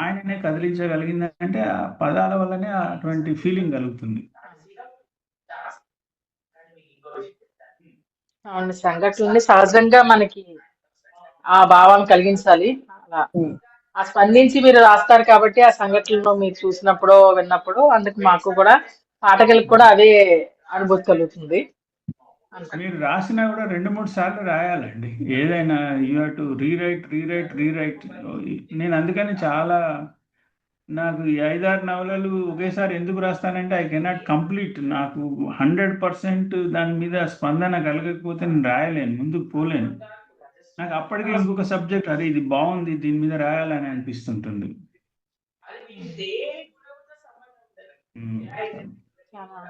ఆయననే కదిలించగలిగిందంటే ఆ పదాల వల్లనే అటువంటి ఫీలింగ్ కలుగుతుంది. అవును, సంఘటనల్ని సహజంగా మనకి ఆ భావం కలిగించాలి. అలా ఆ స్పందించి మీరు రాస్తారు కాబట్టి ఆ సంఘటనలో మీరు చూసినప్పుడు, విన్నప్పుడు అందుకు మాకు కూడా పాఠకులకు కూడా అదే అనుభూతి కలుగుతుంది. మీరు రాసినా కూడా 2-3 సార్లు రాయాలండి. ఏదైనా యూ హ్యావ్ టు రీరైట్. నేను అందుకని చాలా, నాకు ఈ 5-6 నవలలు ఒకేసారి ఎందుకు రాస్తానంటే ఐ కెనాట్ కంప్లీట్. నాకు 100% దాని మీద స్పందన కలగకపోతే నేను రాయలేను, ముందుకు పోలేను. నాకు అప్పటికే ఇంకొక సబ్జెక్ట్, అరే ఇది బాగుంది, దీని మీద రాయాలని అనిపిస్తుంటుంది.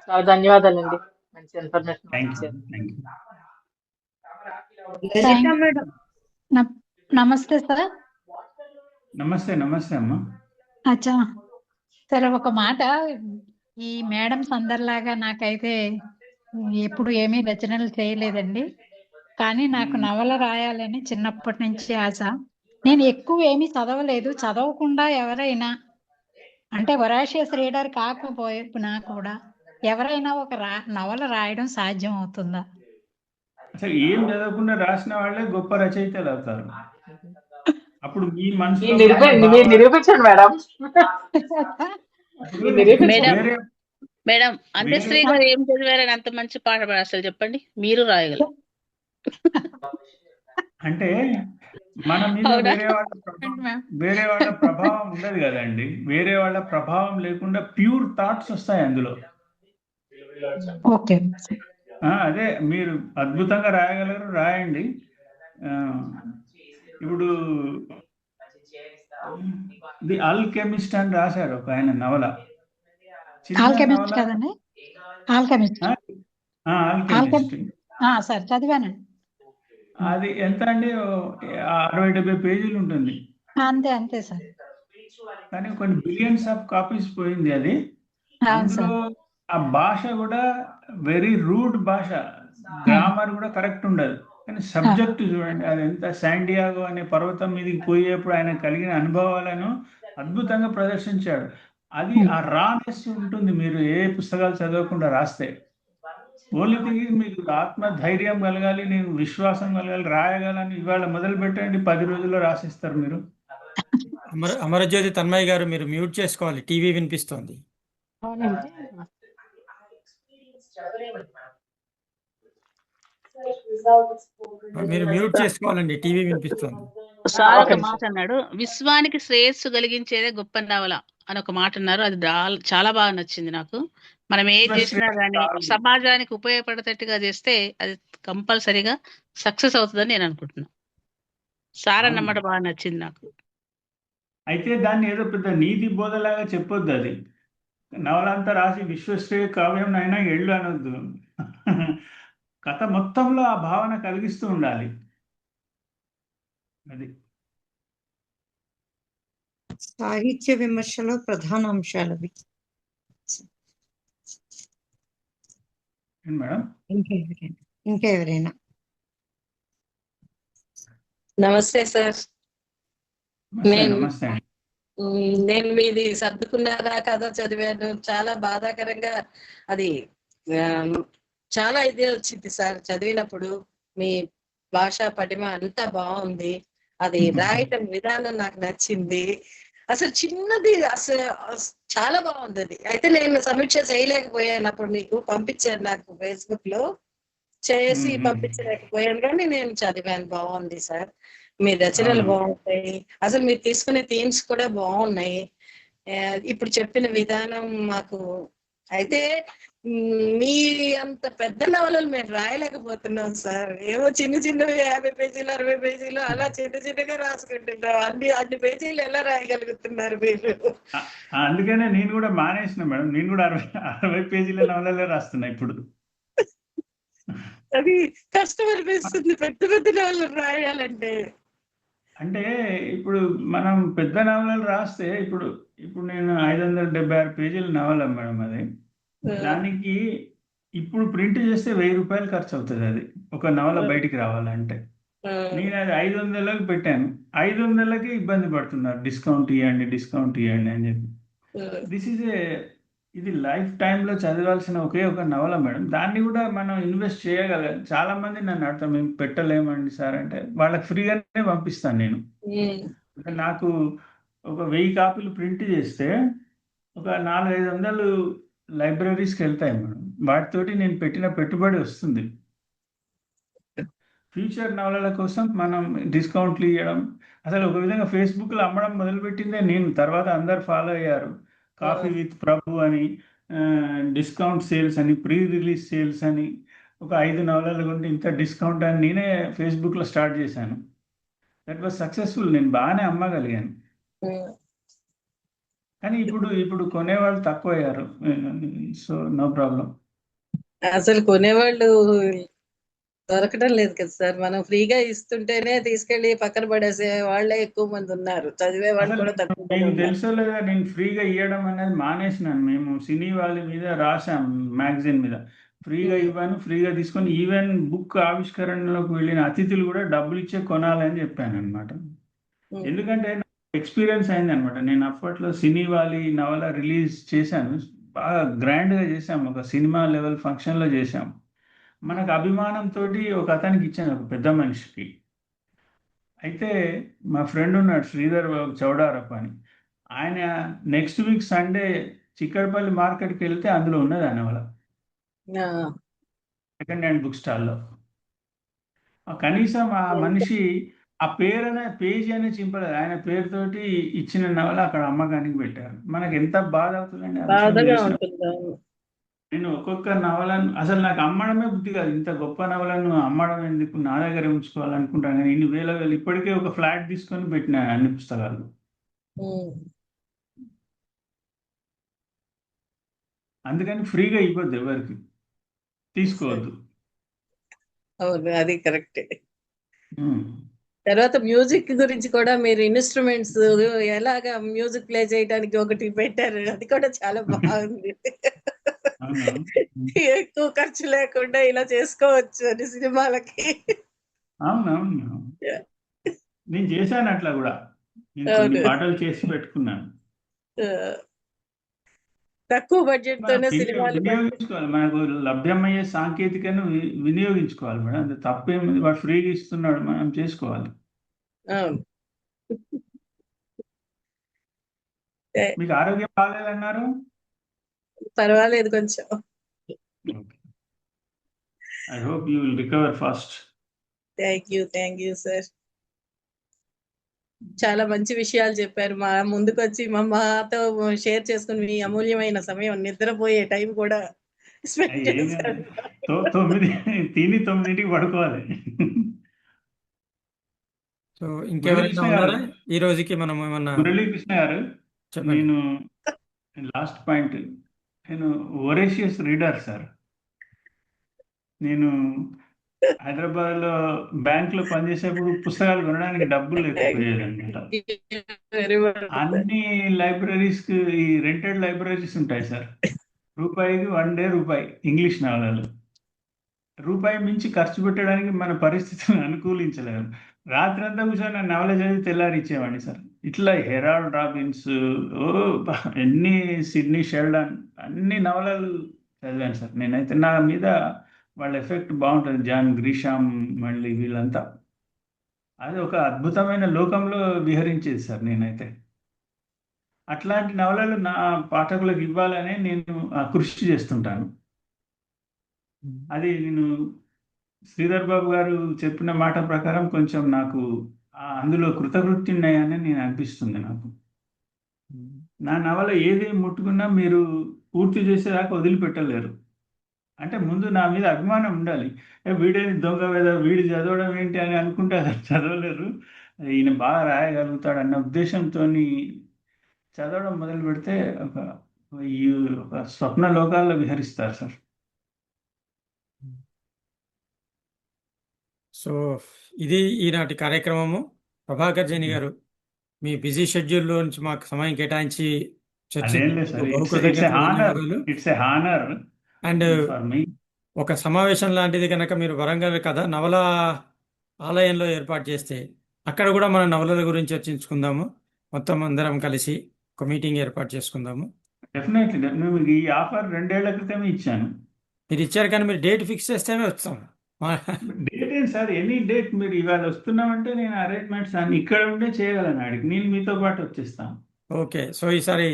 చాలా ధన్యవాదాలండి, మంచి information thank you. Lalitha madam. నమస్తే సార్. నమస్తే అమ్మా. అచ్చా సరే, ఒక మాట. ఈ మేడమ్స్ అందరిలాగా నాకైతే ఎప్పుడు ఏమీ రచనలు చేయలేదండి. కానీ నాకు నవల రాయాలని చిన్నప్పటి నుంచి ఆశ. నేను ఎక్కువ ఏమీ చదవలేదు. చదవకుండా ఎవరైనా, అంటే వొరాషియస్ రీడర్ కాకపోయినా కూడా ఎవరైనా ఒక నవల రాయడం సాధ్యం అవుతుందా? అసలు ఏం చదవకుండా రాసిన వాళ్ళే గొప్ప రచయితలు అవుతారు. అప్పుడు మీ మనసులో మీరు నిరూపించండి మేడం. మేడం అంత్యశ్రీ గారు ఏం చదివారని అంత మంచి పాట అసలు చెప్పండి, మీరు రాయగలరు. అంటే మన మీద వేరే వాళ్ళ ప్రభావం ఉండదు కదండి. వేరే వాళ్ళ ప్రభావం లేకుండా ప్యూర్ థాట్స్ వస్తాయి అందులో. ఓకే, అదే మీరు అద్భుతంగా రాయగలరు, రాయండి. ఇప్పుడు ది ఆల్కెమిస్ట్ అని రాశారు ఒక ఆయన నవల. ఆల్కెమిస్ట్ కదండి? ఆల్కెమిస్ట్ సార్ చదివానండి. అది ఎంత అండి, 60-70 పేజీలు ఉంటుంది. అంతే సార్. కానీ కొన్ని బిలియన్స్ ఆఫ్ కాపీస్ పోయింది అది. అందులో ఆ భాష కూడా వెరీ రూడ్ భాష, గ్రామర్ కూడా కరెక్ట్ ఉండదు. కానీ సబ్జెక్ట్ చూడండి, అది ఎంత శాండియాగో అనే పర్వతం మీదకి పోయేప్పుడు ఆయన కలిగిన అనుభవాలను అద్భుతంగా ప్రదర్శించాడు. అది ఆ రానెస్ ఉంటుంది మీరు ఏ పుస్తకాలు చదవకుండా రాస్తే. ఓన్లీ థింగ్ మీకు ఆత్మధైర్యం కలగాలి, నేను విశ్వాసం కలగాలి, రాయగలని. ఇవాళ మొదలు పెట్టండి, 10 రోజుల్లో రాసిస్తారు మీరు. అమరజ్యోతి తన్మయ్య గారు, మీరు మ్యూట్ చేసుకోవాలి, టీవీ వినిపిస్తోంది. మీరు మ్యూట్ చేసుకోవాలండి, టీవీ వినిపిస్తోంది. సార్ ఒక మాట అన్నాడు, విశ్వానికి శ్రేయస్సు కలిగించేదే గొప్ప నవల అని ఒక మాట అన్నారు. అది చాలా బాగా నచ్చింది నాకు. మనం ఏది చేసినా కానీ సమాజానికి ఉపయోగపడేటట్టుగా చేస్తే అది కంపల్సరీగా సక్సెస్ అవుతుందని నేను అనుకుంటున్నాను. సార్ అన్నమాట బాగా నచ్చింది నాకు. అయితే దాన్ని ఏదో పెద్ద నీతి బోధలాగా చెప్పొద్దు. అది నవల అంతా రాసి విశ్వశ్రేయ కావ్యం అయినా ఎళ్ళు అనొద్దు. కథ మొత్తంలో ఆ భావన కలిగిస్తూ ఉండాలి. అది సాహిత్య విమర్శలో ప్రధాన అంశాలు అవి. ఏం మేడం? ఇంకా ఎవరైనా నమస్తే సార్. నమస్తే అండి. నేను మీది సర్దుకున్నారా కథ చదివాను. చాలా బాధాకరంగా అది చాలా ఇదే వచ్చింది సార్ చదివినప్పుడు. మీ భాషా పటిమ అంతా బాగుంది. అది రాయటం విధానం నాకు నచ్చింది. అసలు చిన్నది అసలు చాలా బాగుంది అది. అయితే నేను సమీక్ష చేయలేకపోయాను. అప్పుడు మీకు పంపించాను, నాకు ఫేస్బుక్ లో చేసి పంపించలేకపోయాను, కానీ నేను చదివాను. బాగుంది సార్. మీ రచనలు బాగుంటాయి. అసలు మీరు తీసుకునే థీమ్స్ కూడా బాగున్నాయి. ఇప్పుడు చెప్పిన విధానం మాకు అయితే మీ అంత పెద్ద నవలలు మేము రాయలేకపోతున్నాం సార్. ఏమో చిన్న చిన్నవి 50 పేజీలు 60 పేజీలు అలా చిన్న చిన్నగా రాసుకుంటున్నాం. అన్ని పేజీలు ఎలా రాయగలుగుతున్నారు మీరు? అందుకనే నేను కూడా మానేసిన మేడం. నేను కూడా 60 పేజీల నవలలే రాస్తున్నా ఇప్పుడు. అది కష్టం అనిపిస్తుంది పెద్ద పెద్ద నవలలు రాయాలంటే. అంటే ఇప్పుడు మనం పెద్ద నవలలు రాస్తే ఇప్పుడు నేను 576 పేజీల నవల మేడం. అది దానికి ఇప్పుడు ప్రింట్ చేస్తే 1000 రూపాయలు ఖర్చు అవుతుంది. అది ఒక నవల బయటికి రావాలంటే నేను అది 500లకు పెట్టాను. 500కి ఇబ్బంది పడుతున్నారు, డిస్కౌంట్ ఇవ్వండి అని చెప్పి. ఇది లైఫ్ టైంలో చదవాల్సిన ఒకే ఒక నవల మేడం. దాన్ని కూడా మనం ఇన్వెస్ట్ చేయగలం. చాలా మంది నన్ను అడతారు, మేము పెట్టలేమండి సార్ అంటే, వాళ్ళకి ఫ్రీగానే పంపిస్తాను నేను. నాకు ఒక 1000 కాపీలు ప్రింట్ చేస్తే ఒక 400-500 లైబ్రరీస్కి వెళ్తాయి మేడం. వాటితోటి నేను పెట్టిన పెట్టుబడి వస్తుంది. ఫ్యూచర్ నవలల కోసం మనం డిస్కౌంట్లు ఇవ్వడం, అసలు ఒక విధంగా ఫేస్బుక్లో అమ్మడం మొదలుపెట్టిందే నేను. తర్వాత అందరు ఫాలో అయ్యారు. కాఫీ విత్ ప్రభు అని, డిస్కౌంట్ సేల్స్ అని, ప్రీ రిలీజ్ సేల్స్ అని, ఒక 5 నవలలు కొంటే ఇంత డిస్కౌంట్ అని నేనే ఫేస్బుక్లో స్టార్ట్ చేశాను. That was successful. నేను బాగానే అమ్మగలిగాను. కానీ ఇప్పుడు కొనేవాళ్ళు తక్కువ అయ్యారు. So no problem. అసలు కొనేవాళ్ళు దొరకడం లేదు కదా సార్. మనం ఫ్రీగా ఇస్తుంటేనే తీసుకెళ్లి పక్కన పడేసే వాళ్ళే ఎక్కువ మంది ఉన్నారు. చదివే వాళ్ళు కూడా తక్కువ. మీకు తెలుసో లేదా, నేను ఫ్రీగా ఇవ్వడం అనేది మానేసినాను. మేము సినీ వాళ్ళ మీద రాసాం, మ్యాగజైన్ మీద ఫ్రీగా ఇవ్వను, ఫ్రీగా తీసుకొని ఈవెన్ బుక్ ఆవిష్కరణలోకి వెళ్ళిన అతిథులు కూడా డబ్బులు ఇచ్చే కొనాలని చెప్పాను అనమాట. ఎందుకంటే ఎక్స్పీరియన్స్ అయింది అనమాట. నేను అప్పట్లో సినీ వాళ్ళ నవల రిలీజ్ చేశాను, బాగా గ్రాండ్గా చేశాము. ఒక సినిమా లెవెల్ ఫంక్షన్లో చేశాం. మనకు అభిమానంతో ఒక అతనికి ఇచ్చాను, ఒక పెద్ద మనిషికి. అయితే మా ఫ్రెండ్ ఉన్నాడు శ్రీధర్ చౌడారప్ప అని. ఆయన నెక్స్ట్ వీక్ సండే చిక్కడపల్లి మార్కెట్కి వెళ్తే అందులో ఉన్నది ఆ నవల, సెకండ్ హ్యాండ్ బుక్ స్టాల్లో. కనీసం ఆ మనిషి ఆ పేజీ అనే చింపలేదు. ఆయన పేరుతోటి ఇచ్చిన నవల అక్కడ అమ్మకానికి పెట్టారు. మనకు ఎంత బాధ అవుతుందండి. నేను ఒక్కొక్క నవలను అసలు నాకు అమ్మడమే బుద్ధి కాదు. ఇంత గొప్ప నవలను అమ్మడం ఎందుకు, నా దగ్గర ఉంచుకోవాలనుకుంటాను. కానీ ఇన్ని వేల ఇప్పటికే ఒక ఫ్లాట్ తీసుకొని పెట్టిన అన్ని పుస్తకాలు. అందుకని ఫ్రీగా ఇవ్వద్దు, ఎవరికి తీసుకోవద్దు. అవును, అది కరెక్టే. తర్వాత మ్యూజిక్ గురించి కూడా మీరు ఇన్స్ట్రుమెంట్స్ ఎలాగా మ్యూజిక్ ప్లే చేయడానికి ఒకటి పెట్టారు. అది కూడా చాలా బాగుంది. ఎక్కువ ఖర్చు లేకుండా ఇలా చేసుకోవచ్చు అని సినిమాలకి. అవునవును, నేను చేశాను అట్లా కూడా. నేను కొన్ని పాటలు చేసి పెట్టుకున్నాను. తక్కువ బడ్జెట్ తోనే సినిమాలు వినియోగించుకోవాలి. మనకు లభ్యమయ్యే సాంకేతికను వినియోగించుకోవాలి మేడం. అది తప్పేమి, వాడు ఫ్రీగా ఇస్తున్నాడు, మనం చేసుకోవాలి. మీకు ఆరోగ్యం బాగాలేదన్నారు? పర్వాలేదు కొంచెం. I hope you will recover fast. Thank you sir. చాలా మంచి విషయాలు చెప్పారు. మా ముందుకు వచ్చి మాతో షేర్ చేసుకుని మీ అమూల్యమైన సమయం, నిద్రపోయే టైం కూడా స్పెండ్ చేశారు. 9కి పడుకోవాలి. సో ఇంకెవరైనా మురళీకృష్ణ గారు ఉన్నారా ఈ రోజుకి మనం ఏమన్నా మురళీకృష్ణ గారు చెప్పండి. నేను లాస్ట్ పాయింట్, నేను వొరేషియస్ రీడర్ సార్. నేను హైదరాబాద్లో బ్యాంకులో పనిచేసేప్పుడు పుస్తకాలు కొనడానికి డబ్బులు లేకపోయేది అనమాట. Very good. అన్ని లైబ్రరీస్కి ఈ రెంటెడ్ లైబ్రరీస్ ఉంటాయి సార్. రూపాయికి 1 డే రూపాయి ఇంగ్లీష్ నవలలు. రూపాయి మించి ఖర్చు పెట్టడానికి మన పరిస్థితులను అనుకూలించలేము. రాత్రంతా కూర్చొని నా నవల చదివి తెల్లారి ఇచ్చేవాడిని సార్. ఇట్లా హెరాల్డ్ రాబిన్స్, ఎన్ని సిడ్నీ షెల్డన్, అన్ని నవలలు చదివాను సార్. నేనైతే నా మీద వాళ్ళ ఎఫెక్ట్ బాగుంటుంది. జాన్ గ్రీషామ్, మళ్ళీ వీళ్ళంతా, అది ఒక అద్భుతమైన లోకంలో విహరించేది సార్. నేనైతే అట్లాంటి నవలలు నా పాఠకులకు ఇవ్వాలనే నేను కృషి చేస్తుంటాను. అది నేను శ్రీధర్ బాబు గారు చెప్పిన మాట ప్రకారం కొంచెం నాకు అందులో కృతకృత్యున్నాయని నేను అనిపిస్తుంది నాకు. నా నవల ఏది ముట్టుకున్నా మీరు పూర్తి చేసేదాకా వదిలిపెట్టలేరు. అంటే ముందు నా మీద అభిమానం ఉండాలి. వీడేది దొంగ వేద, వీడు చదవడం ఏంటి అని అనుకుంటే అది చదవలేరు. ఈయన బాగా రాయగలుగుతాడు అన్న ఉద్దేశంతో చదవడం మొదలు పెడితే ఒక స్వప్న లోకాల్లో విహరిస్తారు సార్. సో ఇది ఈనాటి కార్యక్రమము. ప్రభాకర్ జైని గారు, మీ బిజీ షెడ్యూల్లో నుంచి మాకు సమయం కేటాయించి అదేం లేదు sir, it's a honour and for me. ఒక సమావేశం లాంటిది కనుక మీరు వరంగల్ కథ నవల ఆలయంలో ఏర్పాటు చేస్తే అక్కడ కూడా మన నవలల గురించి చర్చించుకుందాము. మొత్తం అందరం కలిసి ఒక మీటింగ్ ఏర్పాటు చేసుకుందాము. డెఫినెట్లీ మేము ఈ ఆఫర్ 2 ఏళ్ల క్రితమే ఇచ్చాను. మీరు ఇచ్చారు కానీ మీరు డేట్ ఫిక్స్ చేస్తేనే వస్తాం. డేట్ ఏంటి సార్, ఎనీ డేట్. మీరు ఇవాళ వస్తున్నామంటే నేను అరేంజ్మెంట్స్ అన్ని ఇక్కడ ఉండే చేయగలను. ఆడికి నేను మీతో పాటు వచ్చేస్తాను. ఓకే. సో ఈసారి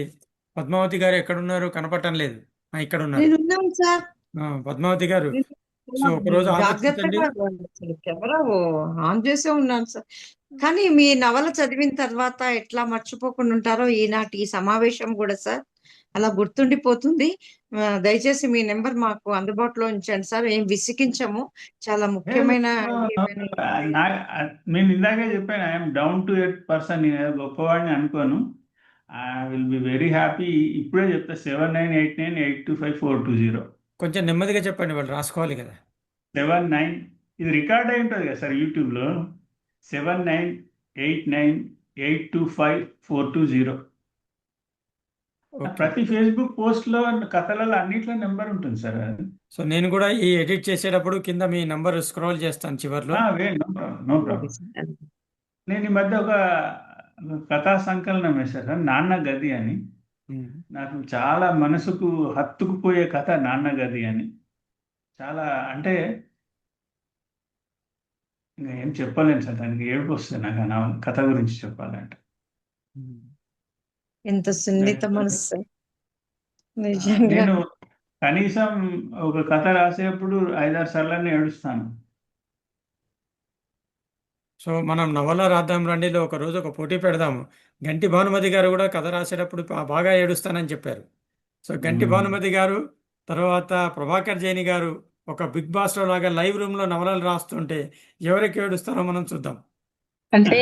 పద్మావతి గారు ఎక్కడున్నారు? కనపడటం లేదు. ఇక్కడ ఉన్నారు. నేనున్నాను సార్. పద్మావతి గారు, సో ఒకరోజు ఆలోచించండి. జాగ్రత్తగా కెమెరా ఆన్ చేసే ఉన్నాను సార్. కానీ మీ నవల చదివిన తర్వాత ఎట్లా మర్చిపోకుండా ఉంటారో ఈనాటి ఈ సమావేశం కూడా సార్ అలా గుర్తుండిపోతుంది. దయచేసి మీ నెంబర్ మాకు అందుబాటులో ఉంచండి సార్. ఏం విసిగించము. చాలా ముఖ్యమైన నేను ఇందాకే చెప్పాను, I'm down to earth person. నేను ఏదో గొప్పవాడిని అనుకోను. I will be very happy. ఇప్పుడే చెప్తా, 7989825420. కొంచెం నెమ్మదిగా చెప్పండి, వాళ్ళు రాసుకోవాలి కదా. 79, ఇది రికార్డ్ అయి ఉంటుంది కదా సార్ యూట్యూబ్లో. 7989825420. ప్రతి ఫేస్బుక్ పోస్ట్లో, కథలలో అన్నిట్లో నెంబర్ ఉంటుంది సార్. అది సో నేను కూడా ఈ ఎడిట్ చేసేటప్పుడు కింద మీ నంబర్ స్క్రోల్ చేస్తాను చివర్లో. No problem. నేను ఈ మధ్య ఒక కథా సంకలనం వేశాను సార్, నాన్న గది అని. నాకు చాలా మనసుకు హత్తుకుపోయే కథ నాన్న గది అని. చాలా అంటే ఇంకా ఏం చెప్పలేను సార్, దానికి ఏడుపు వస్తుంది నాకు నా కథ గురించి చెప్పాలంటే. ఎంత సున్నిత మనసు నిజంగా. నేను కనీసం ఒక కథ రాసేప్పుడు 5-6 సార్లు ఏడుస్తాను. సో మనం నవల రాద్దాం రండిలో ఒక రోజు ఒక పోటీ పెడదాము. గంటి భానుమతి గారు కూడా కథ రాసేటప్పుడు బాగా ఏడుస్తానని చెప్పారు. సో గంటి భానుమతి గారు, తర్వాత ప్రభాకర్ జైని గారు ఒక బిగ్ బాస్లో లాగా లైవ్ రూమ్లో నవలలు రాస్తుంటే ఎవరికి ఏడుస్తారో మనం చూద్దాం. అంటే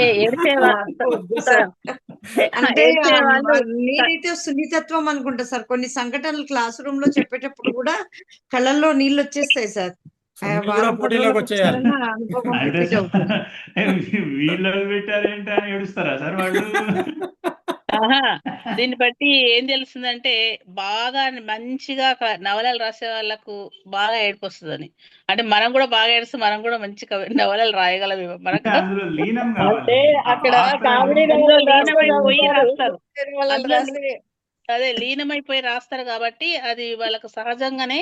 నేనైతే సున్నితత్వం అనుకుంటా సార్. కొన్ని సంఘటనలు క్లాస్ రూమ్ లో చెప్పేటప్పుడు కూడా కళ్ళల్లో నీళ్ళు వచ్చేస్తాయి సార్. పోటీలోకి వచ్చేయాలి. వీళ్ళు పెట్టారేంటి అని ఏడుస్తారా సార్ వాళ్ళు? దీన్ని బట్టి ఏం తెలుస్తుందంటే బాగా మంచిగా నవలలు రాసే వాళ్ళకు బాగా ఏడుపు వస్తుందని. అంటే మనం కూడా బాగా ఏడుస్తే మనం కూడా మంచి నవలలు రాయగలమేమో. మనకు అంటే అక్కడ అదే లీనమైపోయి రాస్తారు కాబట్టి అది వాళ్ళకు సహజంగానే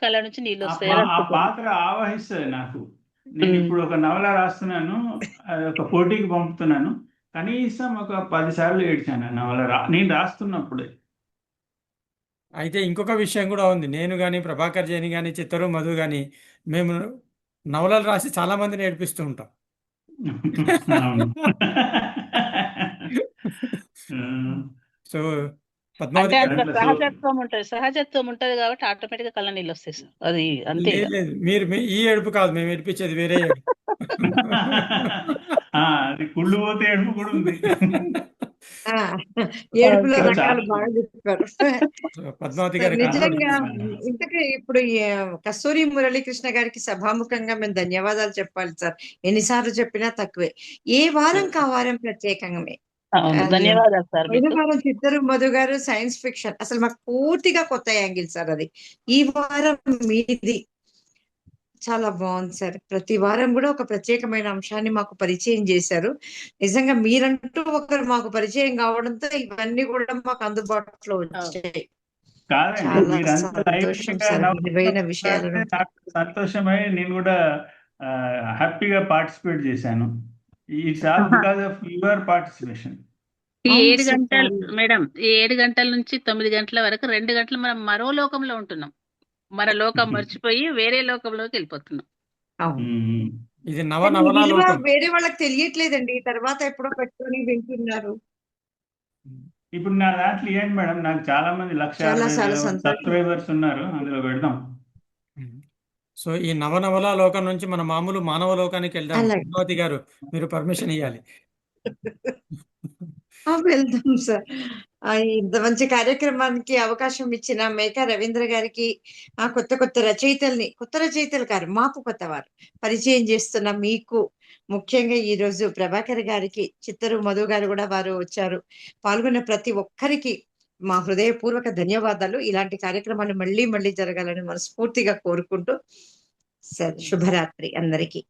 కళ్ళ నుంచి నీళ్ళు వస్తాయి. ఆ పాత్ర ఆవహిస్తుంది నాకు. నేను ఇప్పుడు ఒక నవల రాస్తున్నాను, అది ఒక పోటీకి పంపుతున్నాను. కనీసం ఒక 10 సార్లు ఏడ్చాను నవల నేను రాస్తున్నప్పుడే. అయితే ఇంకొక విషయం కూడా ఉంది. నేను కానీ, ప్రభాకర్ జైని కానీ, చిత్తరు మధు కానీ మేము నవలలు రాసి చాలా మందిని ఏడిపిస్తూ ఉంటాం. సో పద్మావతి అంటే గారు అందులో దాంట్లో సో సహజత్వం ఉంటది కాబట్టి ఆటోమేటిక్ గా కళ్ళ నీళ్ళు వస్తాయి సార్. అది అంతే లేదు ఇక. లేదు ఈ ఏడుపు కాదు మేము ఏడిపించేది వేరే ఏడుపు. అది కుళ్ళు పోతే ఏడుపు కూడా ఉంది. ఆ, ఏడుపులో సో రకాలు చాలా బాగా చెప్పారు. సో పద్మావతి సార్ గారి నిజంగా కాంట్రిబ్యూషన్. ఇంతకీ ఇప్పుడు ఈ, కస్తూరి మురళీకృష్ణ గారికి సభాముఖంగా మేము ధన్యవాదాలు చెప్పాలి సార్. ఎన్నిసార్లు చెప్పినా తక్కువే. ఏ వారం కా వారం ప్రత్యేకంగా అవును, అది ధన్యవాదాలు సార్ పోయిన మీకు. వారం చిత్తూరు మధు గారు సైన్స్ ఫిక్షన్, అసలు మాకు పూర్తిగా కొత్త యాంగిల్ సార్ అది. ఈ వారం మీది చాలా బాగుంది సార్. ప్రతి వారం కూడా ఒక ప్రత్యేకమైన అంశాన్ని మాకు పరిచయం చేశారు. నిజంగా మీరంటూ ఒకరు మాకు పరిచయం కావడంతో ఇవన్నీ కూడా మాకు అందుబాటులో వచ్చాయి. కాదండి, చాలా మీరంతా సంతోషం లైవ్లీగా సార్, విలువైన నవ్వుకుంటూ విషయాలను. నాకు సంతోషమై నేను కూడా హ్యాపీగా పార్టిసిపేట్ చేశాను. It's all because of your participation. ఈ అవును 7 సార్, గంటలు చాలా. మేడం, ఈ 7 గంటల నుంచి 9 గంటల వరకు 2 గంటలు మనం మరో లోకంలో ఉంటున్నాం. మన లోకం మర్చిపోయి వేరే లోకంలోకి వెళ్ళిపోతున్నాం. అవును. ఇది కానీ ఈ నవనవలా విలువ లోకం. వేరే వాళ్ళకి తెలియట్లేదండి. తర్వాత ఎప్పుడో పెట్టుకొని వింటున్నారు. ఇప్పుడు నా దాంట్లో ఏంటి మేడం, నాకు చాలా మంది చాలా చాలా 1,50,000 సంతోషం. సబ్స్క్రైబర్స్ ఉన్నారు, అందులో పెడదాం. సో ఈ నవనవలా లోకం నుంచి మన మామూలు మానవ లోకానికి వెళ్దాం. అలాగే. పద్మావతి గారు మీరు పర్మిషన్ ఇవ్వాలి. వెళ్దాం సార్. ఇంత మంచి కార్యక్రమానికి అవకాశం ఇచ్చిన మేకా రవీంద్ర గారికి, కొత్త రచయితలు గారు, మాకు కొత్తవారు పరిచయం చేస్తున్న మీకు, ముఖ్యంగా ఈ రోజు ప్రభాకర్ గారికి, చిత్తూరు మధు గారు కూడా వారు వచ్చారు. పాల్గొన్న ప్రతి ఒక్కరికి మా హృదయపూర్వక ధన్యవాదాలు. ఇలాంటి కార్యక్రమాలు మళ్ళీ మళ్ళీ జరగాలని మనస్ఫూర్తిగా కోరుకుంటూ సార్, శుభరాత్రి అందరికీ.